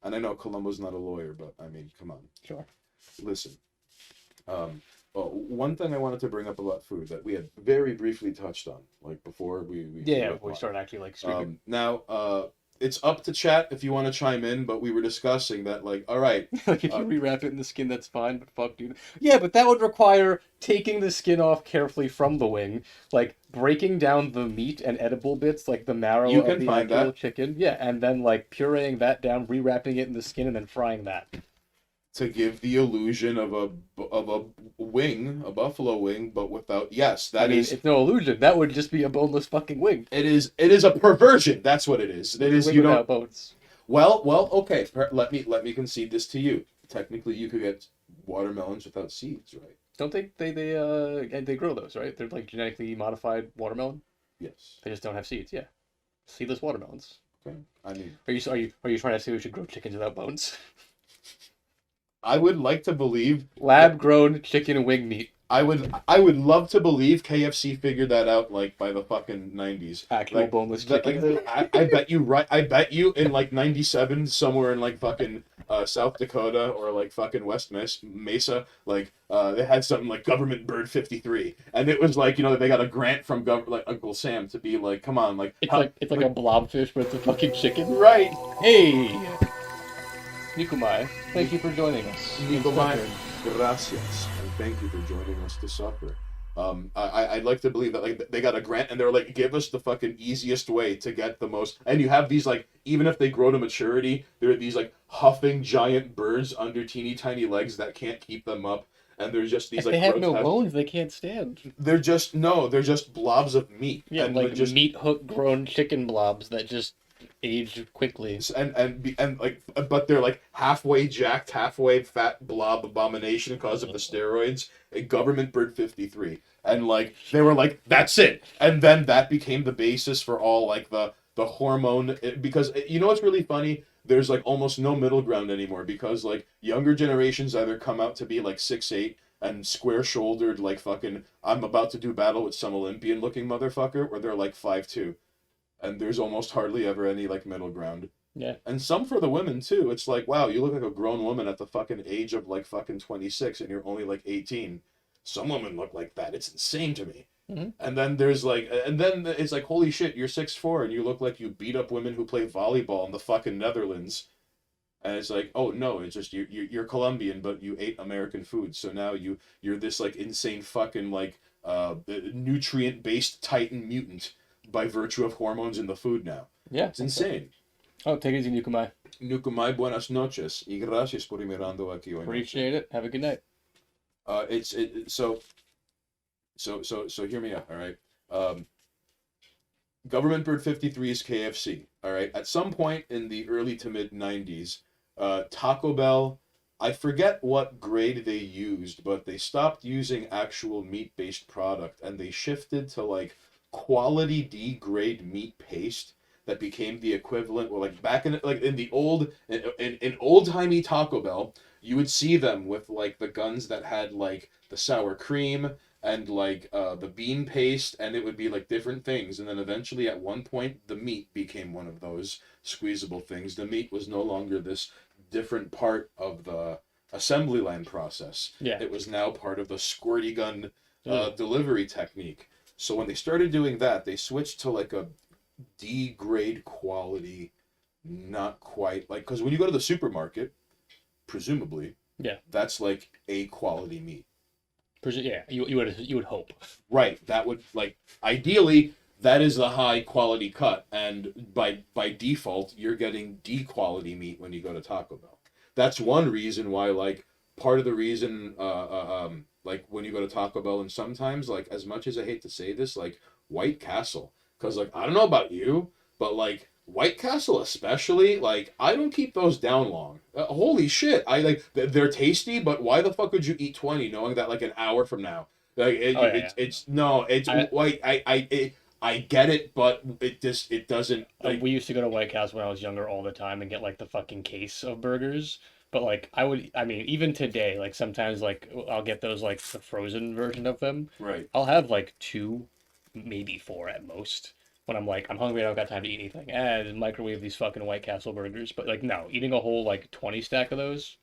and I know Columbo's not a lawyer, but I mean, come on. Sure. Listen. Well, one thing I wanted to bring up about food that we had very briefly touched on, like before we Yeah, we start actually like streaming. Now, it's up to chat if you want to chime in, but we were discussing that, like, all right, Like if you rewrap it in the skin, that's fine. But fuck, dude. Yeah, but that would require taking the skin off carefully from the wing, like breaking down the meat and edible bits, like the marrow You of can the find actual that. chicken. Yeah, and then like pureeing that down, rewrapping it in the skin, and then frying that. to give the illusion of a wing, a buffalo wing, but without. Yes, that is. It's no illusion. That would just be a boneless fucking wing. It is. It is a perversion. That's what it is. It is. Wing You without don't. bones. Well. Okay. Let me concede this to you. Technically, you could get watermelons without seeds, right? Don't they grow those, right? They're like genetically modified watermelon. Yes. They just don't have seeds. Yeah, seedless watermelons. Okay. I mean, Are you trying to say we should grow chickens without bones? I would like to believe Lab grown chicken wing meat. I would love to believe KFC figured that out like by the fucking 90s. Actual boneless chicken. I bet you right. I bet you in like 97 somewhere in like fucking South Dakota or like fucking West Mesa, like they had something like Government Bird 53, and it was like, they got a grant from like Uncle Sam to be like, come on, like It's like a blobfish, but it's a fucking chicken. right. Hey, Nikomai, thank you for joining us. Nikomai, gracias, and thank you for joining us to supper. I'd like to believe that like they got a grant and they're like, give us the fucking easiest way to get the most. And you have these like, even if they grow to maturity, there are these like huffing giant birds under teeny tiny legs that can't keep them up. And there's just these If like they have no grotesque- bones, they can't stand. They're just blobs of meat. Yeah, and like just meat hook grown chicken blobs that just age quickly. and like, but they're like halfway jacked, halfway fat blob abomination because of the steroids. A Government Bird 53, and like they were like, that's it, and then that became the basis for all like the hormone, because you know what's really funny. There's like almost no middle ground anymore, because like younger generations either come out to be like 6'8" and square shouldered like fucking I'm about to do battle with some Olympian looking motherfucker, or they're like 5'2", and there's almost hardly ever any like middle ground. Yeah. And some for the women too. It's like, wow, you look like a grown woman at the fucking age of like fucking 26 and you're only like 18. Some women look like that. It's insane to me. Mhm. And then there's like, and then it's like, holy shit, you're 6'4" and you look like you beat up women who play volleyball in the fucking Netherlands. And it's like, oh no, it's just you're Colombian, but you ate American food, so now you're this like insane fucking like nutrient based Titan mutant by virtue of hormones in the food now. Yeah. It's insane. Oh, take it easy, Nikomai. Nukumai, buenas noches y gracias por mirando aquí hoy. Appreciate it. Have a good night. So hear me out, all right? Government Bird 53 is KFC, all right? At some point in the early to mid 90s, Taco Bell, I forget what grade they used, but they stopped using actual meat-based product and they shifted to like quality D grade meat paste that became the equivalent, or like back in like in the old in old-timey Taco Bell, you would see them with like the guns that had like the sour cream and like the bean paste, and it would be like different things, and then eventually at one point the meat became one of those squeezable things. The meat was no longer this different part of the assembly line process. Yeah. It was now part of the squirty gun Mm. delivery technique. So when they started doing that, they switched to like a D grade quality, not quite like, because when you go to the supermarket, presumably, Yeah. that's like a quality meat. Yeah. You would hope. Right. That would like ideally that is the high quality cut, and by default you're getting D quality meat when you go to Taco Bell. That's one reason why like part of the reason like when you go to Taco Bell, and sometimes like as much as I hate to say this, like White Castle, because like I don't know about you, but like White Castle especially, like I don't keep those down long. Holy shit! I like they're tasty, but why the fuck would you eat 20 knowing that like an hour from now, like it's no, it's I get it, but it doesn't. Like, We used to go to White Castle when I was younger all the time and get like the fucking case of burgers. But like I mean, even today, like sometimes like I'll get those like the frozen version of them. right. I'll have like two, maybe four at most. When I'm like, I'm hungry, I don't got time to eat anything. And microwave these fucking White Castle burgers. But like, no, eating a whole like 20 stack of those,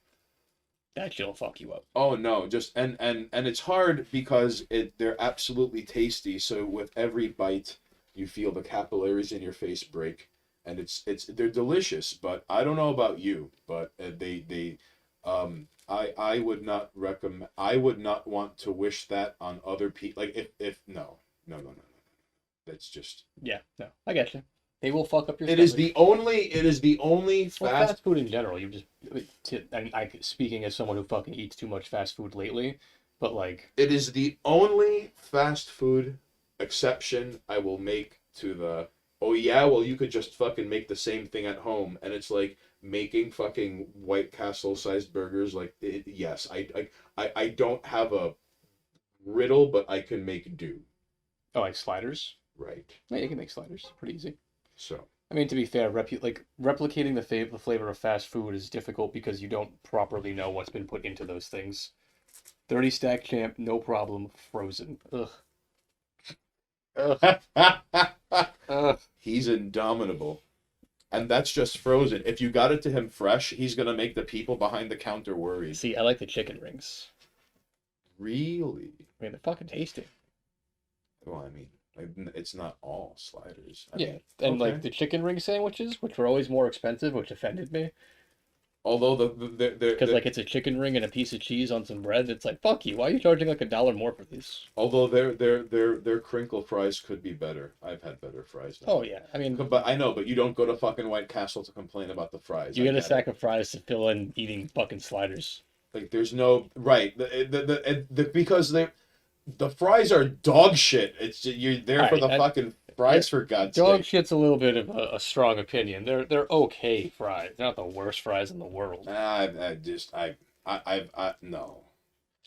that shit'll fuck you up. Oh no, just and it's hard because they're absolutely tasty. So with every bite, you feel the capillaries in your face break, and they're delicious. But I don't know about you, but I would not recommend. I would not want to wish that on other people. Like if no. That's just Yeah, no, I get you. They will fuck up your It stomach. is the only Well, fast. fast food in general. You just, and I speaking as someone who fucking eats too much fast food lately, but like, It is the only fast food exception I will make to the. Oh yeah, well you could just fucking make the same thing at home, and it's like making fucking White Castle sized burgers. Like yes, I don't have a riddle, but I can make do. oh, like sliders. Right. Yeah, you can make sliders. Pretty easy. So I mean, to be fair, replicating the flavor of fast food is difficult because you don't properly know what's been put into those things. 30 stack champ, no problem. Frozen. Ugh. Ugh. Ugh. he's indomitable. And that's just frozen. If you got it to him fresh, he's gonna make the people behind the counter worried. See, I like the chicken rings. Really? I mean, they're fucking tasty. Well, I mean, like, it's not all sliders. I Yeah, mean, and okay. like the chicken ring sandwiches, which were always more expensive, which offended me. Although Because like it's a chicken ring and a piece of cheese on some bread. It's like, fuck you. Why are you charging like $1 more for these? although their crinkle fries could be better. I've had better fries. Now. Oh yeah, I mean, But I know, but you don't go to fucking White Castle to complain about the fries. you I get a get it. sack of fries to fill in eating fucking sliders. Like there's no right because the fries are dog shit. It's you're there for Alright, the that- fucking fries for God's Dog sake. shit's a little bit of a strong opinion. They're okay fries. They're not the worst fries in the world. No.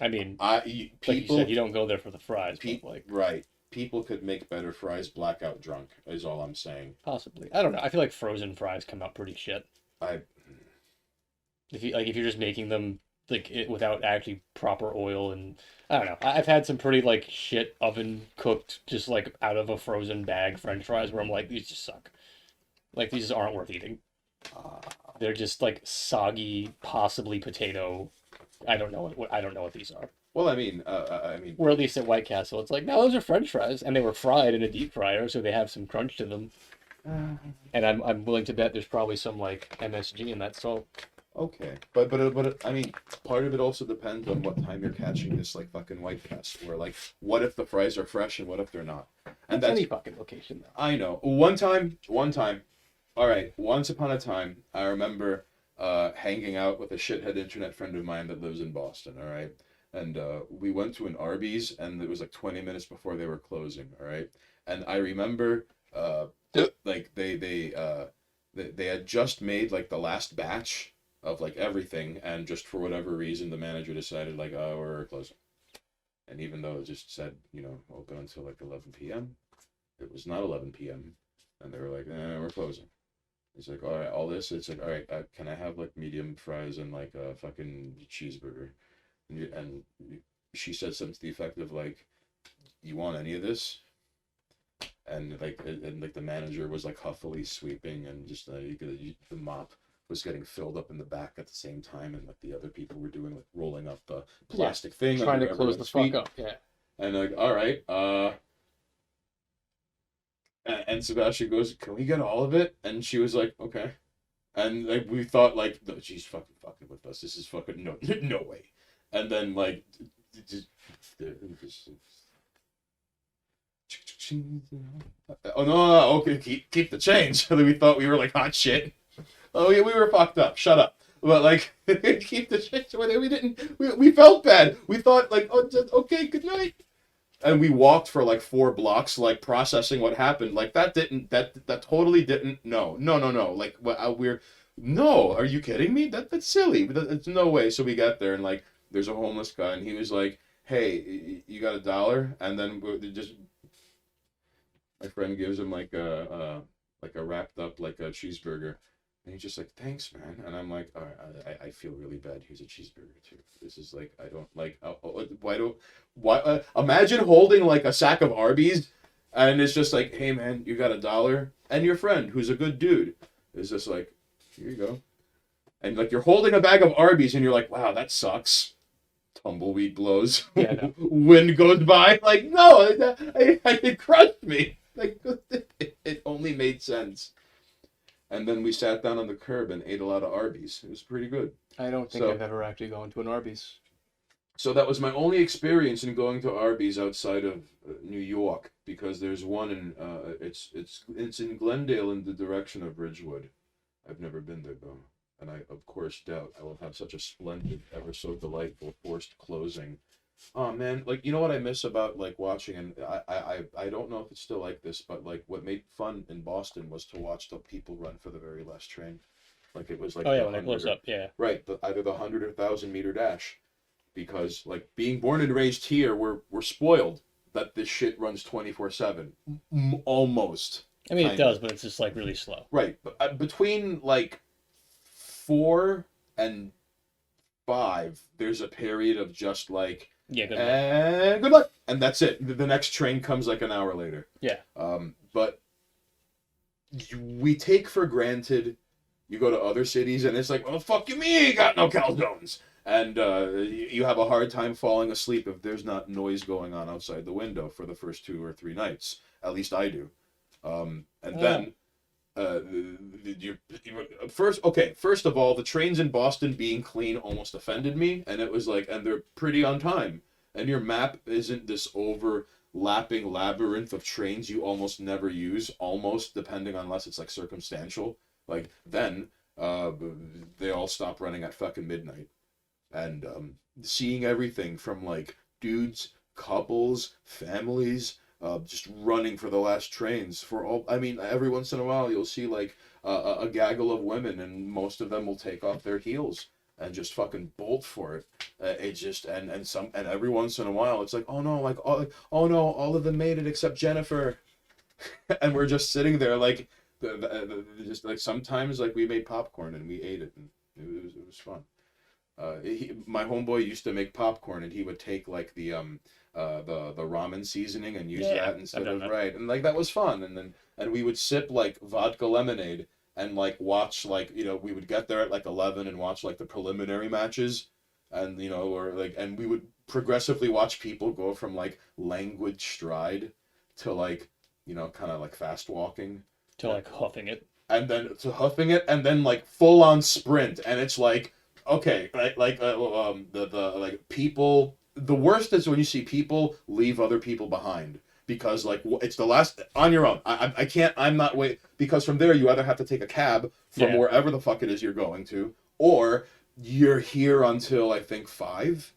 I mean, People like you said, you don't go there for the fries, but like right. People could make better fries blackout drunk. Is all I'm saying. possibly. I don't know. I feel like frozen fries come out pretty shit. I If you're just making them without actually proper oil, and I don't know. I've had some pretty like shit oven cooked just like out of a frozen bag French fries where I'm like, these just suck. Like these just aren't worth eating. They're just like soggy, possibly potato. I don't know what these are. well, I mean, Or at least at White Castle, it's like, no, those are French fries, and they were fried in a deep fryer, so they have some crunch to them. And I'm willing to bet there's probably some like MSG in that salt. okay, but I mean, part of it also depends on what time you're catching this like fucking White Castle. Where like, what if the fries are fresh and what if they're not? And That's any fucking location though. I know. One time. All right. Once upon a time, I remember hanging out with a shithead internet friend of mine that lives in Boston. All right, and we went to an Arby's, and it was like 20 minutes before they were closing. All right, and I remember like they had just made like the last batch of like everything, and just for whatever reason, the manager decided like, oh, we're closing. And even though it just said, open until like 11 p.m., it was not 11 p.m. And they were like, we're closing. He's like, all right, all this. It's like, all right, can I have like medium fries and like a fucking cheeseburger? And she said something to the effect of like, you want any of this? And like the manager was like huffily sweeping, and just the mop was getting filled up in the back at the same time, and like the other people were doing like rolling up the plastic thing, Trying to under close the everyone's fuck feet. up. Yeah. And like, all right, and Sebastian goes, "Can we get all of it?" And she was like, "Okay." And like we thought, like, no, she's fucking with us. This is fucking no way. And then like, oh no, okay, keep the change. And then we thought we were like hot shit. Oh yeah, we were fucked up. Shut up. But like, keep the change. We didn't. We felt bad. We thought like, oh, okay, good night. And we walked for like 4 blocks, like processing what happened. Like that totally didn't. No. Like no. Are you kidding me? That's silly. It's no way. So we got there, and like, there's a homeless guy, and he was like, "Hey, you got $1?" And then just my friend gives him like a wrapped up like a cheeseburger. And he's just like, "Thanks, man." And I'm like, all right, I feel really bad. Here's a cheeseburger too. This is like, I don't like. Why? Imagine holding like a sack of Arby's, and it's just like, "Hey, man, you got $1?" And your friend, who's a good dude, is just like, "Here you go." And like you're holding a bag of Arby's, and you're like, "Wow, that sucks." Tumbleweed blows. Yeah, no. Wind goes by. Like no, it crushed me. Like it only made sense. And then we sat down on the curb and ate a lot of Arby's. It was pretty good. I don't think So- I've ever actually gone to an Arby's. So that was my only experience in going to Arby's outside of New York, because there's one in it's in Glendale in the direction of Ridgewood. I've never been there though, and I of course doubt I will have such a splendid, ever so delightful forced closing. Oh man, like you know what I miss about like watching, and I don't know if it's still like this, but like what made fun in Boston was to watch the people run for the very last train. Like it was like Oh yeah, the when they close 100 up, yeah. right, either the 100 or 1,000 meter dash, because like being born and raised here, we're spoiled that this shit runs 24/7, almost. I mean, it Kinda. does, but it's just like really slow. Right, but between like 4 and 5, there's a period of just like Yeah, good luck. and good luck, and that's it. The next train comes like an hour later. Yeah. But we take for granted. You go to other cities and it's like, well, fuck you, me, ain't got no calzones. And you have a hard time falling asleep if there's not noise going on outside the window for the first 2 or 3 nights. At least I do. Then first of all, the trains in Boston being clean almost offended me, and it was like, and they're pretty on time. And your map isn't this overlapping labyrinth of trains you almost never use, almost, depending on, unless it's like circumstantial. Like then they all stop running at fucking midnight. And seeing everything from like dudes, couples, families, just running for the last trains for all. I mean, every once in a while you'll see like a gaggle of women, and most of them will take off their heels and just fucking bolt for it. It just and every once in a while it's like, oh no, like oh no, all of them made it except Jennifer, and we're just sitting there like just like sometimes like we made popcorn and we ate it, and it was fun. My homeboy used to make popcorn, and he would take like the ramen seasoning and use that instead of that. Right, and like that was fun. And we would sip like vodka lemonade and like watch, like, you know, we would get there at like 11 and watch like the preliminary matches, and you know, or like, and we would progressively watch people go from like languid stride to like, you know, kind of like fast walking To like huffing it. and then to huffing it, and then like full on sprint, and it's like, okay, right, like the like people. The worst is when you see people leave other people behind, because like it's the last on your own. I can't. I'm not wait, because from there you either have to take a cab from wherever the fuck it is you're going to, or you're here until I think 5,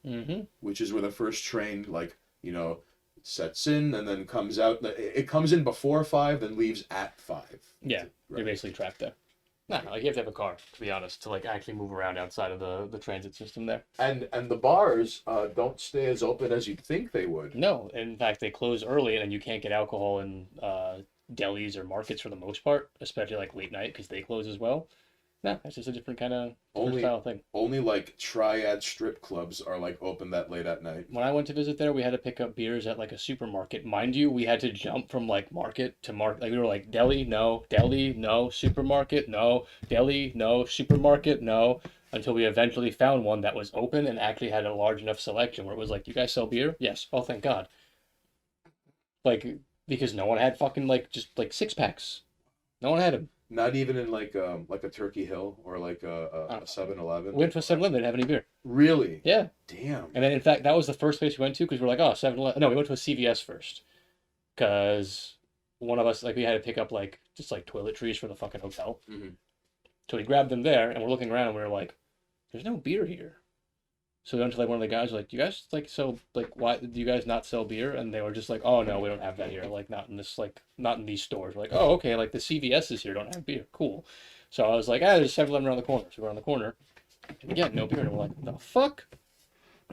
which is where the first train, like, you know, sets in and then comes out. It comes in before 5, then leaves at 5. Yeah, right. You're basically trapped there. No, like you have to have a car, to be honest, to like actually move around outside of the transit system there. And the bars don't stay as open as you'd think they would. No, in fact, they close early, and then you can't get alcohol in delis or markets for the most part, especially like late night, because they close as well. No, it's just a different kind of style thing. Only like triad strip clubs are like open that late at night. When I went to visit there, we had to pick up beers at like a supermarket. Mind you, we had to jump from like market to market. Like we were like deli, no, supermarket, no, deli, no, supermarket, no, until we eventually found one that was open and actually had a large enough selection where it was like, you guys sell beer? Yes. Oh, thank God. Like, because no one had fucking like just like 6-packs. No one had them. Not even in like a Turkey Hill or like a 7-Eleven. We went to a 7-Eleven, didn't have any beer. Really? Yeah. Damn. And then, in fact, that was the first place we went to, because we were like, oh, 7-Eleven. No, we went to a CVS first. Because one of us, like, we had to pick up, like, just, like, toiletries for the fucking hotel. So we grabbed them there, and we're looking around, and we were like, there's no beer here. So we went to, like, one of the guys, like, do you guys, like, sell, like, why do you guys not sell beer? And they were just like, oh, no, we don't have that here. Like, not in this, like, not in these stores. We're like, oh, okay, like, the CVS's here don't have beer. Cool. So I was like, there's a 7-Eleven around the corner. So we're on the corner. And again, no beer. And we're like, the fuck?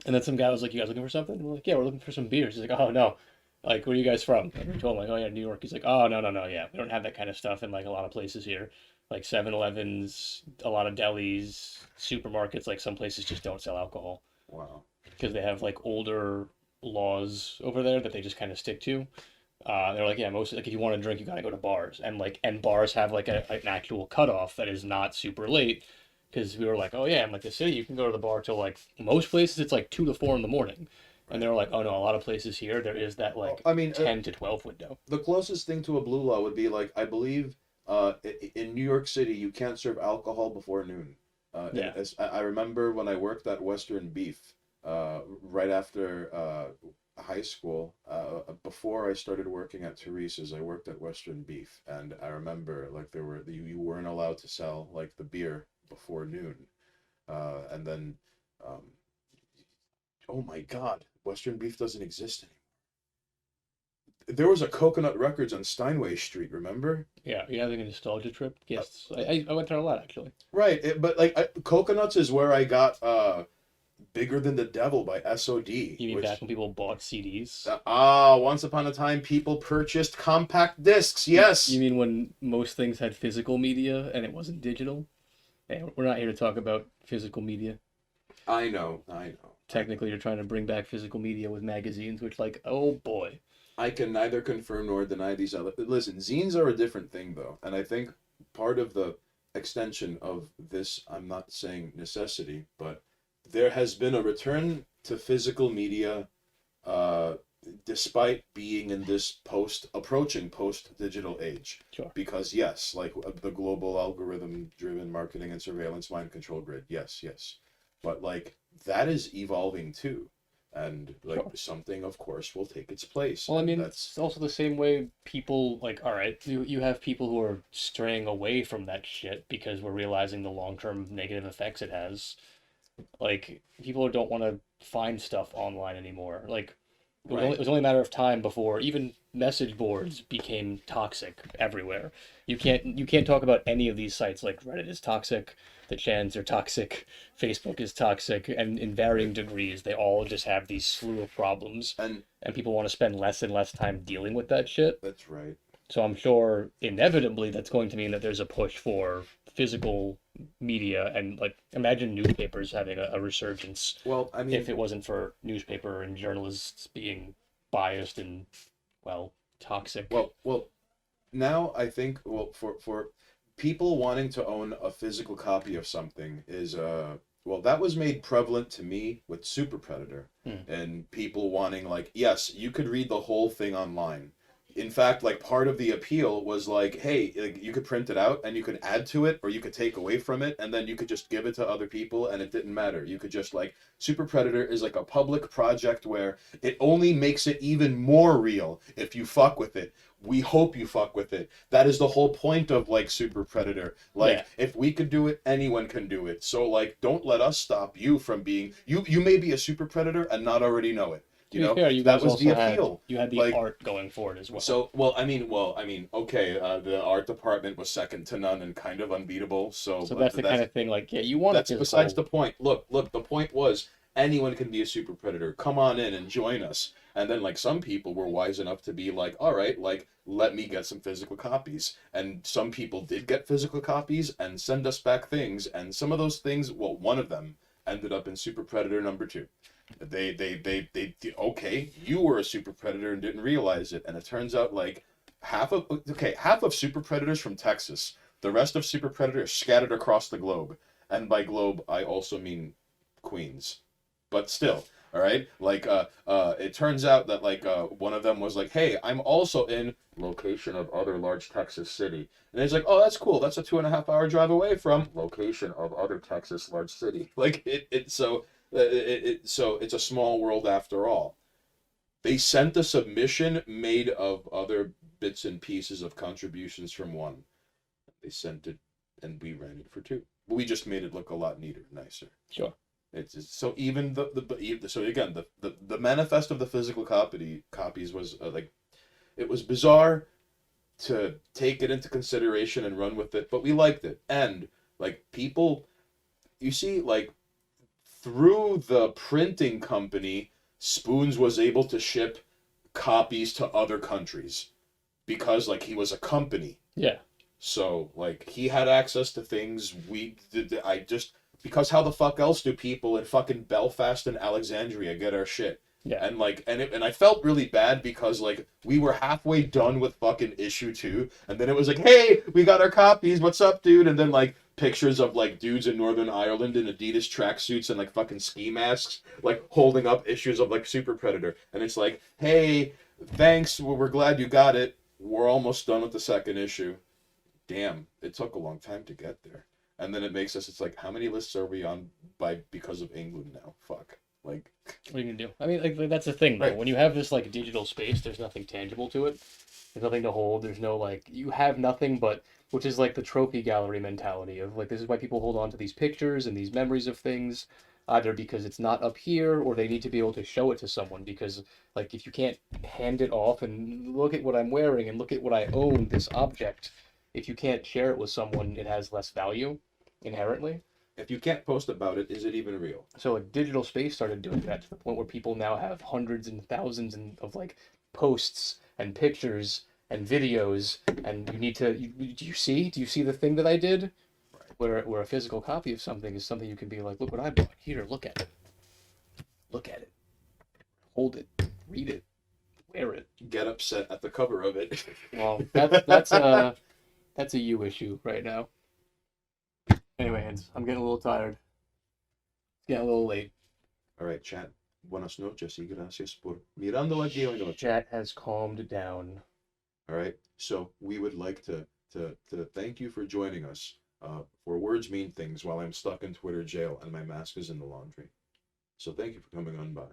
And then some guy was like, you guys looking for something? And we're like, yeah, we're looking for some beers. He's like, oh, no. Like, where are you guys from? And we told him, like, oh, yeah, New York. He's like, oh, no, yeah. We don't have that kind of stuff in, like, a lot of places here. Like 7-Elevens, a lot of delis, supermarkets, like, some places just don't sell alcohol. Wow. Because they have, like, older laws over there that they just kind of stick to. They're like, yeah, mostly, like, if you want to drink, you gotta go to bars. And, like, and bars have, like, an actual cutoff that is not super late. Because we were like, oh, yeah, in, like, the city, you can go to the bar till, like, most places, it's, like, 2 to 4 in the morning. And they were like, oh, no, a lot of places here, there is that, like, 10 to 12 window. The closest thing to a blue law would be, like, I believe in New York City, you can't serve alcohol before noon. Yeah. I remember when I worked at Western Beef, right after high school, before I started working at Teresa's, I worked at Western Beef, and I remember like you weren't allowed to sell like the beer before noon, and then, um, oh my God, Western Beef doesn't exist anymore. There was a Coconut Records on Steinway Street, remember? Yeah, you're having a nostalgia trip? Yes. I went there a lot, actually. Right, but like Coconuts is where I got Bigger Than the Devil by SOD. You mean back when people bought CDs? Once upon a time, people purchased compact discs. Yes. You mean when most things had physical media and it wasn't digital? Hey, we're not here to talk about physical media. I know. Technically, you're trying to bring back physical media with magazines, which, like, oh boy. I can neither confirm nor deny these other. Listen, zines are a different thing, though, and I think part of the extension of this, I'm not saying necessity, but there has been a return to physical media, uh, despite being in this approaching post-digital age. Sure. Because yes, like the global algorithm-driven marketing and surveillance mind control grid, yes, but like that is evolving too, and like Sure. something, of course, will take its place. Well, I and mean, that's it's also the same way people, like, all right, you have people who are straying away from that shit because we're realizing the long-term negative effects it has. Like, people don't want to find stuff online anymore. Like, right. it was only a matter of time before even message boards became toxic everywhere. You can't talk about any of these sites like Reddit is toxic, the Chans are toxic, Facebook is toxic, and in varying degrees, they all just have these slew of problems, And and people want to spend less and less time dealing with that shit. that's right. So I'm sure inevitably that's going to mean that there's a push for physical media and like imagine newspapers having a resurgence Well, I mean, if it wasn't for newspaper and journalists being biased and well toxic. well, now I think, well, for people wanting to own a physical copy of something is well, that was made prevalent to me with Super Predator, and people wanting, like, yes, you could read the whole thing online. In fact, like, part of the appeal was like, hey, like, you could print it out and you could add to it or you could take away from it, and then you could just give it to other people and it didn't matter. You could just, like, Super Predator is like a public project where it only makes it even more real if you fuck with it. We hope you fuck with it. That is the whole point of, like, Super Predator. Like, Yeah. if we could do it, anyone can do it. So, like, don't let us stop you from being you may be a Super Predator and not already know it. To You be know, fair, you that guys was also the had appeal. you had the Like, art going for it as well. so, I mean, okay, the art department was second to none and kind of unbeatable. So, So but that's the kind of thing like yeah, you want that's it besides physical. the point. Look, the point was anyone can be a Super Predator. Come on in and join us. And then, like, some people were wise enough to be like, all right, like, let me get some physical copies. And some people did get physical copies and send us back things. And some of those things, well, one of them ended up in Super Predator #2. Okay, you were a Super Predator and didn't realize it. And it turns out, like, half of Super Predators from Texas. The rest of Super Predators scattered across the globe. And by globe, I also mean Queens. But still, all right? Like, it turns out that, like, one of them was like, hey, I'm also in location of other large Texas city. And he's like, oh, that's cool. That's a 2.5 hour drive away from location of other Texas large city. Like, so it's a small world after all. They sent a submission made of other bits and pieces of contributions from one. They sent it, and we ran it for two. We just made it look a lot neater, nicer. Sure. So even so again the manifest of the physical copies was like, it was bizarre to take it into consideration and run with it, but we liked it. And like, people, you see, like, through the printing company, Spoons was able to ship copies to other countries because, like, he was a company. Yeah. So, like, he had access to things we did. I just, because how the fuck else do people in fucking Belfast and Alexandria get our shit? Yeah. And like, and I felt really bad because, like, we were halfway done with fucking issue 2, and then it was like, hey, we got our copies. What's up, dude? And then, like, pictures of, like, dudes in Northern Ireland in Adidas tracksuits and, like, fucking ski masks, like, holding up issues of, like, Super Predator, and it's like, hey, thanks. We're glad you got it. We're almost done with the second issue. Damn, it took a long time to get there. And then it makes us, it's like, how many lists are we on because of England now? Fuck. Like, What are you gonna do? I mean, like that's the thing, though. Right. When you have this like digital space, there's nothing tangible to it. There's nothing to hold. There's no like you have nothing but which is like the trophy gallery mentality of like this is why people hold on to these pictures and these memories of things, either because it's not up here or they need to be able to show it to someone because like if you can't hand it off and look at what I'm wearing and look at what I own, this object, if you can't share it with someone, it has less value inherently. if you can't post about it, is it even real? So a digital space started doing that to the point where people now have hundreds and thousands of like posts and pictures and videos, and you need to. Do you see? Do you see the thing that I did? Where a physical copy of something is something you can be like, look what I bought. Here, look at it. Look at it. Hold it. Read it. Wear it. Get upset at the cover of it. Well, that's a you issue right now. Anyway, I'm getting a little tired. It's getting a little late. All right, chat. Buenas noches y gracias por mirando aquí hoy noche. Chat has calmed down. All right. So we would like to thank you for joining us for Words Mean Things while I'm stuck in Twitter jail and my mask is in the laundry. So thank you for coming on by.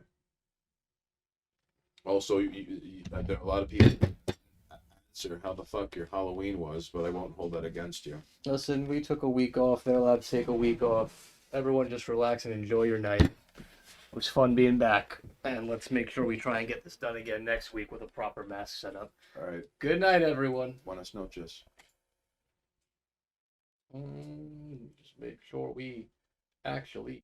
Also, there are a lot of people answer how the fuck your Halloween was, but I won't hold that against you. Listen, we took a week off. They're allowed to take a week off. Everyone just relax and enjoy your night. It was fun being back. And let's make sure we try and get this done again next week with a proper mask setup. All right. Good night, everyone. Buenas noches. Just make sure we actually